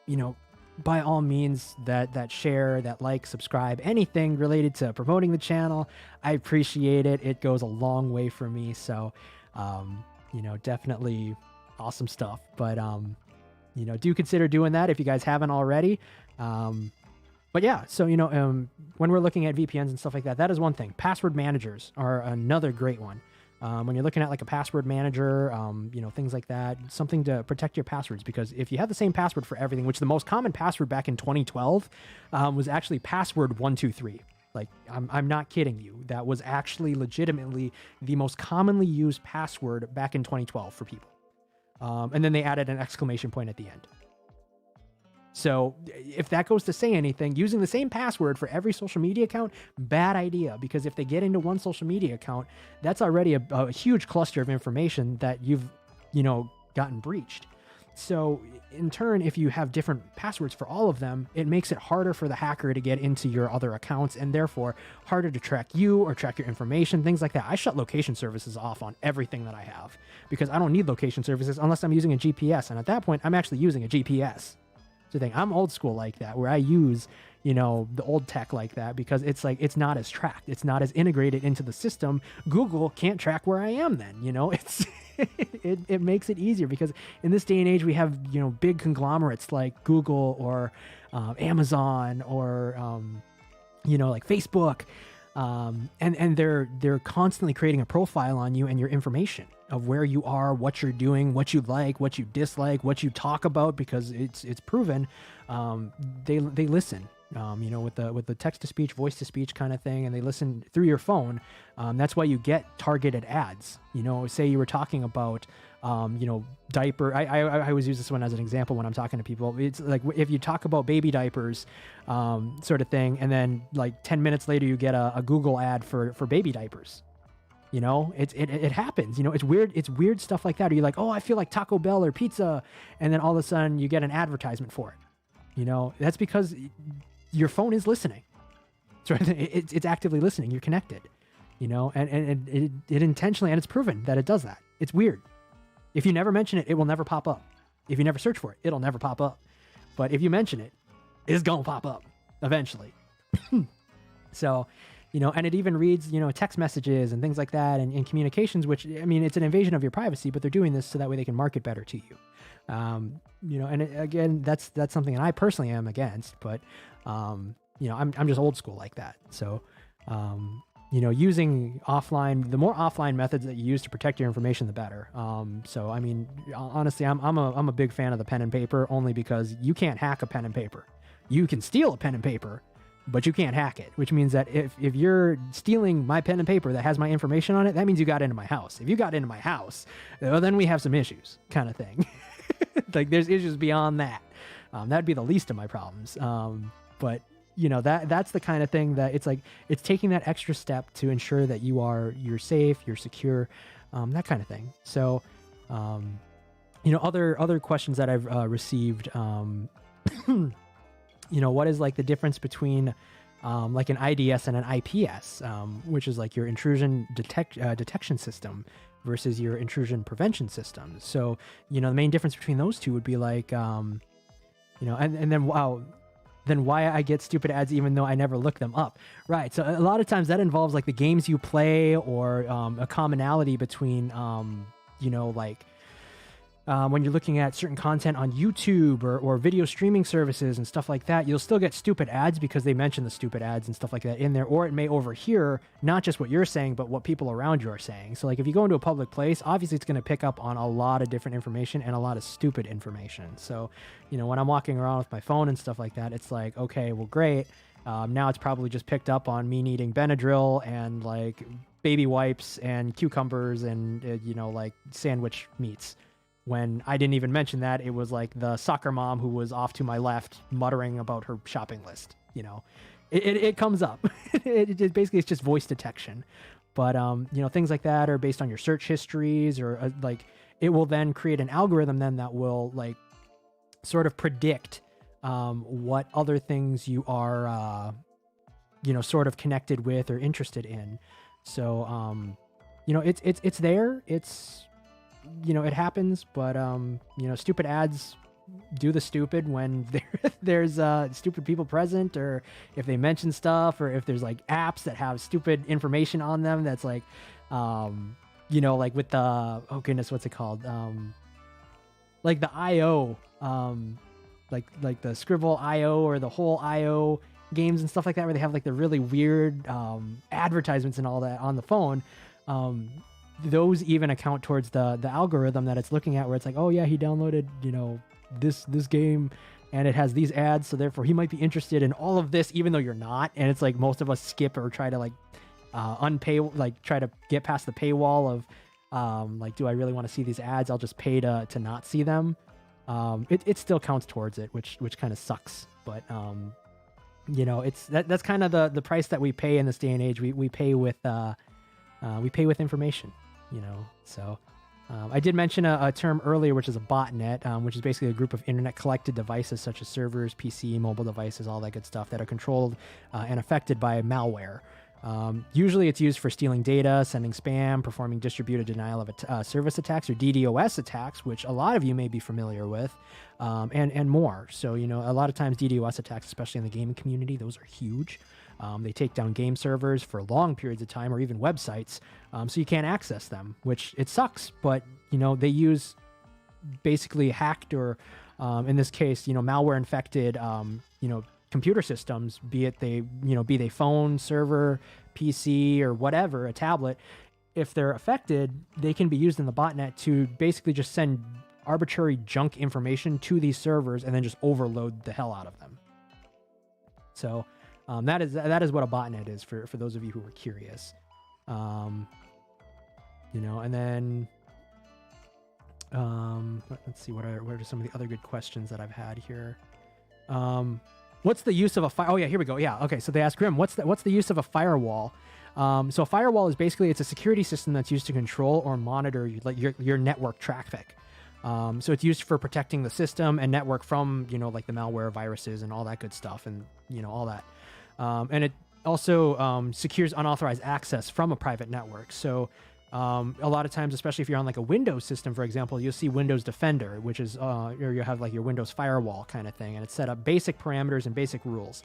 you know, by all means, that share, that like, subscribe, anything related to promoting the channel, I appreciate it. It goes a long way for me. So, you know, definitely awesome stuff. But, you know, do consider doing that if you guys haven't already. But yeah, so, you know, when we're looking at VPNs and stuff like that, that is one thing. Password managers are another great one. When you're looking at like a password manager, you know, things like that, something to protect your passwords, because if you have the same password for everything, which the most common password back in 2012 was actually password 123. Like, I'm not kidding you. That was actually legitimately the most commonly used password back in 2012 for people. And then they added an exclamation point at the end. So if that goes to say anything, using the same password for every social media account, bad idea, because if they get into one social media account, that's already a huge cluster of information that you've, you know, gotten breached. So in turn, if you have different passwords for all of them, it makes it harder for the hacker to get into your other accounts, and therefore harder to track you or track your information, things like that. I shut location services off on everything that I have because I don't need location services unless I'm using a GPS. And at that point, I'm actually using a GPS. Thing. I'm old school like that, where I use, you know, the old tech like that, because it's like, it's not as tracked, it's not as integrated into the system. Google can't track where I am then, you know. It's it makes it easier, because in this day and age we have, you know, big conglomerates like Google or Amazon or you know, like Facebook, and they're constantly creating a profile on you and your information of where you are, what you're doing, what you like, what you dislike, what you talk about, because it's proven. They listen, you know, with the text to speech, voice to speech kind of thing, and they listen through your phone. That's why you get targeted ads. You know, say you were talking about, you know, diaper. I always use this one as an example when I'm talking to people. It's like if you talk about baby diapers, sort of thing, and then like 10 minutes later you get a Google ad for baby diapers. You know, it happens. You know, it's weird stuff like that. Or you're like, oh, I feel like Taco Bell or pizza, and then all of a sudden you get an advertisement for it. You know, that's because your phone is listening. So it's actively listening. You're connected. You know, and it intentionally, and it's proven that it does that. It's weird. If you never mention it, it will never pop up. If you never search for it, it'll never pop up. But if you mention it, it's gonna pop up eventually. So, you know, and it even reads, you know, text messages and things like that, and communications, which, I mean, it's an invasion of your privacy, but they're doing this so that way they can market better to you. You know, and again, that's something that I personally am against, but, you know, I'm just old school like that. So, you know, using offline, the more offline methods that you use to protect your information, the better. So, I mean, honestly, I'm a big fan of the pen and paper, only because you can't hack a pen and paper. You can steal a pen and paper, but you can't hack it, which means that if you're stealing my pen and paper that has my information on it, that means you got into my house. If you got into my house, well, then we have some issues, kind of thing. Like, there's issues beyond that. That'd be the least of my problems. But you know, that's the kind of thing that it's like, it's taking that extra step to ensure that you're safe, you're secure, that kind of thing. So, you know, other questions that I've received, you know, what is like the difference between like an IDS and an IPS, which is like your intrusion detection system versus your intrusion prevention system. So, you know, the main difference between those two would be like, And then wow, then why I get stupid ads even though I never look them up. Right. So a lot of times that involves like the games you play or a commonality between, when you're looking at certain content on YouTube or video streaming services and stuff like that, you'll still get stupid ads because they mention the stupid ads and stuff like that in there, or it may overhear not just what you're saying, but what people around you are saying. So like if you go into a public place, obviously it's going to pick up on a lot of different information and a lot of stupid information. So, when I'm walking around with my phone and stuff like that, it's like, okay, well, great. Now it's probably just picked up on me needing Benadryl and like baby wipes and cucumbers and, like sandwich meats. When I didn't even mention that, it was like the soccer mom who was off to my left muttering about her shopping list. It comes up. It basically, it's just voice detection. But, things like that are based on your search histories or like it will then create an algorithm then that will like sort of predict what other things you are, sort of connected with or interested in. So, it's there. It's, it happens, but, stupid ads do the stupid when there's stupid people present, or if they mention stuff, or if there's like apps that have stupid information on them. That's like, like with the, oh goodness, what's it called? Like the IO, like the Scribble IO or the whole IO games and stuff like that, where they have like the really weird advertisements and all that on the phone. Those even account towards the algorithm that it's looking at, where it's like, oh yeah, he downloaded, this game and it has these ads, so therefore he might be interested in all of this, even though you're not. And it's like most of us skip or try to like unpay, like try to get past the paywall of like, do I really want to see these ads? I'll just pay to not see them. It still counts towards it, which kind of sucks. But it's that's kind of the price that we pay in this day and age. We pay with information. So I did mention a term earlier, which is a botnet, which is basically a group of internet collected devices such as servers, PC, mobile devices, all that good stuff that are controlled and affected by malware. Usually it's used for stealing data, sending spam, performing distributed denial of service attacks or DDoS attacks, which a lot of you may be familiar with, and more. So, a lot of times DDoS attacks, especially in the gaming community, those are huge. They take down game servers for long periods of time, or even websites, so you can't access them, which it sucks. But, they use basically hacked or, in this case, malware infected, computer systems, be they phone, server, PC, or whatever, a tablet. If they're affected, they can be used in the botnet to basically just send arbitrary junk information to these servers and then just overload the hell out of them. So, that is what a botnet is for those of you who are curious. And then let's see, what are some of the other good questions that I've had here. What's the use of a fire? Oh yeah, here we go. Yeah, okay. So they ask Grim, what's the use of a firewall? So a firewall is basically, it's a security system that's used to control or monitor your network traffic. So it's used for protecting the system and network from like the malware, viruses, and all that good stuff, and all that. And it also secures unauthorized access from a private network. So a lot of times, especially if you're on like a Windows system, for example, you'll see Windows Defender, which is, or you have like your Windows Firewall kind of thing, and it's set up basic parameters and basic rules,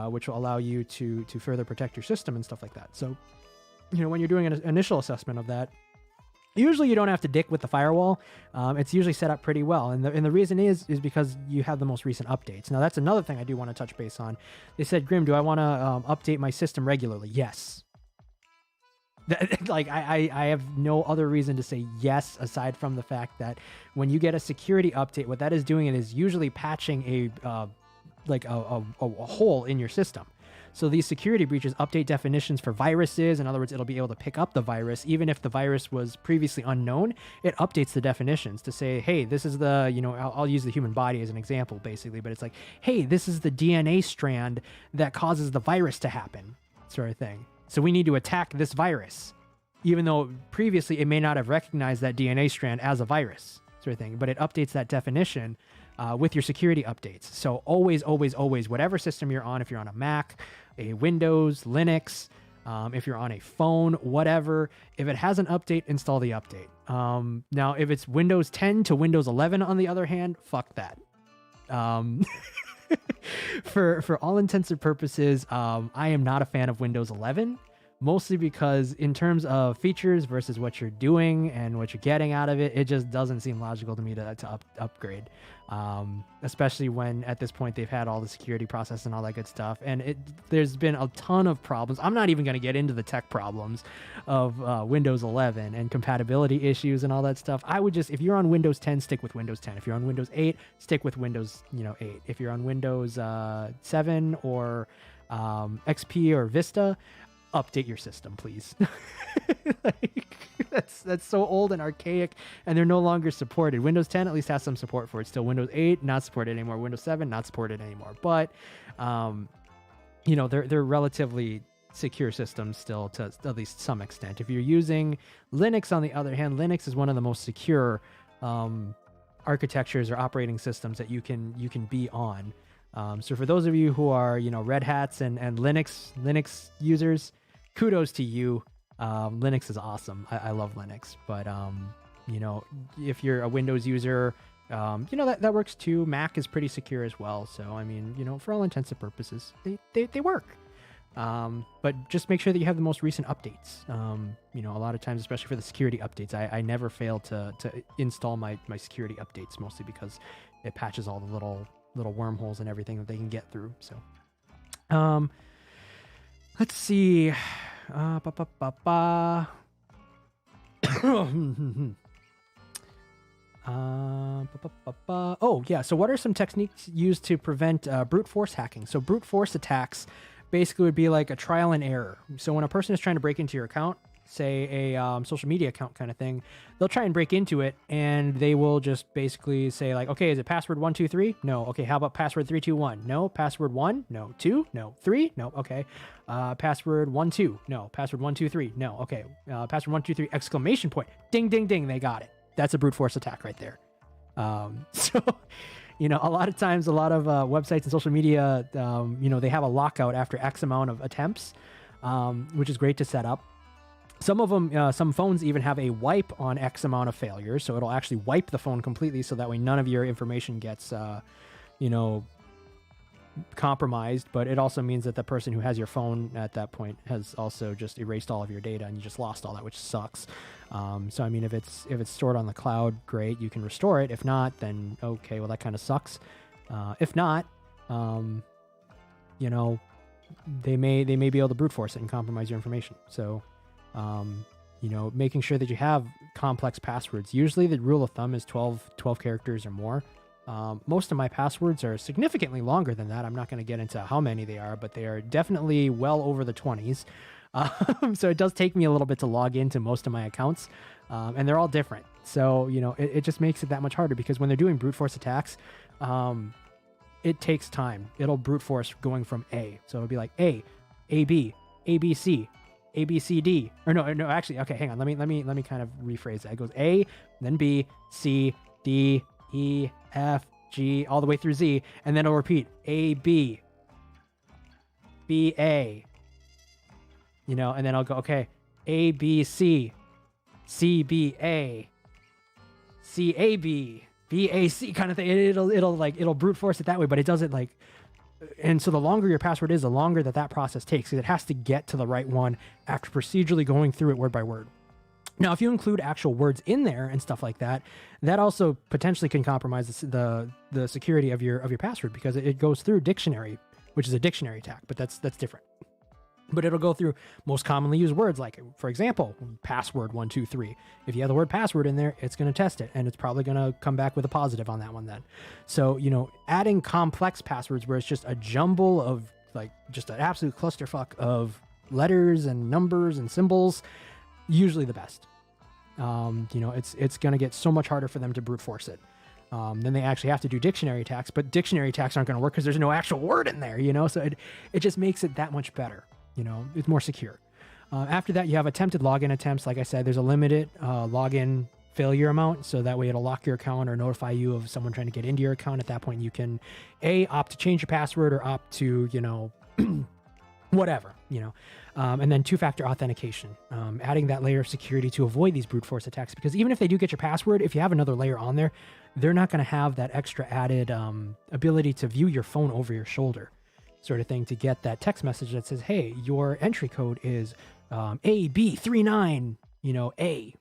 which will allow you to further protect your system and stuff like that. So, when you're doing an initial assessment of that, usually you don't have to dick with the firewall. It's usually set up pretty well. And the reason is because you have the most recent updates. Now, that's another thing I do want to touch base on. They said, Grim, do I want to update my system regularly? Yes. Like, I have no other reason to say yes, aside from the fact that when you get a security update, what that is doing is usually patching a hole in your system. So these security breaches update definitions for viruses. In other words, it'll be able to pick up the virus. Even if the virus was previously unknown, it updates the definitions to say, hey, this is the, I'll use the human body as an example, basically. But it's like, hey, this is the DNA strand that causes the virus to happen, sort of thing. So we need to attack this virus, even though previously it may not have recognized that DNA strand as a virus, sort of thing. But it updates that definition with your security updates. So always, always, always, whatever system you're on, if you're on a Mac, a Windows, Linux, if you're on a phone, whatever, if it has an update, install the update. Now, if it's Windows 10 to Windows 11, on the other hand, fuck that. For all intents and purposes, I am not a fan of Windows 11, mostly because in terms of features versus what you're doing and what you're getting out of it, it just doesn't seem logical to me to upgrade. Especially when at this point they've had all the security process and all that good stuff. And there's been a ton of problems. I'm not even going to get into the tech problems of Windows 11 and compatibility issues and all that stuff. I would just, if you're on Windows 10, stick with Windows 10. If you're on Windows 8, stick with Windows 8. If you're on Windows 7 or XP or Vista, update your system, please. Like, that's so old and archaic, and they're no longer supported. Windows 10 at least has some support for it still. Windows 8 not supported anymore. Windows 7 not supported anymore. But they're relatively secure systems still to at least some extent. If you're using Linux, on the other hand, Linux is one of the most secure architectures or operating systems that you can be on. So for those of you who are Red Hats and Linux users, kudos to you. Linux is awesome. I love Linux, but if you're a Windows user, that works too. Mac is pretty secure as well. So I mean, for all intents and purposes, they work. But just make sure that you have the most recent updates. A lot of times, especially for the security updates, I never fail to install my security updates, mostly because it patches all the little wormholes and everything that they can get through. So let's see. Oh yeah, so what are some techniques used to prevent brute force hacking? So brute force attacks basically would be like a trial and error. So when a person is trying to break into your account, say a social media account kind of thing, they'll try and break into it, and they will just basically say like, okay, is it password 123? No. Okay, how about password 321? No. Password 1? No. 2? No. 3? No. Okay. Password 12? No. Password 123? No. Okay. Password 123 exclamation point. Ding ding ding, they got it. That's a brute force attack right there. So a lot of times, a lot of websites and social media, they have a lockout after X amount of attempts, which is great to set up. Some of them, some phones even have a wipe on X amount of failures. So it'll actually wipe the phone completely, so that way none of your information gets, compromised. But it also means that the person who has your phone at that point has also just erased all of your data, and you just lost all that, which sucks. So I mean, if it's stored on the cloud, great, you can restore it. If not, then okay, well, that kind of sucks. If not, they may be able to brute force it and compromise your information. So making sure that you have complex passwords. Usually the rule of thumb is 12 characters or more. Most of my passwords are significantly longer than that. I'm not going to get into how many they are, but they are definitely well over the 20s. So it does take me a little bit to log into most of my accounts, and they're all different. So, it just makes it that much harder, because when they're doing brute force attacks, it takes time. It'll brute force going from A. So it'll be like A, B, ABC, ABCD, or no, actually, okay, hang on. Let me kind of rephrase that. It goes A, then B, C, D, E, F, G, all the way through Z, and then it'll repeat A, B, B, A, and then I'll go, okay, A, B, C, C, B, A, C, A, B, B, A, C, kind of thing. It'll brute force it that way, but it does it like. And so the longer your password is, the longer that process takes, because it has to get to the right one after procedurally going through it word by word. Now, if you include actual words in there and stuff like that, that also potentially can compromise the security of your password, because it goes through dictionary, which is a dictionary attack, but that's different. But it'll go through most commonly used words, like, for example, password 123. If you have the word password in there, it's going to test it, and it's probably going to come back with a positive on that one then. So, adding complex passwords where it's just a jumble of, like, just an absolute clusterfuck of letters and numbers and symbols, usually the best. It's going to get so much harder for them to brute force it. Then they actually have to do dictionary attacks, but dictionary attacks aren't going to work because there's no actual word in there, so it just makes it that much better. It's more secure. After that, you have attempted login attempts. Like I said, there's a limited login failure amount, so that way it'll lock your account or notify you of someone trying to get into your account. At that point, you can opt to change your password, or opt to whatever, and then two-factor authentication, adding that layer of security to avoid these brute force attacks, because even if they do get your password, if you have another layer on there, they're not going to have that extra added ability to view your phone over your shoulder sort of thing, to get that text message that says, hey, your entry code is AB39, A.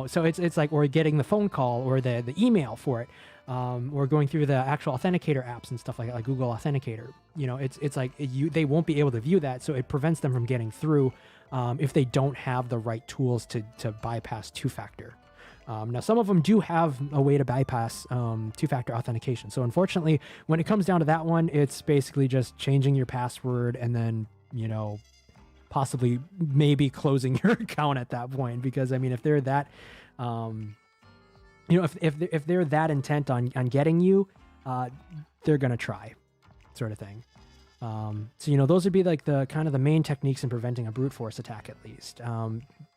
So it's like, or getting the phone call or the email for it, or going through the actual authenticator apps and stuff like Google Authenticator. It's like they won't be able to view that, so it prevents them from getting through if they don't have the right tools to bypass two-factor. Now, some of them do have a way to bypass two-factor authentication. So unfortunately, when it comes down to that one, it's basically just changing your password and then, possibly maybe closing your account at that point. Because, if they're that, if they're that intent on getting you, they're going to try, sort of thing. So, those would be like the kind of the main techniques in preventing a brute force attack, at least.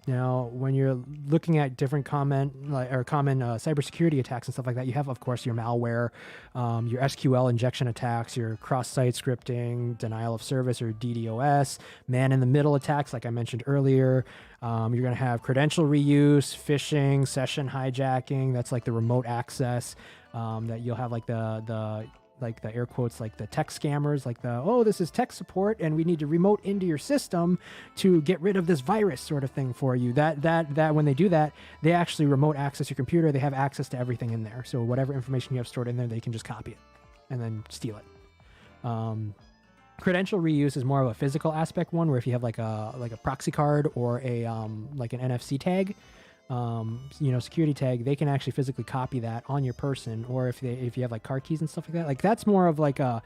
When you're looking at different common cybersecurity attacks and stuff like that, you have, of course, your malware, your SQL injection attacks, your cross-site scripting, denial of service or DDoS, man-in-the-middle attacks, like I mentioned earlier. You're going to have credential reuse, phishing, session hijacking. That's like the remote access, that you'll have like the air quotes, like the tech scammers, like this is tech support and we need to remote into your system to get rid of this virus sort of thing for you. That when they do that, they actually remote access your computer. They have access to everything in there. So whatever information you have stored in there, they can just copy it and then steal it. Credential reuse is more of a physical aspect one, where if you have like a proxy card or a like an NFC tag, security tag, they can actually physically copy that on your person. Or if you have like car keys and stuff like that, like that's more of like a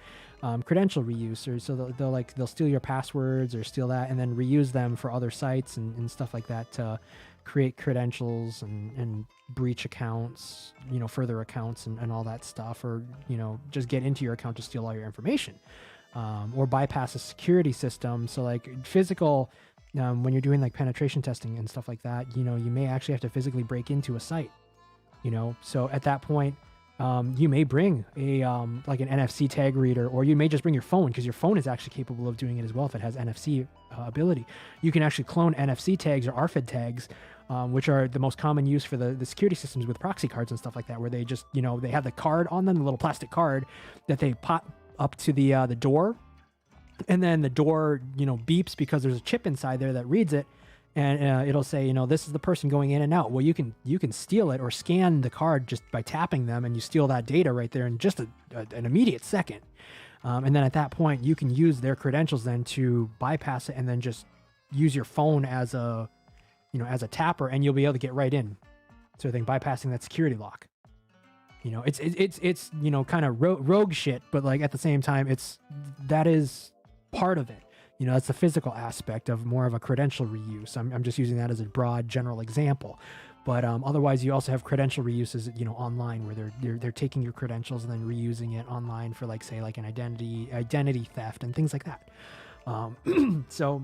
credential reuse. Or so they'll steal your passwords or steal that and then reuse them for other sites and stuff like that to create credentials and breach accounts, further accounts and all that stuff, or just get into your account to steal all your information, or bypass a security system. So like physical. When you're doing like penetration testing and stuff like that, you may actually have to physically break into a site, so at that point, you may bring a like an NFC tag reader, or you may just bring your phone, because your phone is actually capable of doing it as well if it has NFC ability. You can actually clone NFC tags or RFID tags, which are the most common use for the security systems with proxy cards and stuff like that, where they just, they have the card on them, the little plastic card that they pop up to the door. And then the door, beeps because there's a chip inside there that reads it, and it'll say, this is the person going in and out. Well, you can steal it or scan the card just by tapping them, and you steal that data right there in just an immediate second. And then at that point, you can use their credentials then to bypass it, and then just use your phone as a tapper, and you'll be able to get right in. So I think bypassing that security lock. It's kind of rogue shit, but like at the same time, that is part of it. That's the physical aspect of more of a credential reuse. I'm just using that as a broad general example, but otherwise you also have credential reuses, online, where they're taking your credentials and then reusing it online for like, say, like an identity theft and things like that. So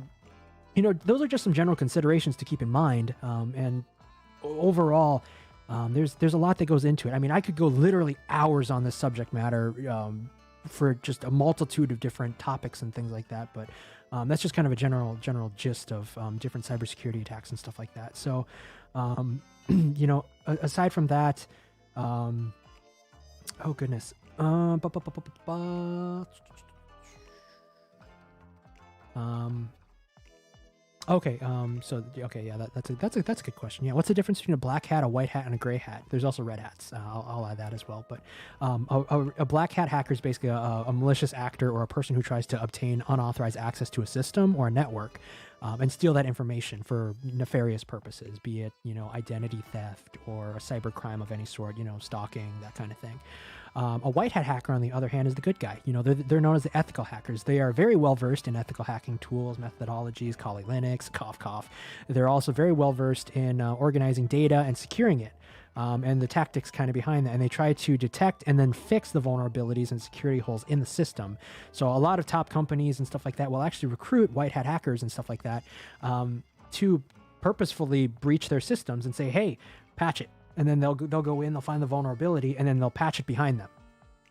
those are just some general considerations to keep in mind, and overall, there's a lot that goes into it. I could go literally hours on this subject matter for just a multitude of different topics and things like that, but that's just kind of a general gist of different cybersecurity attacks and stuff like that. So aside from that, oh goodness, okay. That's a good question. Yeah. What's the difference between a black hat, a white hat, and a gray hat? There's also red hats. I'll add that as well. But a black hat hacker is basically a malicious actor or a person who tries to obtain unauthorized access to a system or a network, and steal that information for nefarious purposes, be it, identity theft or a cyber crime of any sort, stalking, that kind of thing. A white hat hacker, on the other hand, is the good guy. They're known as the ethical hackers. They are very well versed in ethical hacking tools, methodologies, Kali Linux, cough cough. They're also very well versed in organizing data and securing it, and the tactics kind of behind that. And they try to detect and then fix the vulnerabilities and security holes in the system. So a lot of top companies and stuff like that will actually recruit white hat hackers and stuff like that to purposefully breach their systems and say, hey, patch it. And then they'll go in, they'll find the vulnerability, and then they'll patch it behind them,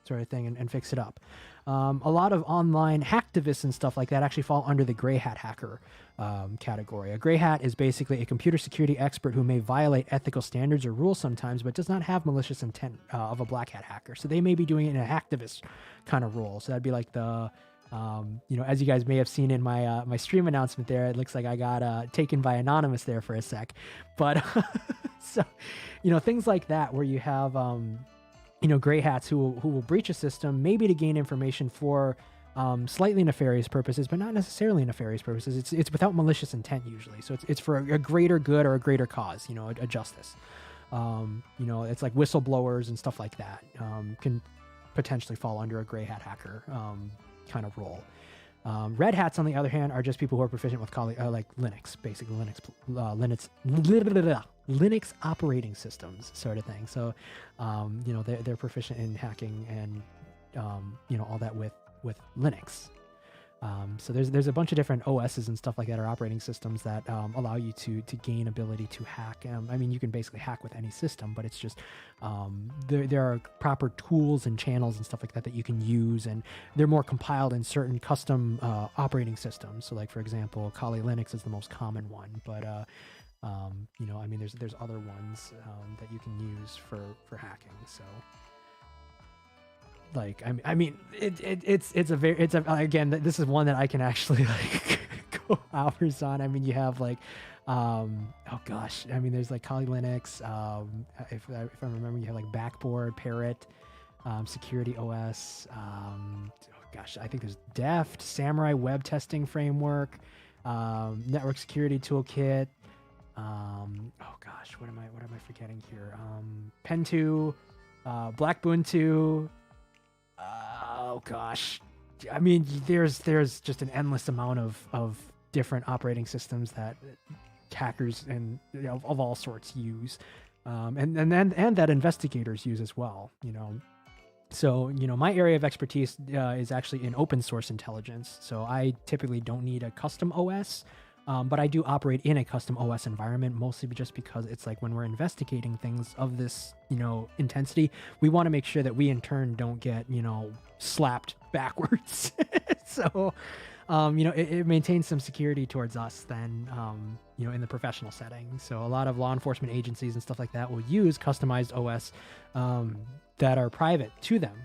sort of thing, and fix it up. a lot of online hacktivists and stuff like that actually fall under the gray hat hacker category. A gray hat is basically a computer security expert who may violate ethical standards or rules sometimes, but does not have malicious intent of a black hat hacker. So they may be doing it in a hacktivist kind of role. So that'd be like the, as you guys may have seen in my my stream announcement there, it looks like I got taken by Anonymous there for a sec. But so, things like that where you have, gray hats who will breach a system, maybe to gain information for slightly nefarious purposes, but not necessarily nefarious purposes. It's without malicious intent usually. So it's for a greater good or a greater cause, a justice. It's like whistleblowers and stuff like that can potentially fall under a gray hat hacker kind of role. Red hats, on the other hand, are just people who are proficient with like Linux, basically Linux operating systems sort of thing. So, they're proficient in hacking and, all that with Linux. So there's a bunch of different OSs and stuff like that, or operating systems that allow you to gain ability to hack. You can basically hack with any system, but it's just there are proper tools and channels and stuff like that that you can use, and they're more compiled in certain custom operating systems. So, like for example, Kali Linux is the most common one, but there's other ones that you can use for hacking. So. Like, it's again, this is one that I can actually like go hours on. You have like, there's like Kali Linux. If I remember, you have like Backboard, Parrot, Security OS. I think there's Deft, Samurai Web Testing Framework, Network Security Toolkit. What am I forgetting here? Pen2, Blackbuntu. There's just an endless amount of different operating systems that hackers and of all sorts use, and that investigators use as well. So my area of expertise is actually in open source intelligence. So I typically don't need a custom OS. But I do operate in a custom OS environment, mostly just because it's like when we're investigating things of this, intensity, we want to make sure that we in turn don't get, slapped backwards. So, it maintains some security towards us then, in the professional setting. So a lot of law enforcement agencies and stuff like that will use customized OS that are private to them,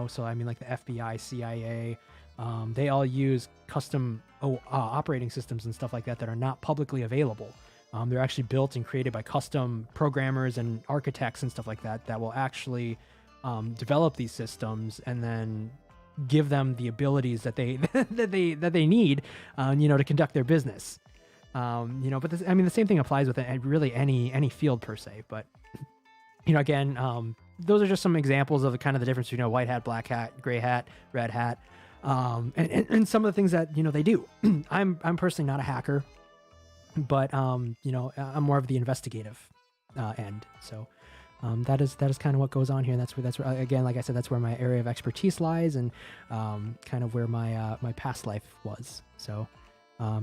so like the FBI, CIA, they all use custom operating systems and stuff like that are not publicly available. They're actually built and created by custom programmers and architects and stuff like that will actually develop these systems and then give them the abilities that they that they need, to conduct their business. But the same thing applies with really any field per se. But again, those are just some examples of the difference between white hat, black hat, gray hat, red hat. And some of the things that they do. I'm personally not a hacker, but I'm more of the investigative end. So that is kind of what goes on here. And that's where again, like I said, that's where my area of expertise lies, and kind of where my my past life was. So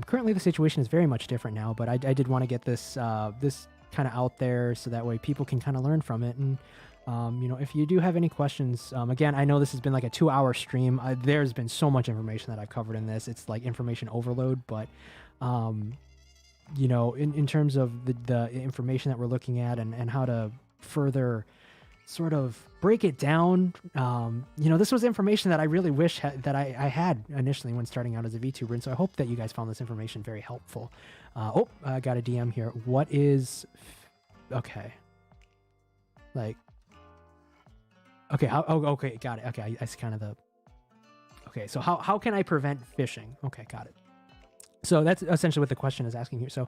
currently the situation is very much different now, but I did want to get this this kind of out there so that way people can kind of learn from it. And if you do have any questions, again, I know this has been like a 2-hour stream. There's been so much information that I've covered in this. It's like information overload, but, in terms of the information that we're looking at and how to further sort of break it down, this was information that I really wish that I had initially when starting out as a VTuber. And so I hope that you guys found this information very helpful. I got a DM here. What is, okay. Like, okay, okay, got it. Okay, I see kind of the... Okay, so how can I prevent phishing? Okay, got it. So that's essentially what the question is asking here. So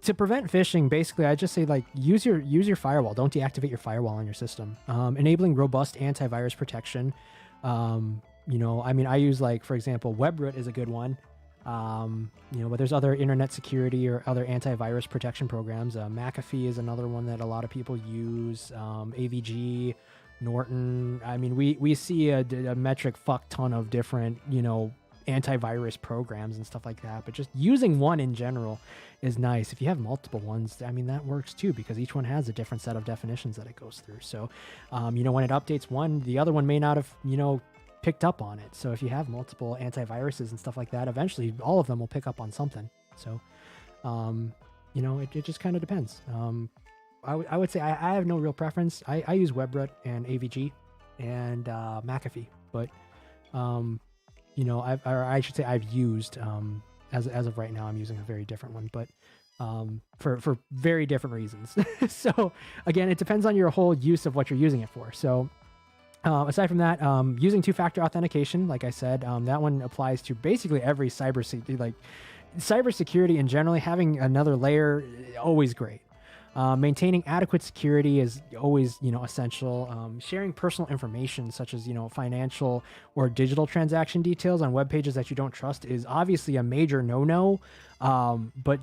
to prevent phishing, basically, I just say, like, use your firewall. Don't deactivate your firewall on your system. Enabling robust antivirus protection. I use, like, for example, WebRoot is a good one. But there's other internet security or other antivirus protection programs. McAfee is another one that a lot of people use. AVG, Norton. We see a metric fuck ton of different, antivirus programs and stuff like that, but just using one in general is nice. If you have multiple ones, I mean, that works too, because each one has a different set of definitions that it goes through. So, you know, when it updates one, the other one may not have, you know, picked up on it. So if you have multiple antiviruses and stuff like that, eventually all of them will pick up on something. So, you know, it just kind of depends. I would say I have no real preference. I use WebRoot and AVG and McAfee, but you know, I should say I've used, as of right now, I'm using a very different one, but for very different reasons. So again, it depends on your whole use of what you're using it for. So aside from that, using two-factor authentication, like I said, that one applies to basically every cybersecurity in general. Having another layer, always great. Maintaining adequate security is always, you know, essential. Sharing personal information such as, you know, financial or digital transaction details on web pages that you don't trust is obviously a major no-no. But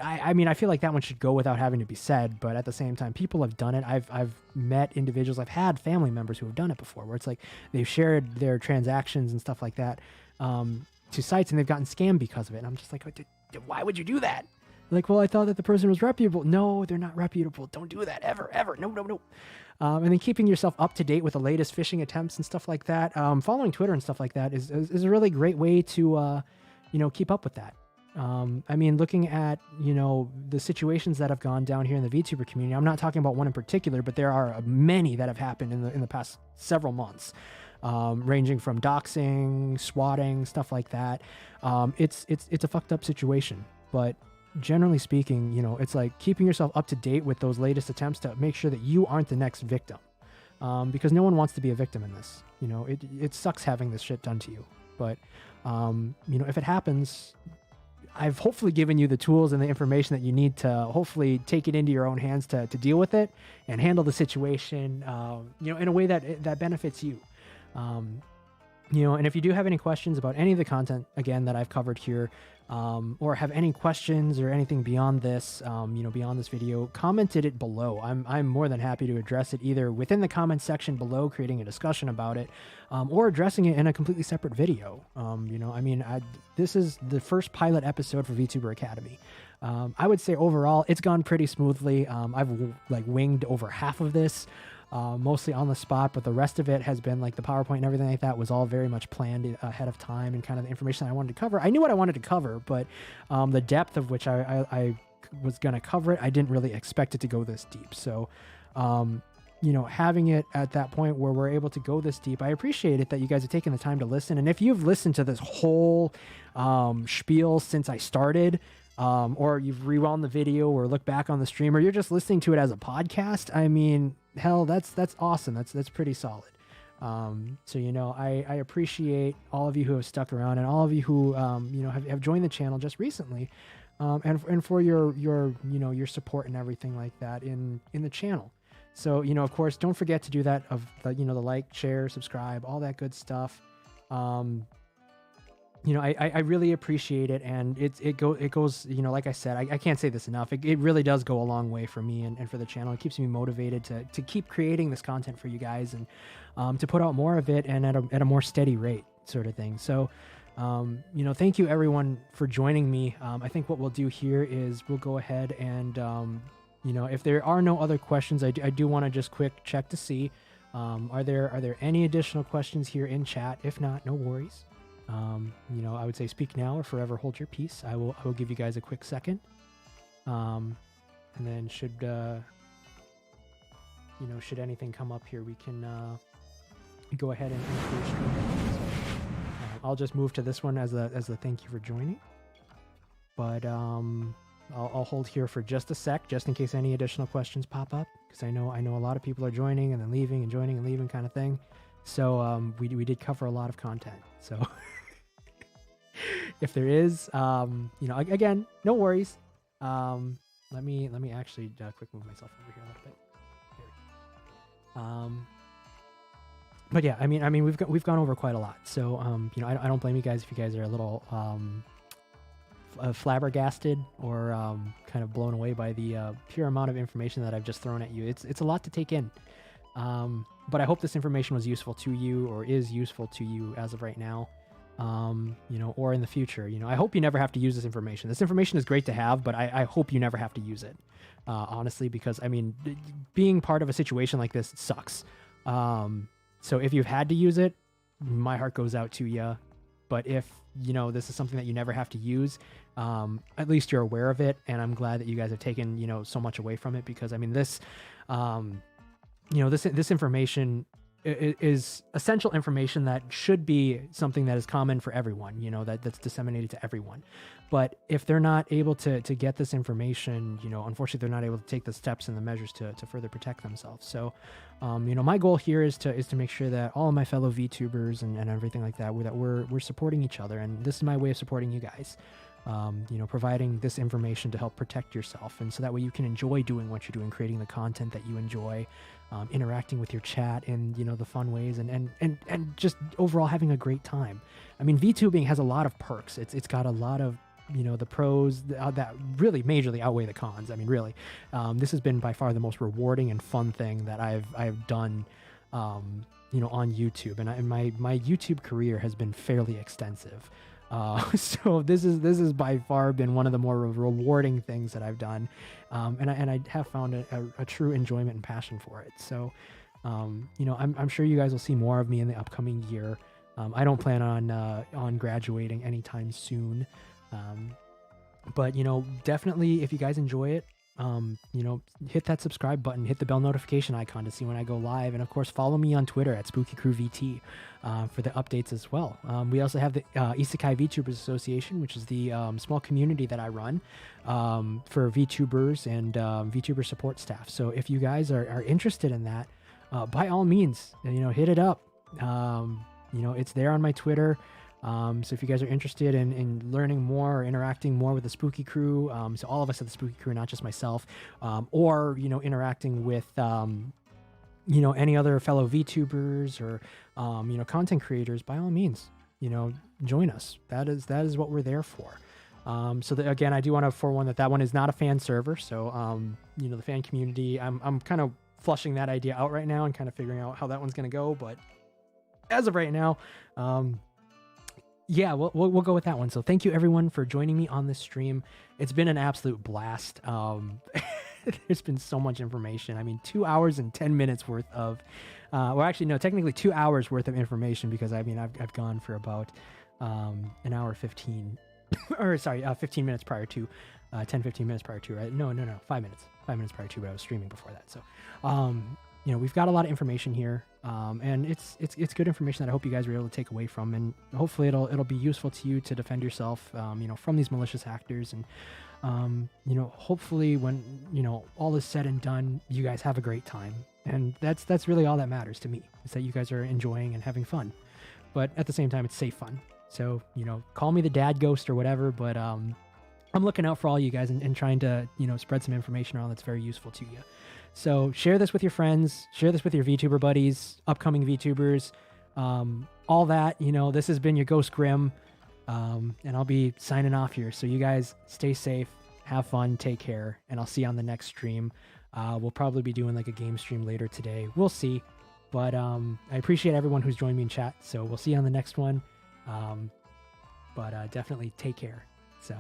I mean, I feel like that one should go without having to be said, but at the same time, people have done it. I've met individuals, I've had family members who have done it before, where it's like they've shared their transactions and stuff like that to sites, and they've gotten scammed because of it. And I'm just like, why would you do that? Like, well, I thought that the person was reputable. No, they're not reputable. Don't do that ever. No. And then keeping yourself up to date with the latest phishing attempts and stuff like that. Following Twitter and stuff like that is a really great way to, you know, keep up with that. I mean, looking at, you know, the situations that have gone down here in the VTuber community, I'm not talking about one in particular, but there are many that have happened in the past several months, ranging from doxing, swatting, stuff like that. It's a fucked up situation, but generally speaking, you know, it's like keeping yourself up to date with those latest attempts to make sure that you aren't the next victim, because no one wants to be a victim in this. You know, it sucks having this shit done to you, but you know, if it happens, I've hopefully given you the tools and the information that you need to hopefully take it into your own hands to deal with it and handle the situation, you know, in a way that benefits you. You know, and if you do have any questions about any of the content, again, that I've covered here, or have any questions or anything beyond this, you know, beyond this video, commented it below. I'm more than happy to address it either within the comment section below, creating a discussion about it, or addressing it in a completely separate video. You know, I mean, this is the first pilot episode for VTuber Academy. I would say overall, it's gone pretty smoothly. I've like winged over half of this. Mostly on the spot, but the rest of it has been like the PowerPoint and everything like that was all very much planned ahead of time, and kind of the information I wanted to cover. I knew what I wanted to cover, but the depth of which I was going to cover it, I didn't really expect it to go this deep. So, you know, having it at that point where we're able to go this deep, I appreciate it that you guys are taking the time to listen. And if you've listened to this whole spiel since I started, or you've rewound the video or look back on the stream, or you're just listening to it as a podcast, I mean, hell, that's awesome. That's pretty solid. So, you know, I appreciate all of you who have stuck around, and all of you who, you know, have joined the channel just recently, and for your, you know, your support and everything like that in the channel. So, you know, of course, don't forget to do that, you know, the like, share, subscribe, all that good stuff. You know, I really appreciate it, and it goes, you know, like I said, I can't say this enough. It really does go a long way for me and for the channel. It keeps me motivated to keep creating this content for you guys, and to put out more of it, and at a more steady rate, sort of thing. So, you know, thank you everyone for joining me. I think what we'll do here is we'll go ahead and, you know, if there are no other questions, I do want to just quick check to see, are there any additional questions here in chat? If not, no worries. You know, I would say speak now or forever hold your peace. I will give you guys a quick second. And then should, you know, should anything come up here, we can, go ahead and clear stream. So, I'll just move to this one as a thank you for joining. But, I'll hold here for just a sec, just in case any additional questions pop up, because I know a lot of people are joining and then leaving and joining and leaving kind of thing. So, we did cover a lot of content. So, if there is, you know, again, no worries. Let me actually quick move myself over here a little bit. There we go. But yeah, I mean, we've gone over quite a lot. So, you know, I don't blame you guys if you guys are a little flabbergasted or kind of blown away by the pure amount of information that I've just thrown at you. It's a lot to take in. But I hope this information was useful to you, or is useful to you as of right now. you know, or in the future. You know, I hope you never have to use this information. This information is great to have, but I hope you never have to use it, honestly, because, I mean, being part of a situation like this sucks. So if you've had to use it, my heart goes out to you. But if, you know, this is something that you never have to use, at least you're aware of it. And I'm glad that you guys have taken, you know, so much away from it, because, I mean, this, you know, this information is essential information that should be something that is common for everyone, you know, that's disseminated to everyone. But if they're not able to get this information, you know, unfortunately, they're not able to take the steps and the measures to further protect themselves. So, you know, my goal here is to make sure that all of my fellow VTubers and everything like that, we're supporting each other. And this is my way of supporting you guys. You know, providing this information to help protect yourself, and so that way you can enjoy doing what you're doing, creating the content that you enjoy, interacting with your chat in, you know, the fun ways, and just overall having a great time. I mean, VTubing has a lot of perks. It's got a lot of, you know, the pros that really majorly outweigh the cons. I mean, really, this has been by far the most rewarding and fun thing that I've done, you know, on YouTube, and my YouTube career has been fairly extensive. So this is by far been one of the more rewarding things that I've done, and I have found a true enjoyment and passion for it. So, you know, I'm sure you guys will see more of me in the upcoming year. I don't plan on graduating anytime soon, but, you know, definitely if you guys enjoy it, you know, hit that subscribe button, hit the bell notification icon to see when I go live, and of course follow me on Twitter at SpookyCrewVT for the updates as well. We also have the Isekai VTubers Association, which is the small community that I run for VTubers and VTuber support staff. So if you guys are interested in that, by all means, you know, hit it up. You know, it's there on my Twitter. So if you guys are interested in learning more or interacting more with the Spooky Crew, so all of us at the Spooky Crew, not just myself, or, you know, interacting with, you know, any other fellow VTubers or, you know, content creators, by all means, you know, join us. That is what we're there for. So again, I do want to forewarn that one is not a fan server. So, you know, the fan community, I'm kind of flushing that idea out right now and kind of figuring out how that one's going to go. But as of right now, yeah, we'll go with that one. So thank you everyone for joining me on this stream. It's been an absolute blast. There's been so much information. I mean, 2 hours and 10 minutes worth of, well, actually, no, technically 2 hours worth of information, because I mean, I've gone for about an hour 15, or sorry, 15 minutes prior to, 15 minutes prior to, right? No, 5 minutes. 5 minutes prior to, but I was streaming before that. So, you know, we've got a lot of information here, and it's good information that I hope you guys were able to take away from, and hopefully it'll be useful to you to defend yourself, you know, from these malicious actors, and you know, hopefully when, you know, all is said and done, you guys have a great time, and that's really all that matters to me, is that you guys are enjoying and having fun, but at the same time, it's safe fun. So, you know, call me the dad ghost or whatever, but I'm looking out for all you guys and trying to, you know, spread some information around that's very useful to you. So share this with your friends, share this with your VTuber buddies, upcoming VTubers, all that. You know, this has been your Ghost Grim, and I'll be signing off here. So you guys stay safe, have fun, take care, and I'll see you on the next stream. We'll probably be doing like a game stream later today. We'll see. But I appreciate everyone who's joined me in chat. So we'll see you on the next one. But definitely take care. So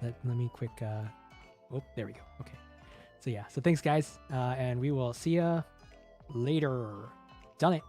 let me quick, oh, there we go. Okay. So yeah, so thanks guys, and we will see ya later. Done it.